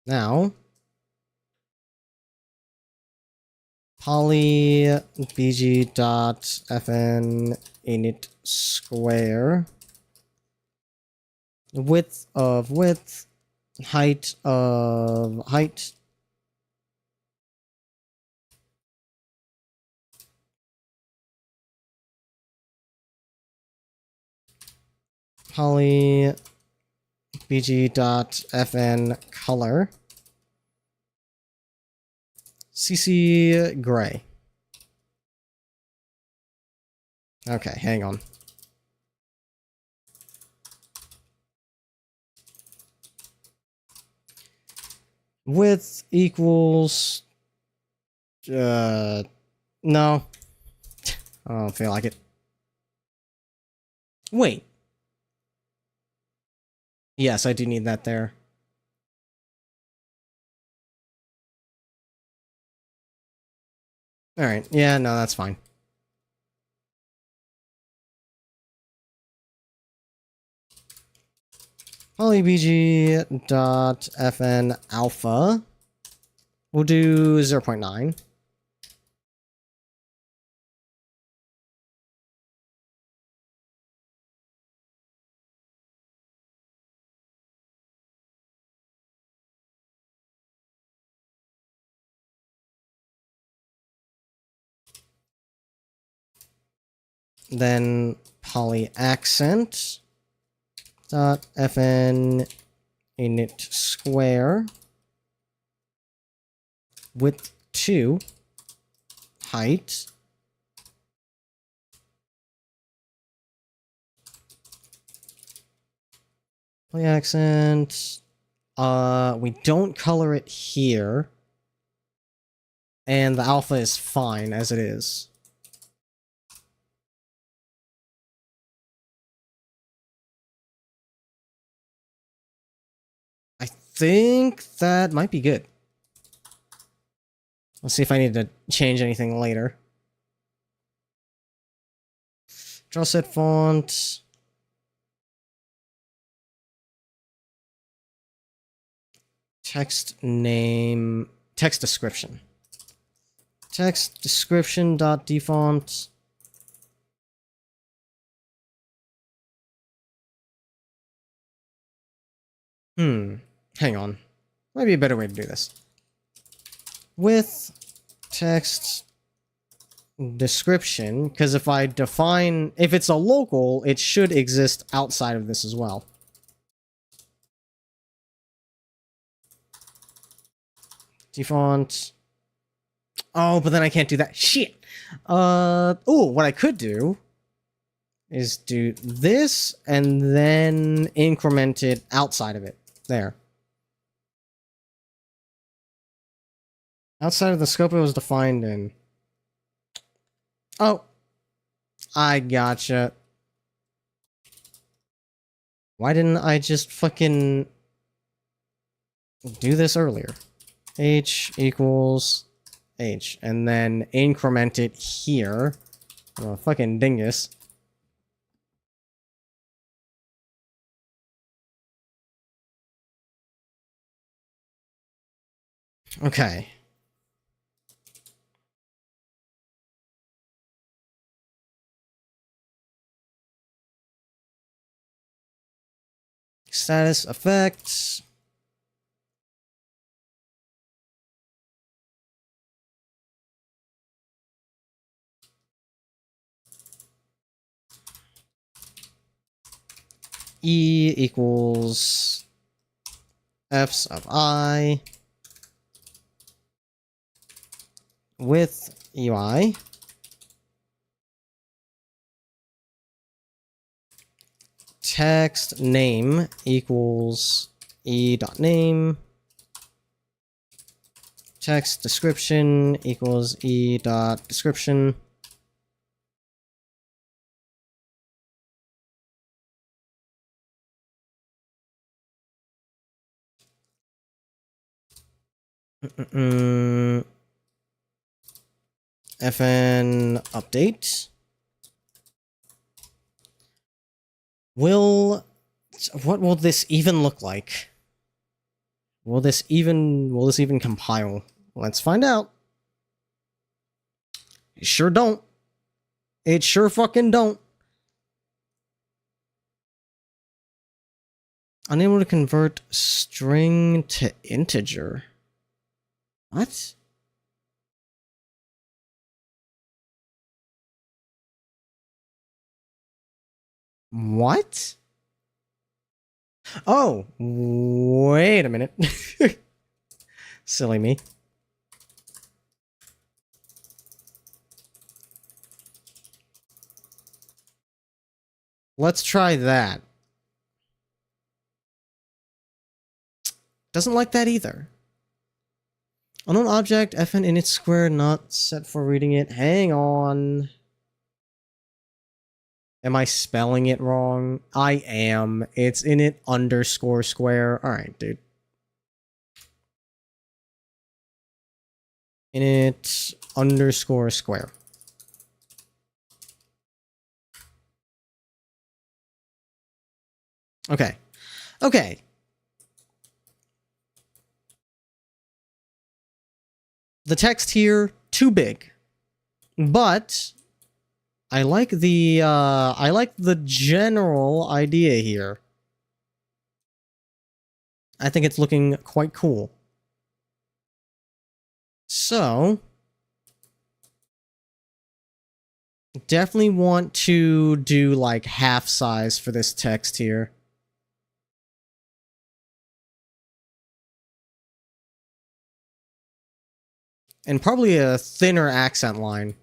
Now, poly bg dot fn init square, width of width, height of height, poly bg dot fn color, cc gray. Okay, hang on. Width equals no. I don't feel like it. Wait. Yes, I do need that there. Alright, yeah, no, that's fine. Polybg dot fn alpha. We'll do 0.9. then poly accent dot fn init square width 2 height poly accent. We don't color it here, and the alpha is fine as it is. I think that might be good. Let's see if I need to change anything later. Draw set font. Text name. Text description. Text description dot defont. Hang on. Might be a better way to do this. With text description, because if I define, if it's a local, it should exist outside of this as well. Defont. Oh, but then I can't do that. Shit. Oh, what I could do is do this and then increment it outside of it. There. Outside of the scope it was defined in. Oh. I gotcha. Why didn't I just fucking do this earlier? H equals H. And then increment it here. Oh, fucking dingus. Okay. Status effects. E equals f's of I with UI. Text name equals e.name. Text description equals e.description. FN update. What will this even look like? Will this even compile? Let's find out. It sure don't. It sure fucking don't. Unable to convert string to integer. What? What? Oh, wait a minute. Silly me. Let's try that. Doesn't like that either. Unknown object, fn init square, not set for reading it. Hang on. Am I spelling it wrong? I am. It's init underscore square. Alright, dude. Init underscore square. Okay. Okay. The text here, too big. But I like the general idea here. I think it's looking quite cool. So Definitely want to do like half size for this text here. And probably a thinner accent line.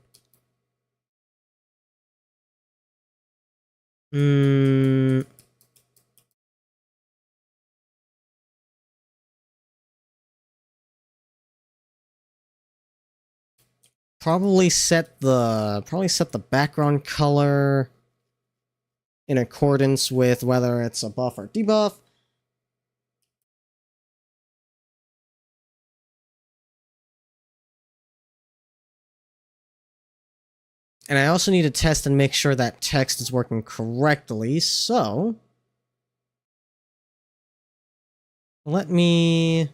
Probably set the background color in accordance with whether it's a buff or debuff. And I also need to test and make sure that text is working correctly, so let me...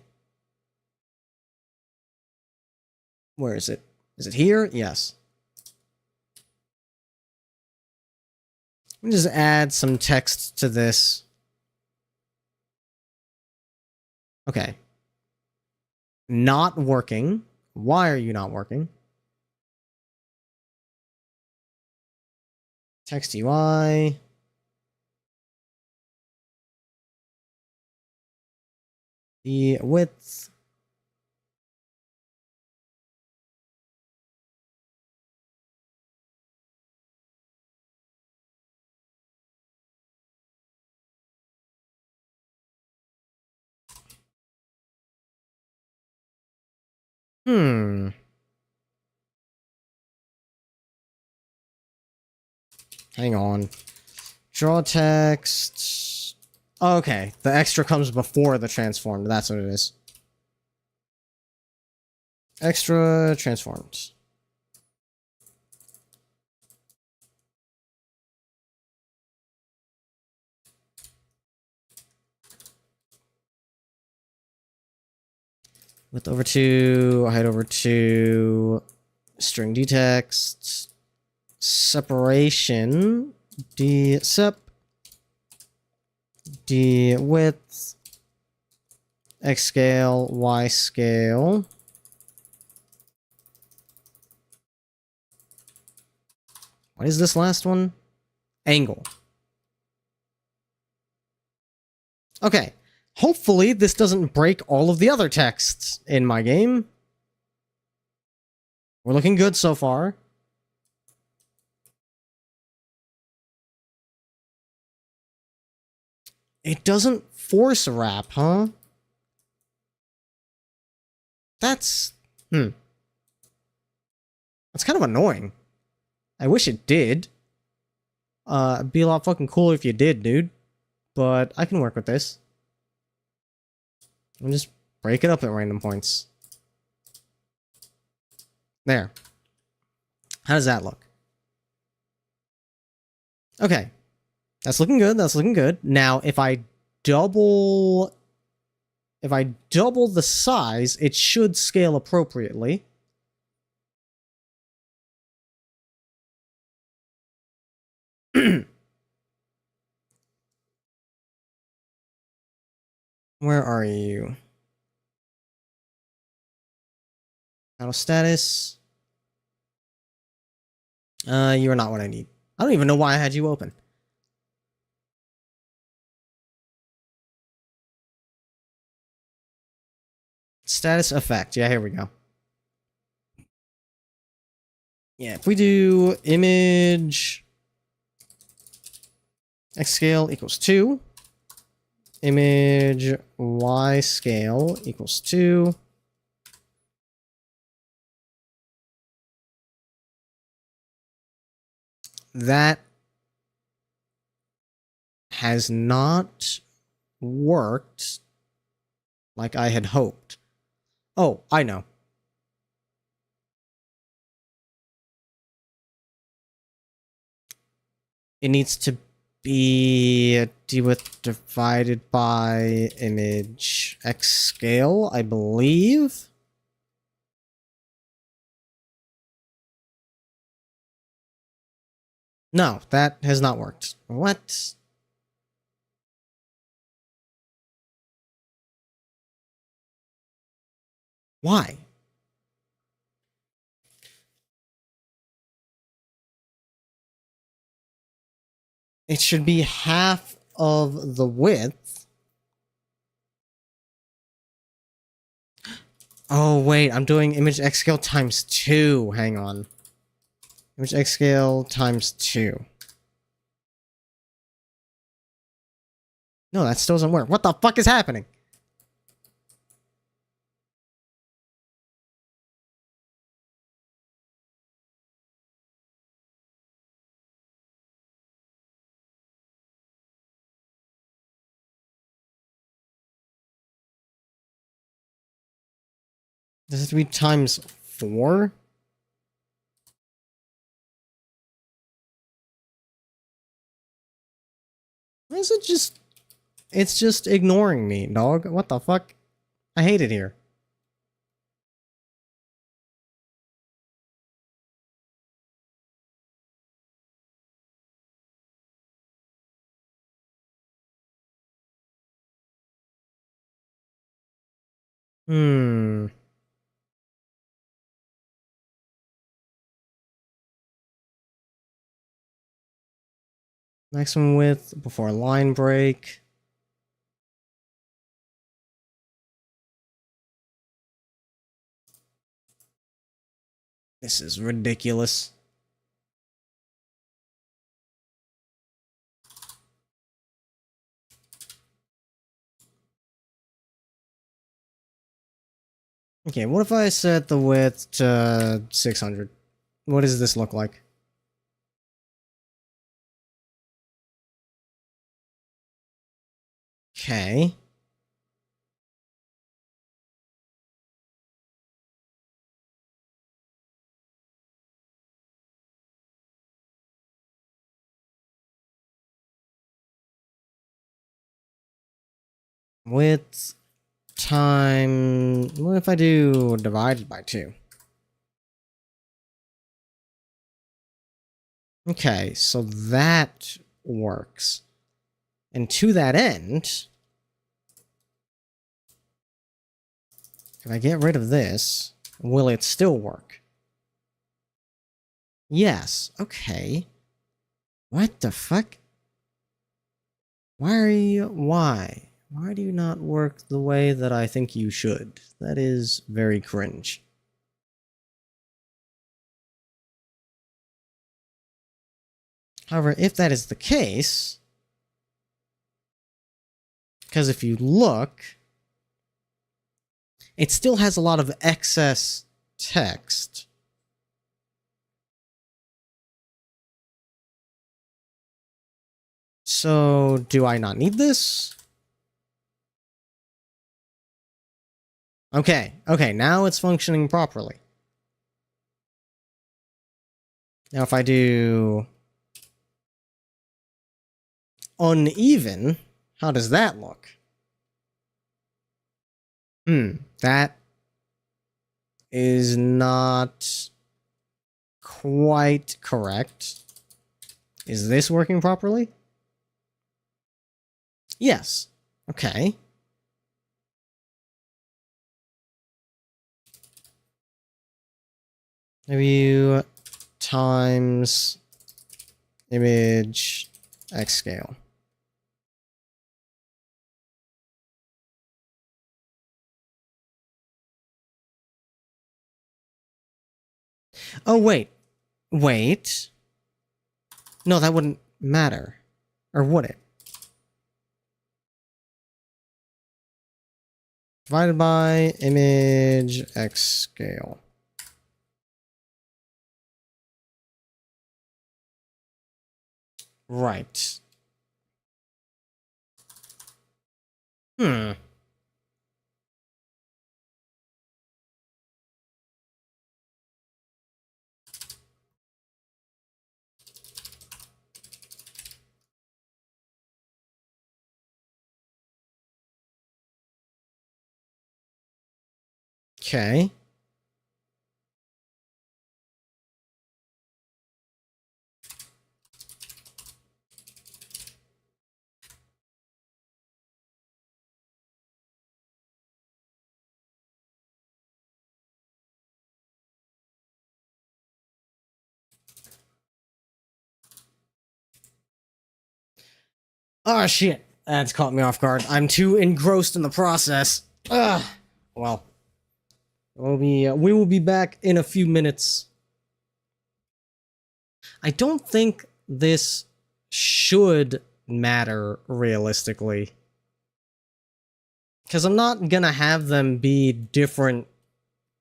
Where is it? Is it here? Yes. Let me just add some text to this. Okay. Not working. Why are you not working? Text UI. The width. Hang on. Draw text. Okay, the extra comes before the transformed. That's what it is. Extra transformed. Width over 2, height over 2, string dtext, separation, dsep, dwidth, x scale, y scale. What is this last one? Angle. Okay. Hopefully this doesn't break all of the other texts in my game. We're looking good so far. It doesn't force wrap, huh? That's... That's kind of annoying. I wish it did. It'd be a lot fucking cooler if you did, dude. But I can work with this. And just break it up at random points. There. How does that look? Okay. That's looking good. That's looking good. Now, if I double the size, it should scale appropriately. Where are you? Auto status. You are not what I need. I don't even know why I had you open. Status effect. Yeah, here we go. Yeah, if we do image x scale equals 2, image y scale equals 2, that has not worked like I had hoped. Oh, I know. It needs to be dwidth divided by image x scale, I believe. No, that has not worked. What? Why? It should be half of the width. Oh, wait, I'm doing image X scale times 2. Hang on. Image X scale times 2. No, that still doesn't work. What the fuck is happening? Does it have to be times 4? Why is it just... It's just ignoring me, dog. What the fuck? I hate it here. Hmm. Maximum width before line break. This is ridiculous. Okay, what if I set the width to 600? What does this look like? Okay. Width time... What if I do divided by 2? Okay, so that works. And to that end, if I get rid of this, will it still work? Yes. Okay. What the fuck? Why? Why do you not work the way that I think you should? That is very cringe. However, if that is the case, because if you look, it still has a lot of excess text. So, do I not need this? Okay, now it's functioning properly. Now if I do uneven, how does that look? That is not quite correct. Is this working properly? Yes. Okay. Maybe you times image X scale. Oh, wait. Wait. No, that wouldn't matter. Or would it? Divided by image X scale. Right. Okay. Oh shit, that's caught me off guard. I'm too engrossed in the process. Ugh. Well, we will be back in a few minutes. I don't think this should matter realistically. Because I'm not gonna have them be different,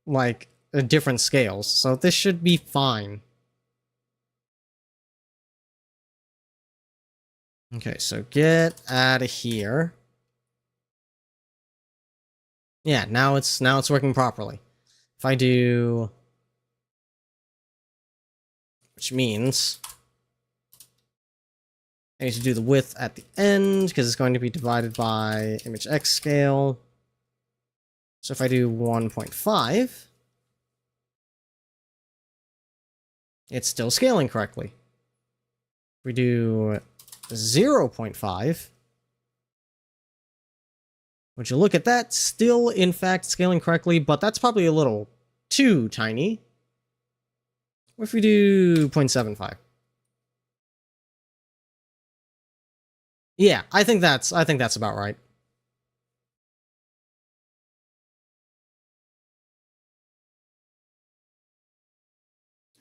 like, different scales, so this should be fine. Okay, so get out of here. Yeah, now it's working properly. If I do, which means I need to do the width at the end because it's going to be divided by image X scale. So if I do 1.5, it's still scaling correctly. If we do 0.5, would you look at that? Still, in fact, scaling correctly, but that's probably a little too tiny. What if we do 0.75? Yeah, I think that's about right.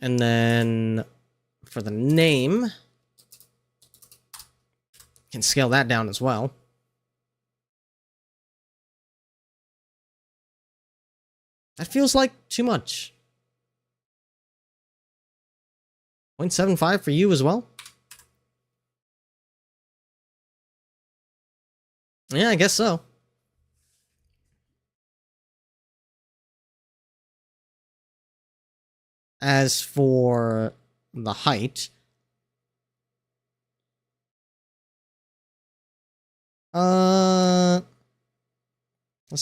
And then for the name, can scale that down as well. That feels like too much. 0.75 for you as well? Yeah, I guess so. As for the height, let's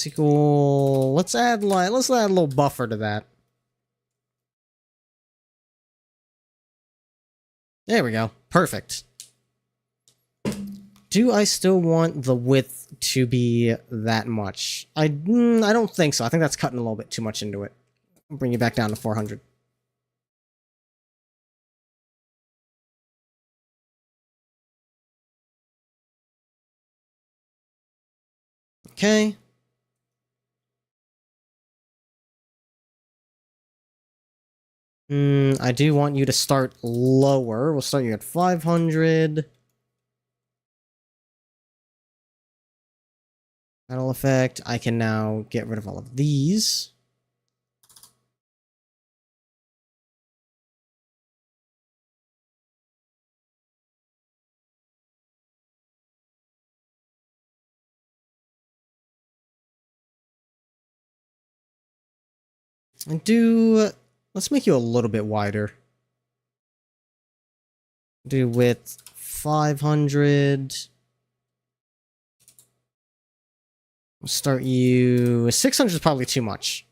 equal. Let's add a little buffer to that. There we go. Perfect. Do I still want the width to be that much? I don't think so. I think that's cutting a little bit too much into it. I'll bring you back down to 400. Okay. I do want you to start lower. We'll start you at 500. Battle effect. I can now get rid of all of these. And let's make you a little bit wider. Do width 500. We'll start you... 600 is probably too much.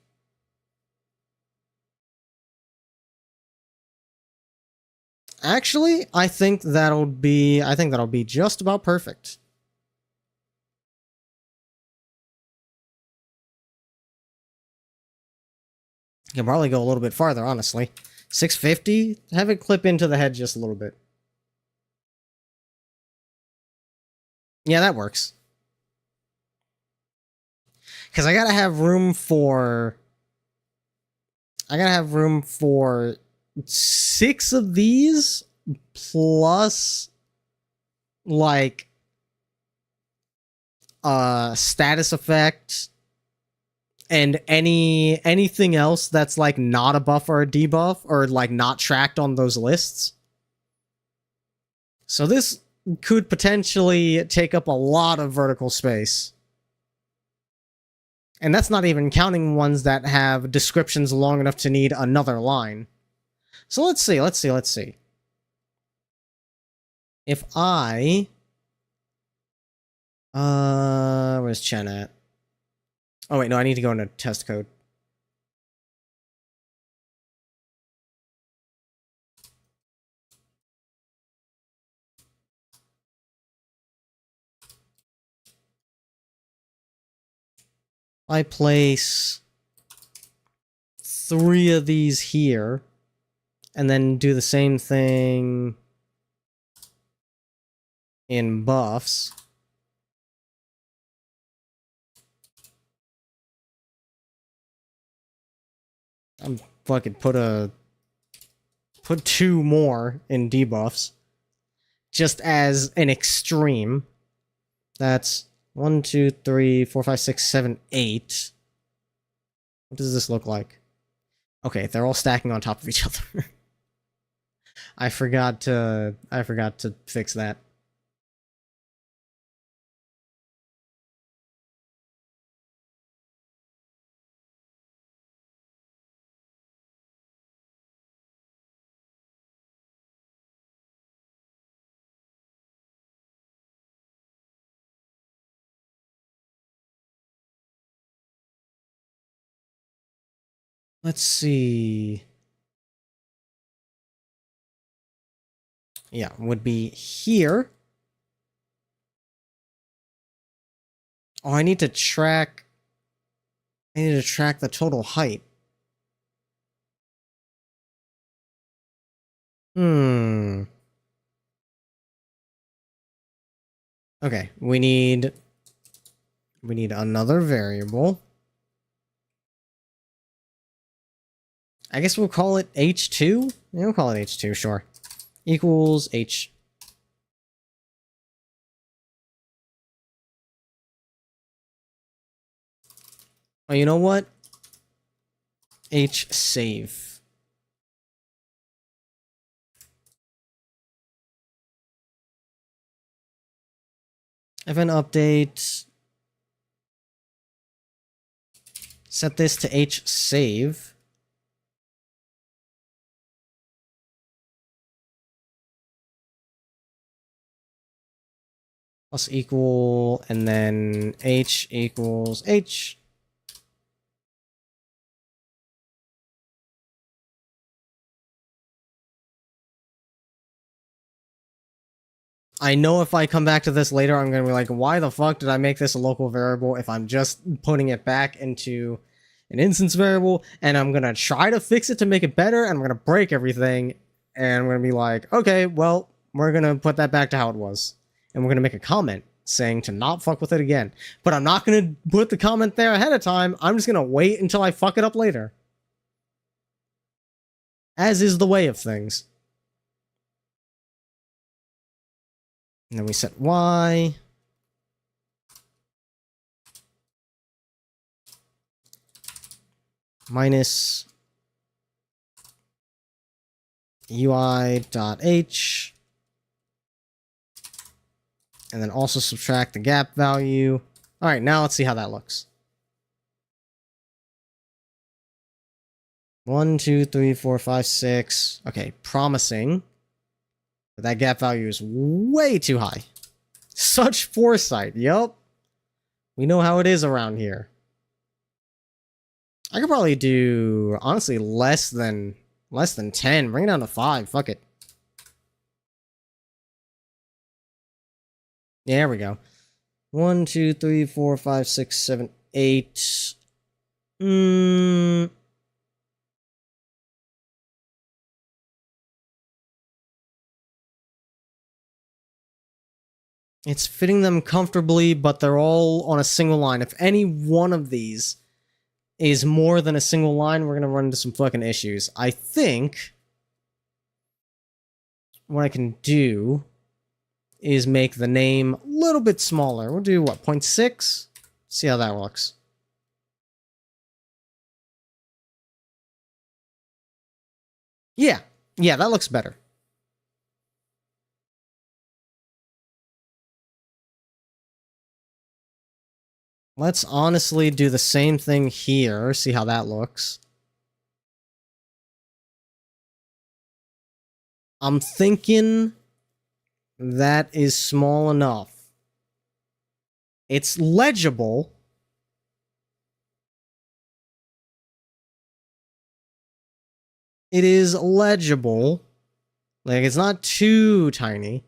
Actually, I think that'll be just about perfect. You can probably go a little bit farther, honestly. 650? Have it clip into the head just a little bit. Yeah, that works. Because I gotta have room for 6 of these plus like status effect and anything else that's like not a buff or a debuff or like not tracked on those lists. So this could potentially take up a lot of vertical space. And that's not even counting ones that have descriptions long enough to need another line. So let's see. If I... where's Chen at? Oh wait, no, I need to go into test code. I place 3 of these here, and then do the same thing in buffs. I'm fucking put 2 more in debuffs. Just as an extreme. That's 1, 2, 3, 4, 5, 6, 7, 8. What does this look like? Okay, they're all stacking on top of each other. I forgot to fix that. Let's see. Yeah, would be here. Oh, I need to track the total height. Hmm. Okay, we need another variable. I guess we'll call it h2. Yeah, we'll call it h2, sure. Equals h. Oh, you know what? H save. Event update. Set this to h save. Plus equal, and then h equals h. I know if I come back to this later, I'm going to be like, why the fuck did I make this a local variable if I'm just putting it back into an instance variable, and I'm going to try to fix it to make it better, and I'm going to break everything, and I'm going to be like, okay, well, we're going to put that back to how it was. And we're going to make a comment saying to not fuck with it again. But I'm not going to put the comment there ahead of time. I'm just going to wait until I fuck it up later. As is the way of things. And then we set y. Minus UI.h. And then also subtract the gap value. All right, now let's see how that looks. 1, 2, 3, 4, 5, 6. Okay, promising. But that gap value is way too high. Such foresight, yup. We know how it is around here. I could probably do, honestly, less than 10. Bring it down to 5. Fuck it. Yeah, there we go. 1, 2, 3, 4, 5, 6, 7, 8. It's fitting them comfortably, but they're all on a single line. If any one of these is more than a single line, we're going to run into some fucking issues. I think what I can do is make the name a little bit smaller. We'll do, what, 0.6? See how that looks. Yeah, that looks better. Let's honestly do the same thing here, see how that looks. I'm thinking that is small enough. It's legible. It is legible. Like, it's not too tiny.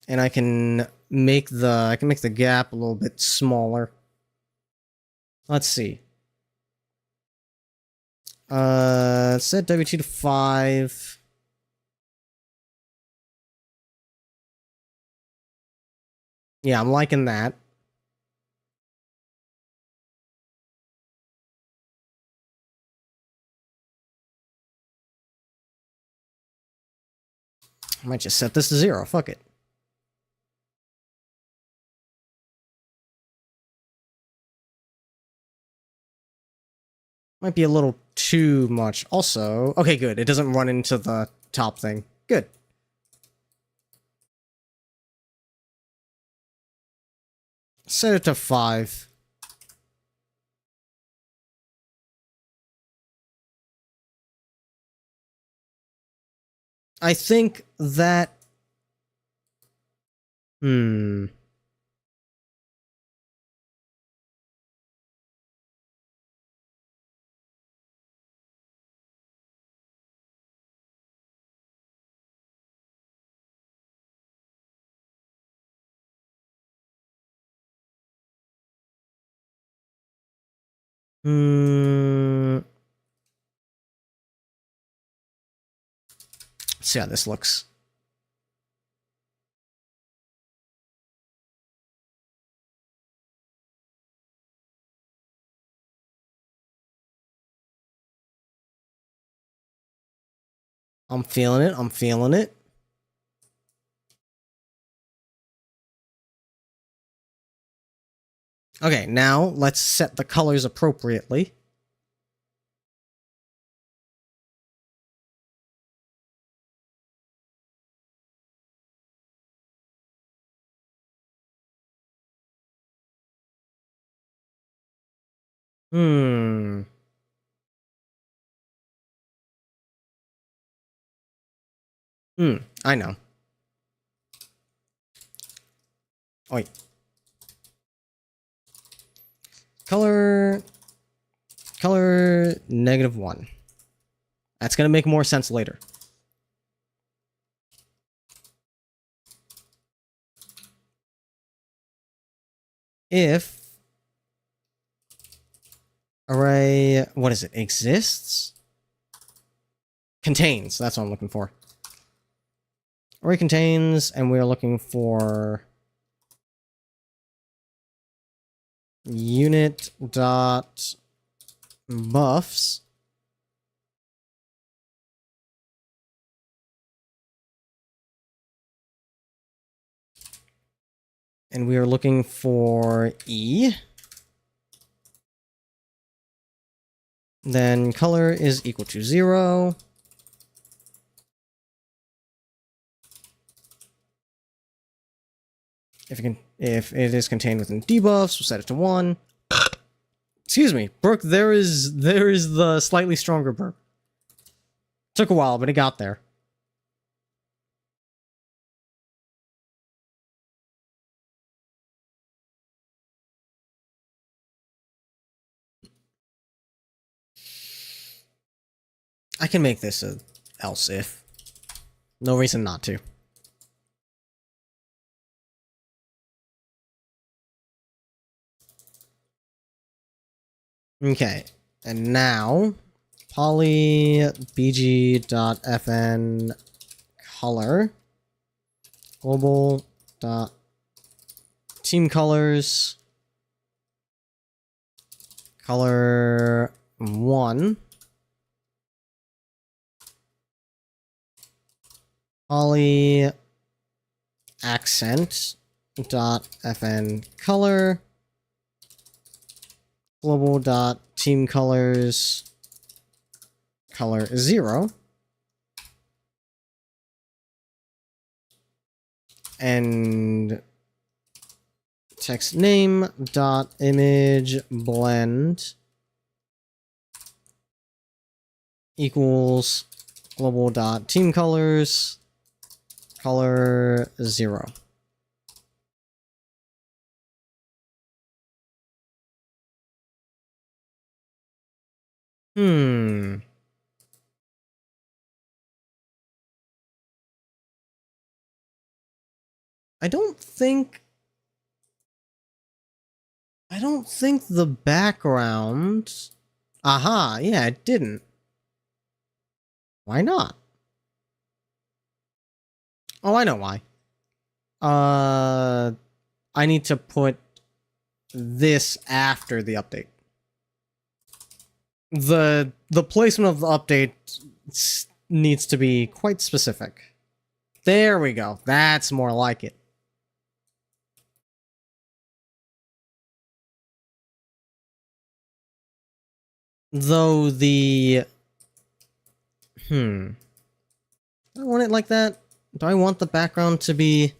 And I can make the gap a little bit smaller. Let's see. Set W2 to 5. Yeah, I'm liking that. I might just set this to 0. Fuck it. Might be a little too much. Also, okay, good. It doesn't run into the top thing. Good. Set it to 5. I think that... Hmm. Hmm. Let's see how this looks. I'm feeling it. I'm feeling it. Okay, now let's set the colors appropriately. Hmm. I know. Oi. Color -1. That's gonna make more sense later. If array, what is it, exists? Contains, that's what I'm looking for. Array contains, and we are looking for unit dot buffs. And we are looking for E. Then color is equal to 0. If it is contained within debuffs, we'll set it to 1. Excuse me, Brooke, there is the slightly stronger burp. Took a while, but it got there. I can make this a else if. No reason not to. Okay, and now poly bg.fn color global dot team colors color 1 poly accent dot fn color global dot team colors color 0 and text name dot image blend equals global dot team colors color 0. Hmm. I don't think the background... Aha, yeah, it didn't. Why not? Oh, I know why. I need to put this after the update. The placement of the update needs to be quite specific. There we go. That's more like it. Though the... Do I want it like that? Do I want the background to be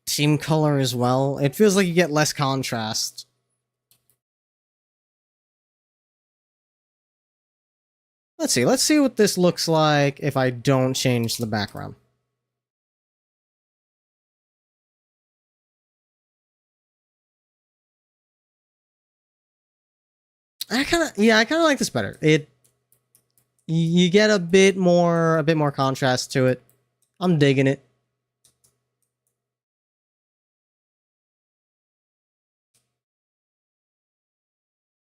team color as well? It feels like you get less contrast. Let's see what this looks like if I don't change the background. I kind of like this better. You get a bit more contrast to it. I'm digging it.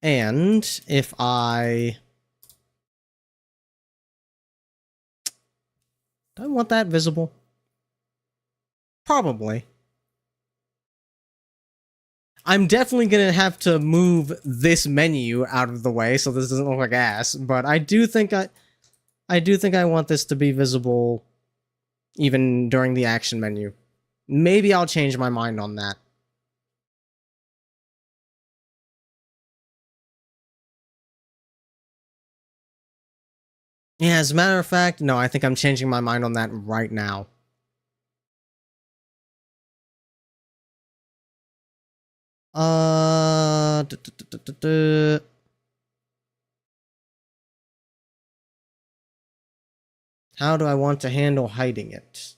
And if I... Do I want that visible? Probably. I'm definitely gonna have to move this menu out of the way so this doesn't look like ass, but I do think I want this to be visible even during the action menu. Maybe I'll change my mind on that. Yeah, as a matter of fact, no, I think I'm changing my mind on that right now. Uh... How do I want to handle hiding it?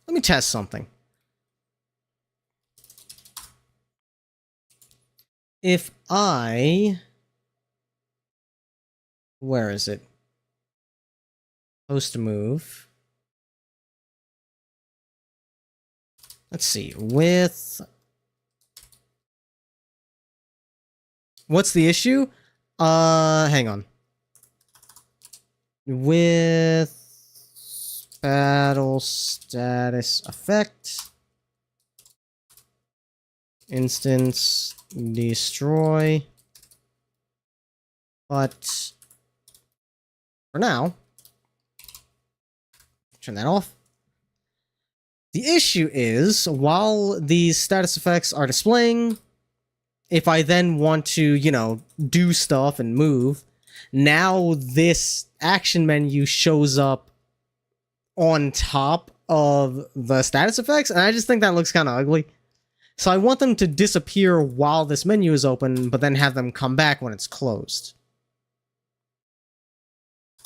Let me test something. If I... Where is it? Post move. Let's see. With... What's the issue? Hang on. With... Battle status effect. Instance destroy. But... For now... Turn that off. The issue is, while these status effects are displaying, if I then want to, you know, do stuff and move, now this action menu shows up on top of the status effects, and I just think that looks kind of ugly. So I want them to disappear while this menu is open, but then have them come back when it's closed.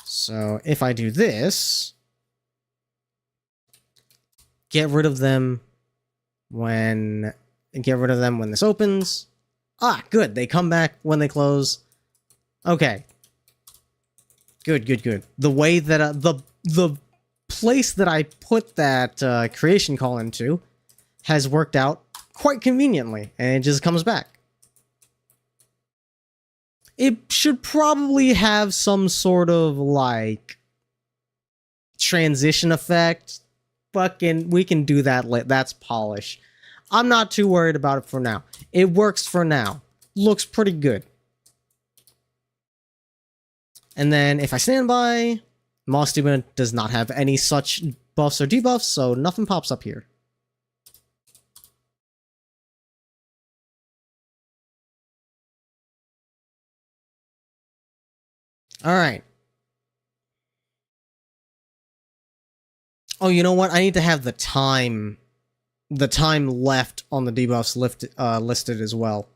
So if I do this... Get rid of them when this opens. Ah, good. They come back when they close. Okay. Good. The way that the place that I put that creation call into has worked out quite conveniently, and it just comes back. It should probably have some sort of like transition effect. Fucking, we can do that. That's polish. I'm not too worried about it for now. It works for now. Looks pretty good. And then if I stand by, Moss Demon does not have any such buffs or debuffs, so nothing pops up here. Alright. Oh, you know what? I need to have the time left on the debuffs listed as well.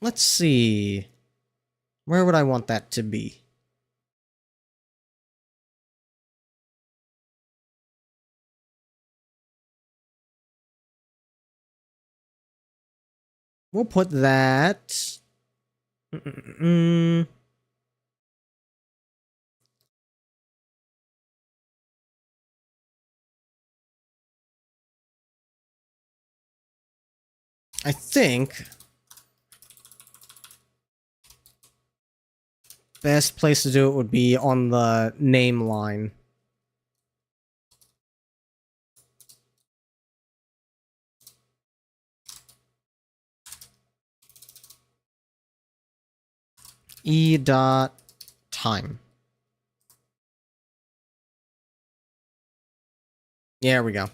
Let's see. Where would I want that to be? We'll put that... I think... best place to do it would be on the name line. E.time. There we go.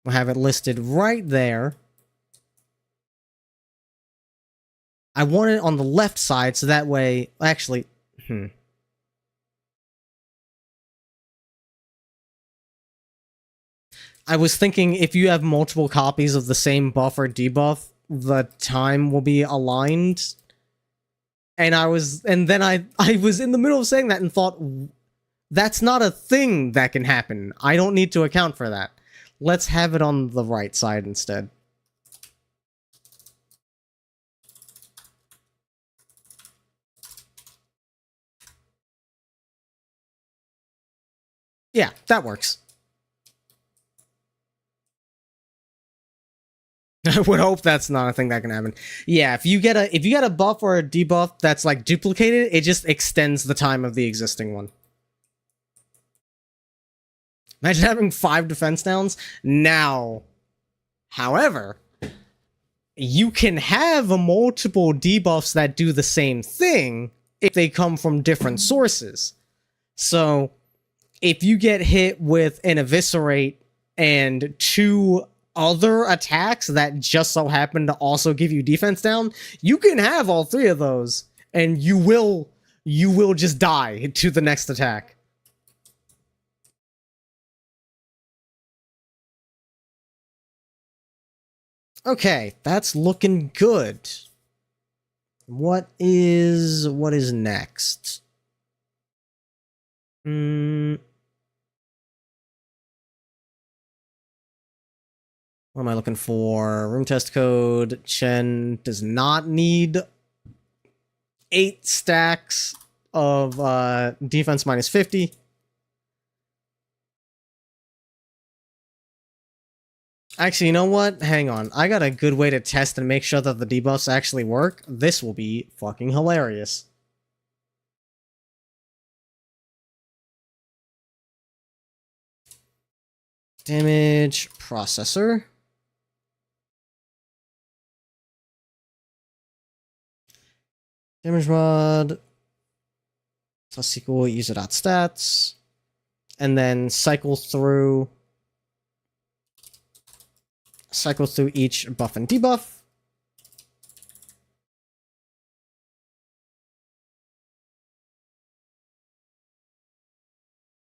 We'll have it listed right there. I want it on the left side, so that way... Actually... I was thinking if you have multiple copies of the same buff or debuff, the time will be aligned. And then I was in the middle of saying that and thought, that's not a thing that can happen. I don't need to account for that. Let's have it on the right side instead. Yeah, that works. I would hope that's not a thing that can happen. Yeah, if you get a buff or a debuff that's like duplicated, it just extends the time of the existing one. Imagine having 5 defense downs. Now, however, you can have multiple debuffs that do the same thing if they come from different sources. So, if you get hit with an eviscerate and 2 other attacks that just so happen to also give you defense down, you can have all 3 of those, and you will just die to the next attack. Okay, that's looking good. What is next? What am I looking for? Room test code. Chen does not need 8 stacks of defense minus 50. Actually, you know what? Hang on. I got a good way to test and make sure that the debuffs actually work. This will be fucking hilarious. Damage processor. Damage mod plus equal user.stats. And then cycle through each buff and debuff.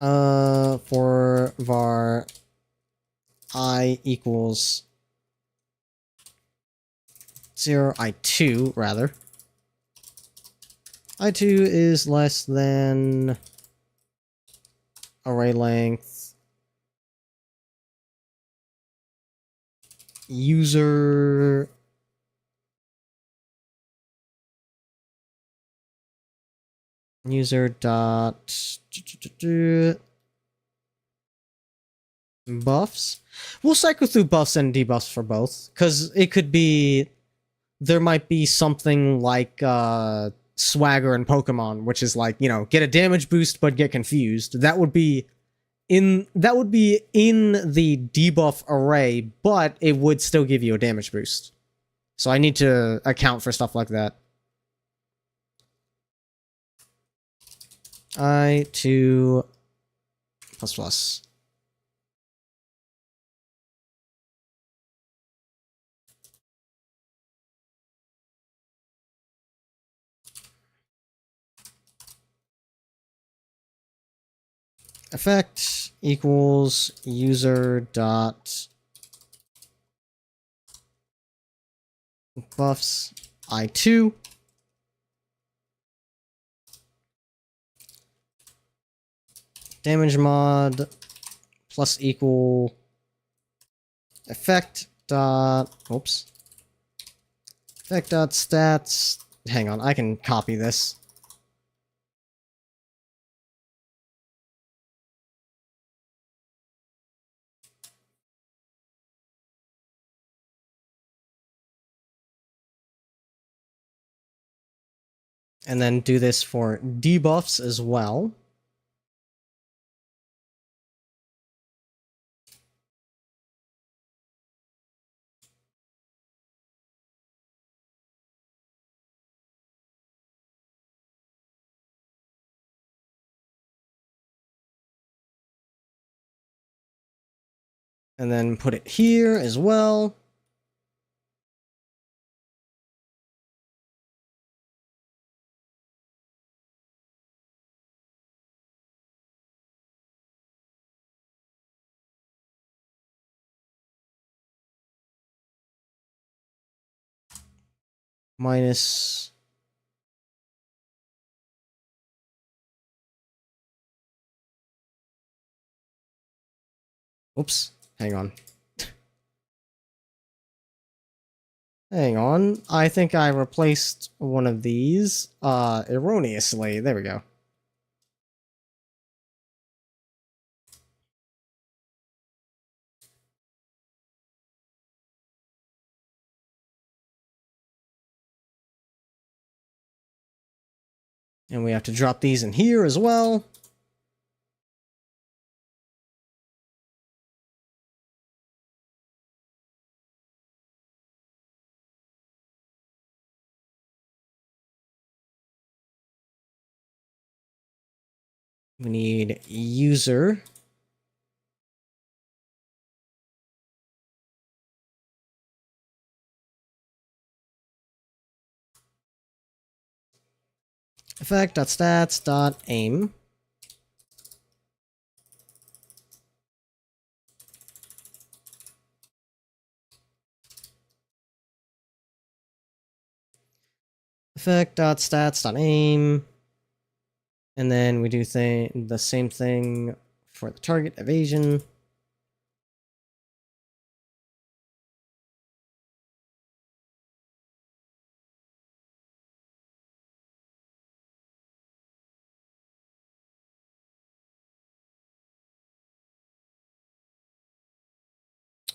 For var I equals 0, I2 rather. I2 is less than array length user dot buffs. We'll cycle through buffs and debuffs for both, because it could be there might be something like swagger in Pokemon, which is like, you know, get a damage boost but get confused. That would be in the debuff array, but it would still give you a damage boost. So I need to account for stuff like that. I2 plus plus. Effect equals user dot buffs I2. Damage mod plus equal effect dot, oops, Effect.stats. Hang on, I can copy this. And then do this for debuffs as well. And then put it here as well. Minus... Oops, hang on. Hang on, I think I replaced one of these, erroneously. There we go. And we have to drop these in here as well. We need user. Effect.stats.aim. Effect.stats.aim. And then we do the same thing for the target evasion.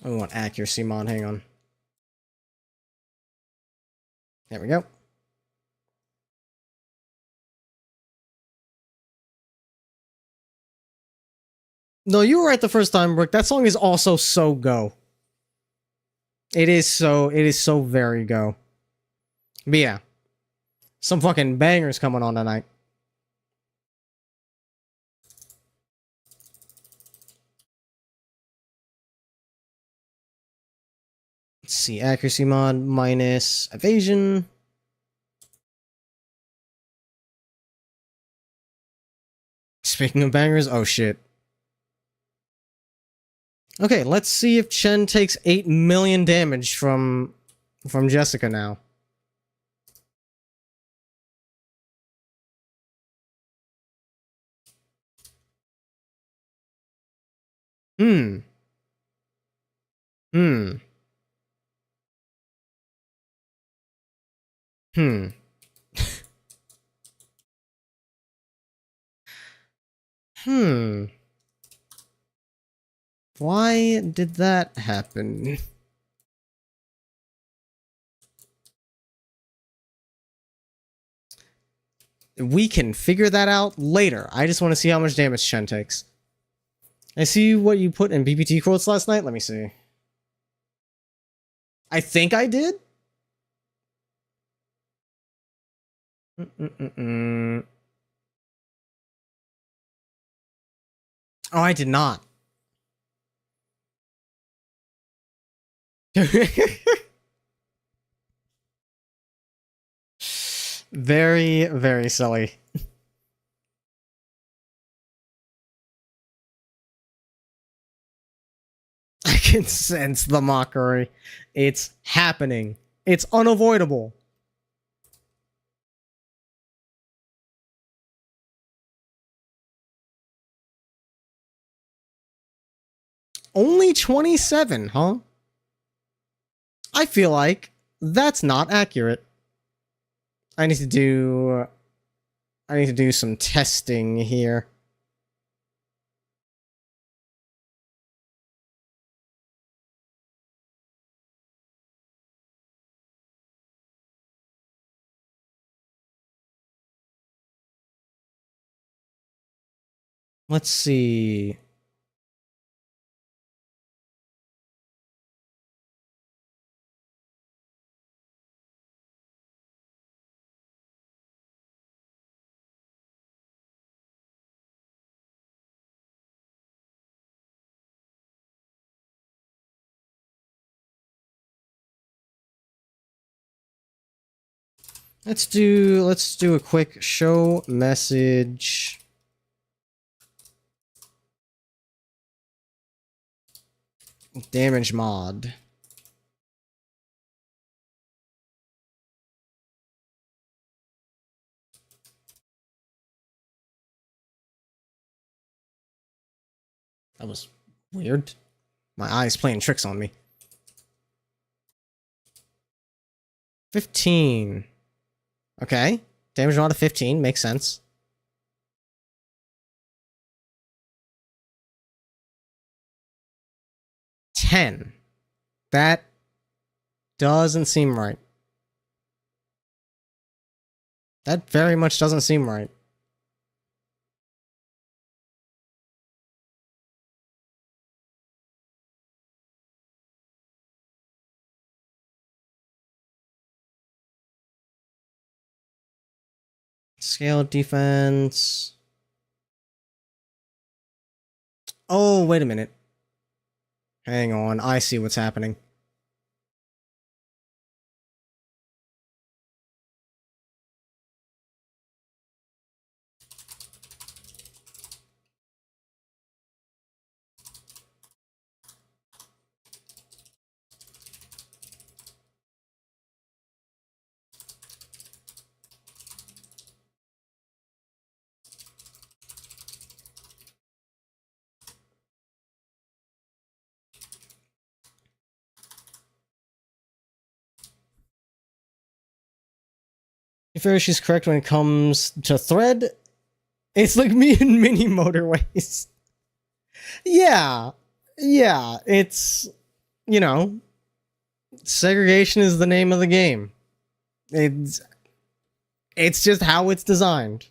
We want accuracy mod, hang on. There we go. No, you were right the first time, Brooke. That song is also so go. It is so very go. But yeah. Some fucking bangers coming on tonight. Let's see, accuracy mod minus evasion. Speaking of bangers, oh shit. Okay, let's see if Chen takes 8 million damage from Jessica now. Hmm. Hmm. Hmm. Hmm. Why did that happen? We can figure that out later. I just want to see how much damage Chen takes. I see what you put in BBT quotes last night. Let me see. I think I did? Oh, I did not. Very, very silly. I can sense the mockery. It's happening. It's unavoidable. Only 27, huh? I feel like That's not accurate. I need to do some testing here. Let's see. Let's do a quick show message. Damage mod. That was weird. My eye's playing tricks on me. 15. Okay. Damage mod of 15 makes sense. 10. That doesn't seem right. That very much doesn't seem right. Scale defense. Oh, wait a minute. Hang on, I see what's happening. If she's correct when it comes to thread, it's like me and mini motorways. Yeah. Yeah, it's, you know, segregation is the name of the game. It's just how it's designed.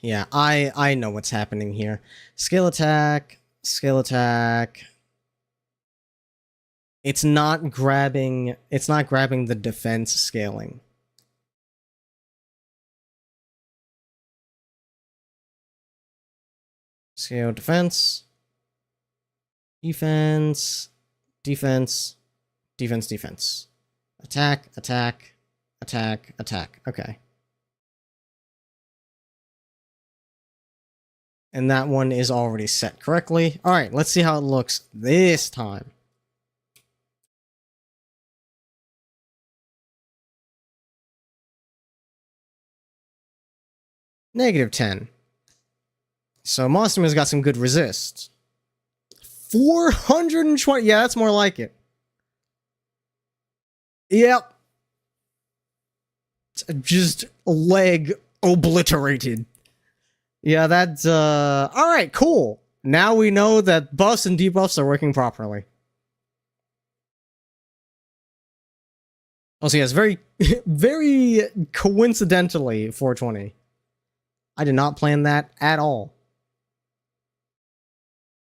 Yeah, I know what's happening here. Scale attack, scale attack. It's not grabbing the defense scaling. Scale defense. Defense. Defense. Defense, defense. Attack, attack, attack, attack. Okay. And that one is already set correctly. Alright, let's see how it looks this time. -10. So Monster has got some good resist. 420. Yeah, that's more like it. Yep. Just leg obliterated. Yeah, that's alright, cool. Now we know that buffs and debuffs are working properly. Also, yes, very, very coincidentally, 420. I did not plan that at all.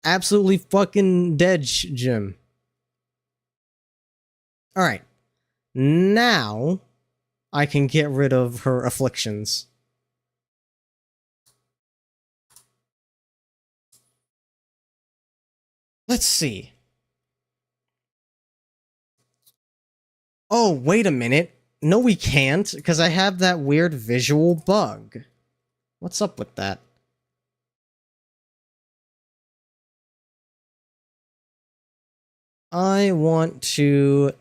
Absolutely fucking dead, Jim. Alright. Now, I can get rid of her afflictions. Let's see. Oh, wait a minute. No, we can't, because I have that weird visual bug. What's up with that? I want to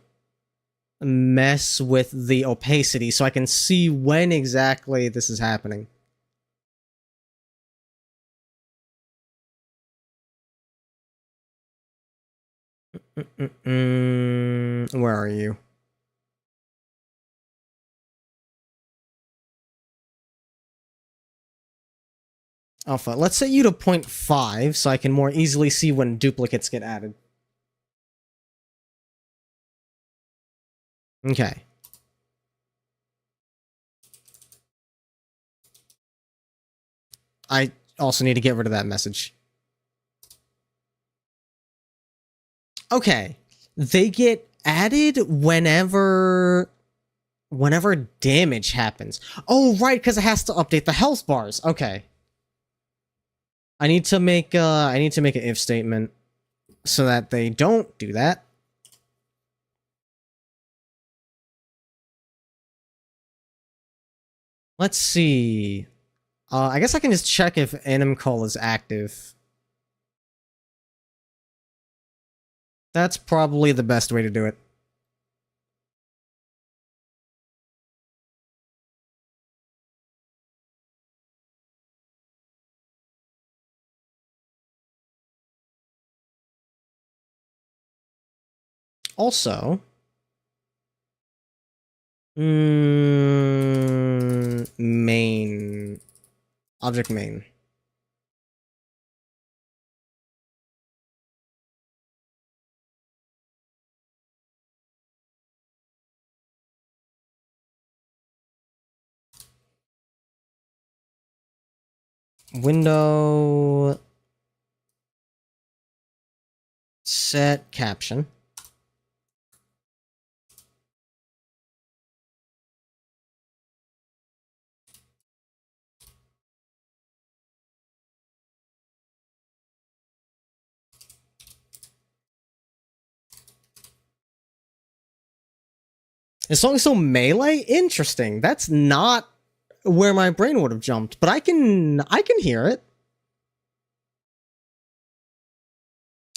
mess with the opacity so I can see when exactly this is happening. Where are you? Alpha. Let's set you to 0.5 so I can more easily see when duplicates get added. Okay. I also need to get rid of that message. Okay. They get added whenever damage happens. Oh, right, because it has to update the health bars. Okay. I need to make an if statement so that they don't do that. Let's see. I guess I can just check if animcall is active. That's probably the best way to do it. Also, main. Object main. Window. Set caption. As long as so melee? Interesting. That's not where my brain would have jumped, but I can hear it.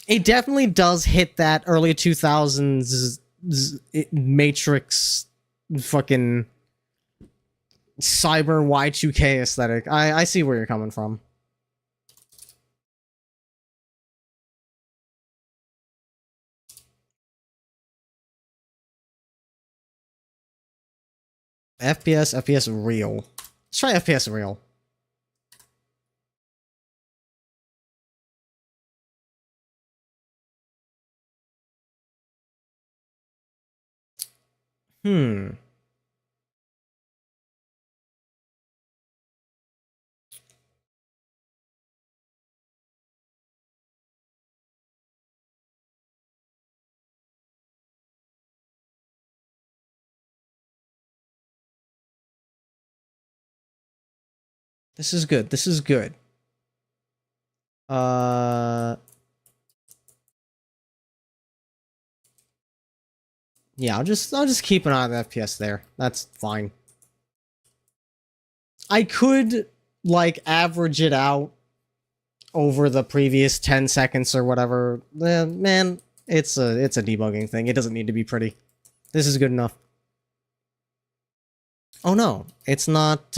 It definitely does hit that early 2000s Matrix fucking cyber Y2K aesthetic. I see where you're coming from. FPS real. Let's try FPS real. Hmm. This is good. This is good. Yeah, I'll just keep an eye on the FPS there. That's fine. I could like average it out over the previous 10 seconds or whatever. Man, it's a debugging thing. It doesn't need to be pretty. This is good enough. Oh no, it's not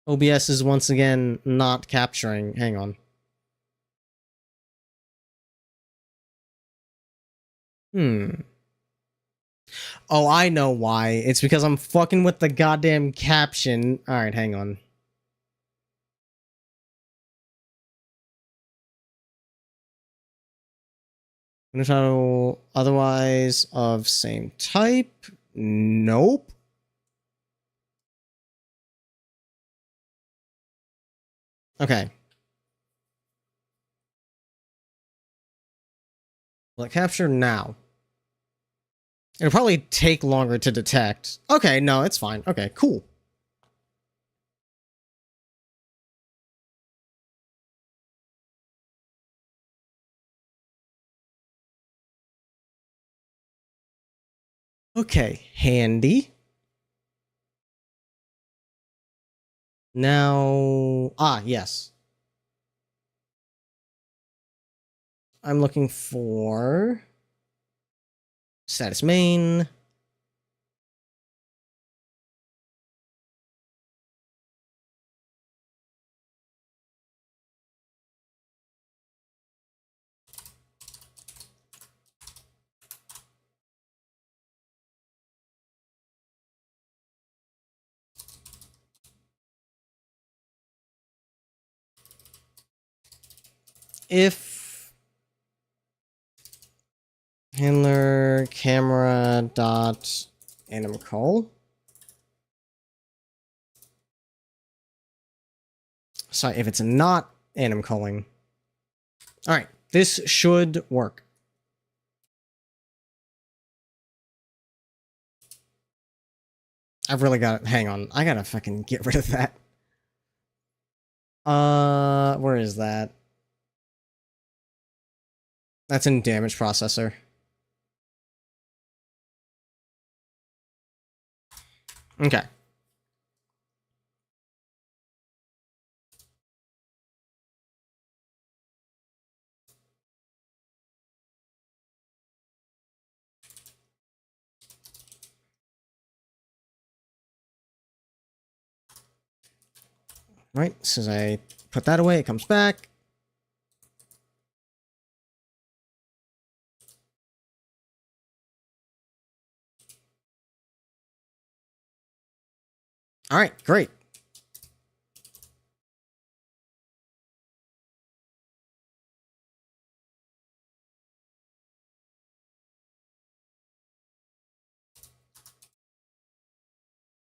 OBS is once again not capturing. Hang on. Oh, I know why. It's because I'm fucking with the goddamn caption. Alright, hang on. Title otherwise of same type. Nope. Okay. Let capture now. It'll probably take longer to detect. Okay, no, it's fine. Okay, cool. Okay, handy. Now, yes. I'm looking for status main. If handler camera dot anim call. Sorry, if it's not anim calling. All right, this should work. I've really got to, hang on. I gotta fucking get rid of that. Where is that? That's in damage processor. Okay. Right, as soon as I put that away, it comes back. All right, great.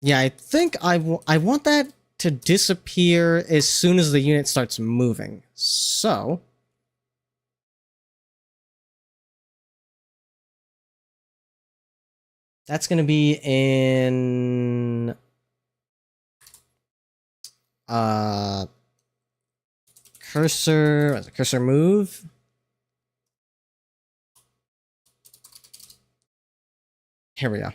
Yeah, I think I want that to disappear as soon as the unit starts moving. So that's going to be in cursor move. Here we go.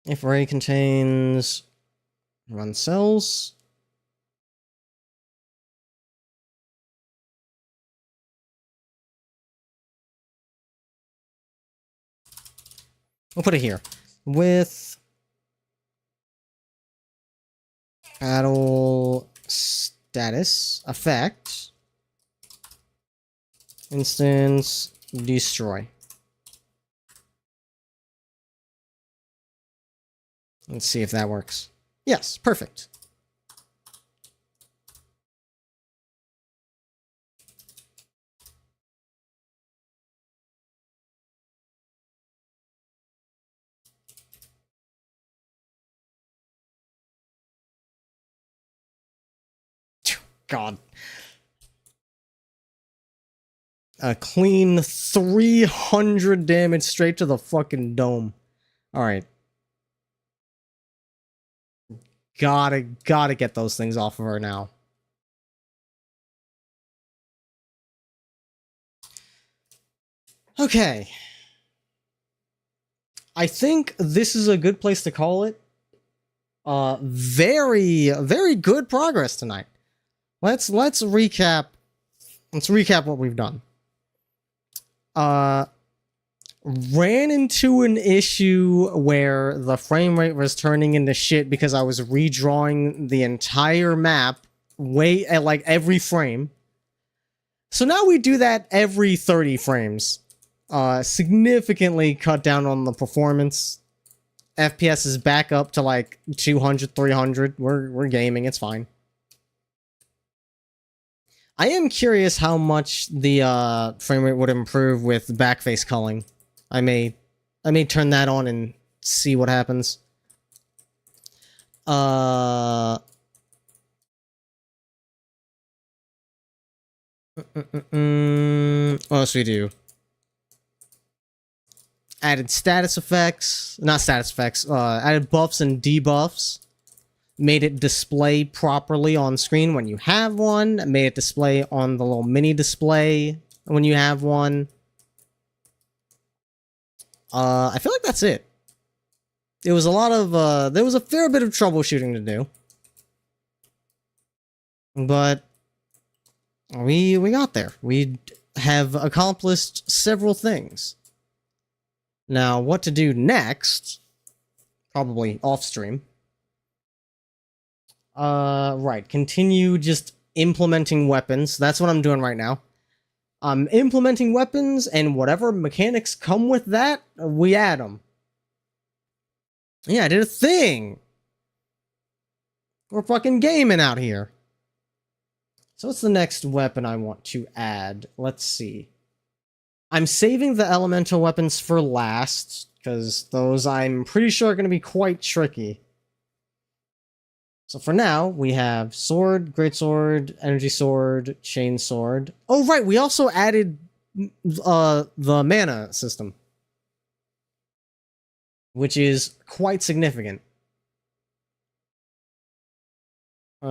If array contains run cells. We'll put it here. With battle status effect instance destroy. Let's see if that works. Yes, perfect. God. A clean 300 damage straight to the fucking dome. Alright. Gotta get those things off of her now. Okay. I think this is a good place to call it. Very good progress tonight. Let's recap. Let's recap what we've done. Ran into an issue where the frame rate was turning into shit because I was redrawing the entire map at like every frame. So now we do that every 30 frames. Significantly cut down on the performance. FPS is back up to like 200, 300. We're gaming, it's fine. I am curious how much the frame rate would improve with backface culling. I may turn that on and see what happens. What else we do? Added status effects, not status effects. Added buffs and debuffs. made it display properly on screen when you have one, made it display on the little mini display when you have one. I feel like that's it. It was a lot of, there was a fair bit of troubleshooting to do. But we got there. We have accomplished several things. Now, what to do next, probably off stream. Right, continue just implementing weapons. That's what I'm doing right now. I'm implementing weapons, and whatever mechanics come with that, we add them. Yeah, I did a thing! We're fucking gaming out here. So what's the next weapon I want to add? Let's see. I'm saving the elemental weapons for last, because those I'm pretty sure are going to be quite tricky. So for now, we have sword, greatsword, energy sword, chain sword. Oh right, we also added the mana system, which is quite significant.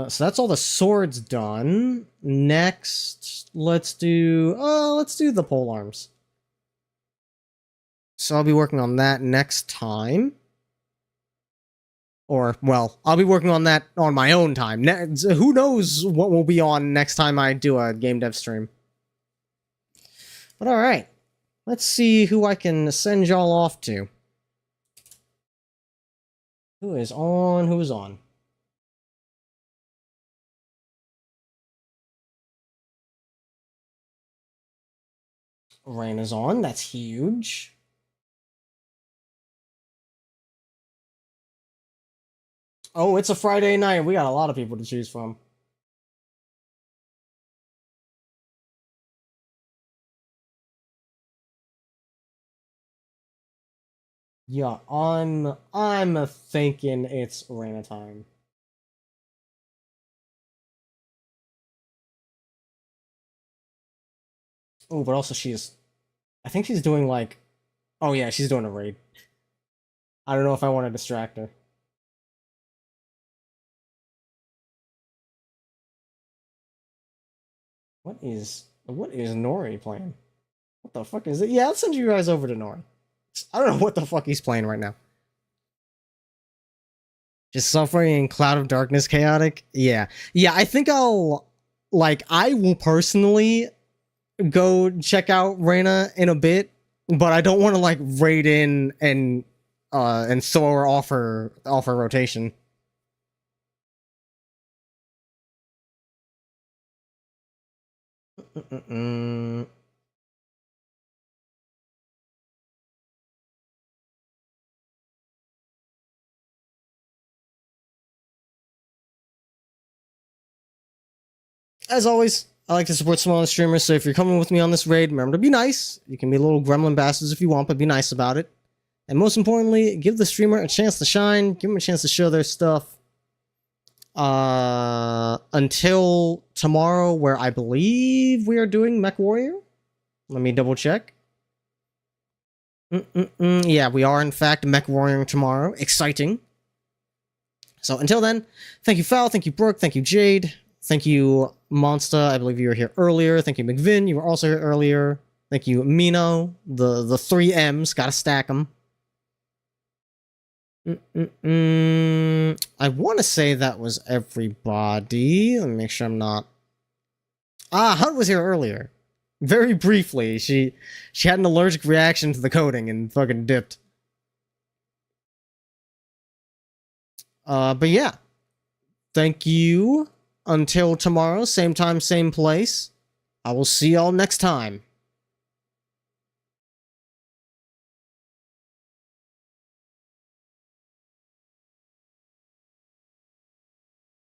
So that's all the swords done. Next, let's do the polearms. So I'll be working on that next time. Or, well, I'll be working on that on my own time. Who knows what will be on next time I do a game dev stream. But alright. Let's see who I can send y'all off to. Who is on? Who is on? Rain is on. That's huge. Oh, it's a Friday night. We got a lot of people to choose from. Yeah, I'm thinking it's Raina time. Oh, but also I think she's doing like, oh yeah, she's doing a raid. I don't know if I want to distract her. What is Nori playing? What the fuck is it? Yeah, I'll send you guys over to Nori. I don't know what the fuck he's playing right now. Just suffering in Cloud of Darkness Chaotic? Yeah. Yeah, I think I will personally go check out Reina in a bit, but I don't want to like raid in and throw her off her rotation. As always, I like to support smaller streamers, so if you're coming with me on this raid, remember to be nice. You can be little gremlin bastards if you want, but be nice about it. And most importantly, give the streamer a chance to shine, give them a chance to show their stuff. Until tomorrow, where I believe we are doing Mech Warrior. Let me double check. Yeah, we are in fact Mech Warrior tomorrow. Exciting. So until then, thank you Foul, thank you Brooke, thank you Jade, thank you Monster, I believe you were here earlier, thank you McVin, you were also here earlier, thank you Mino, the 3 M's, gotta stack them. I want to say that was everybody. Let me make sure I'm not... Hunt was here earlier. Very briefly. She had an allergic reaction to the coding and fucking dipped. But yeah. Thank you. Until tomorrow, same time, same place. I will see y'all next time.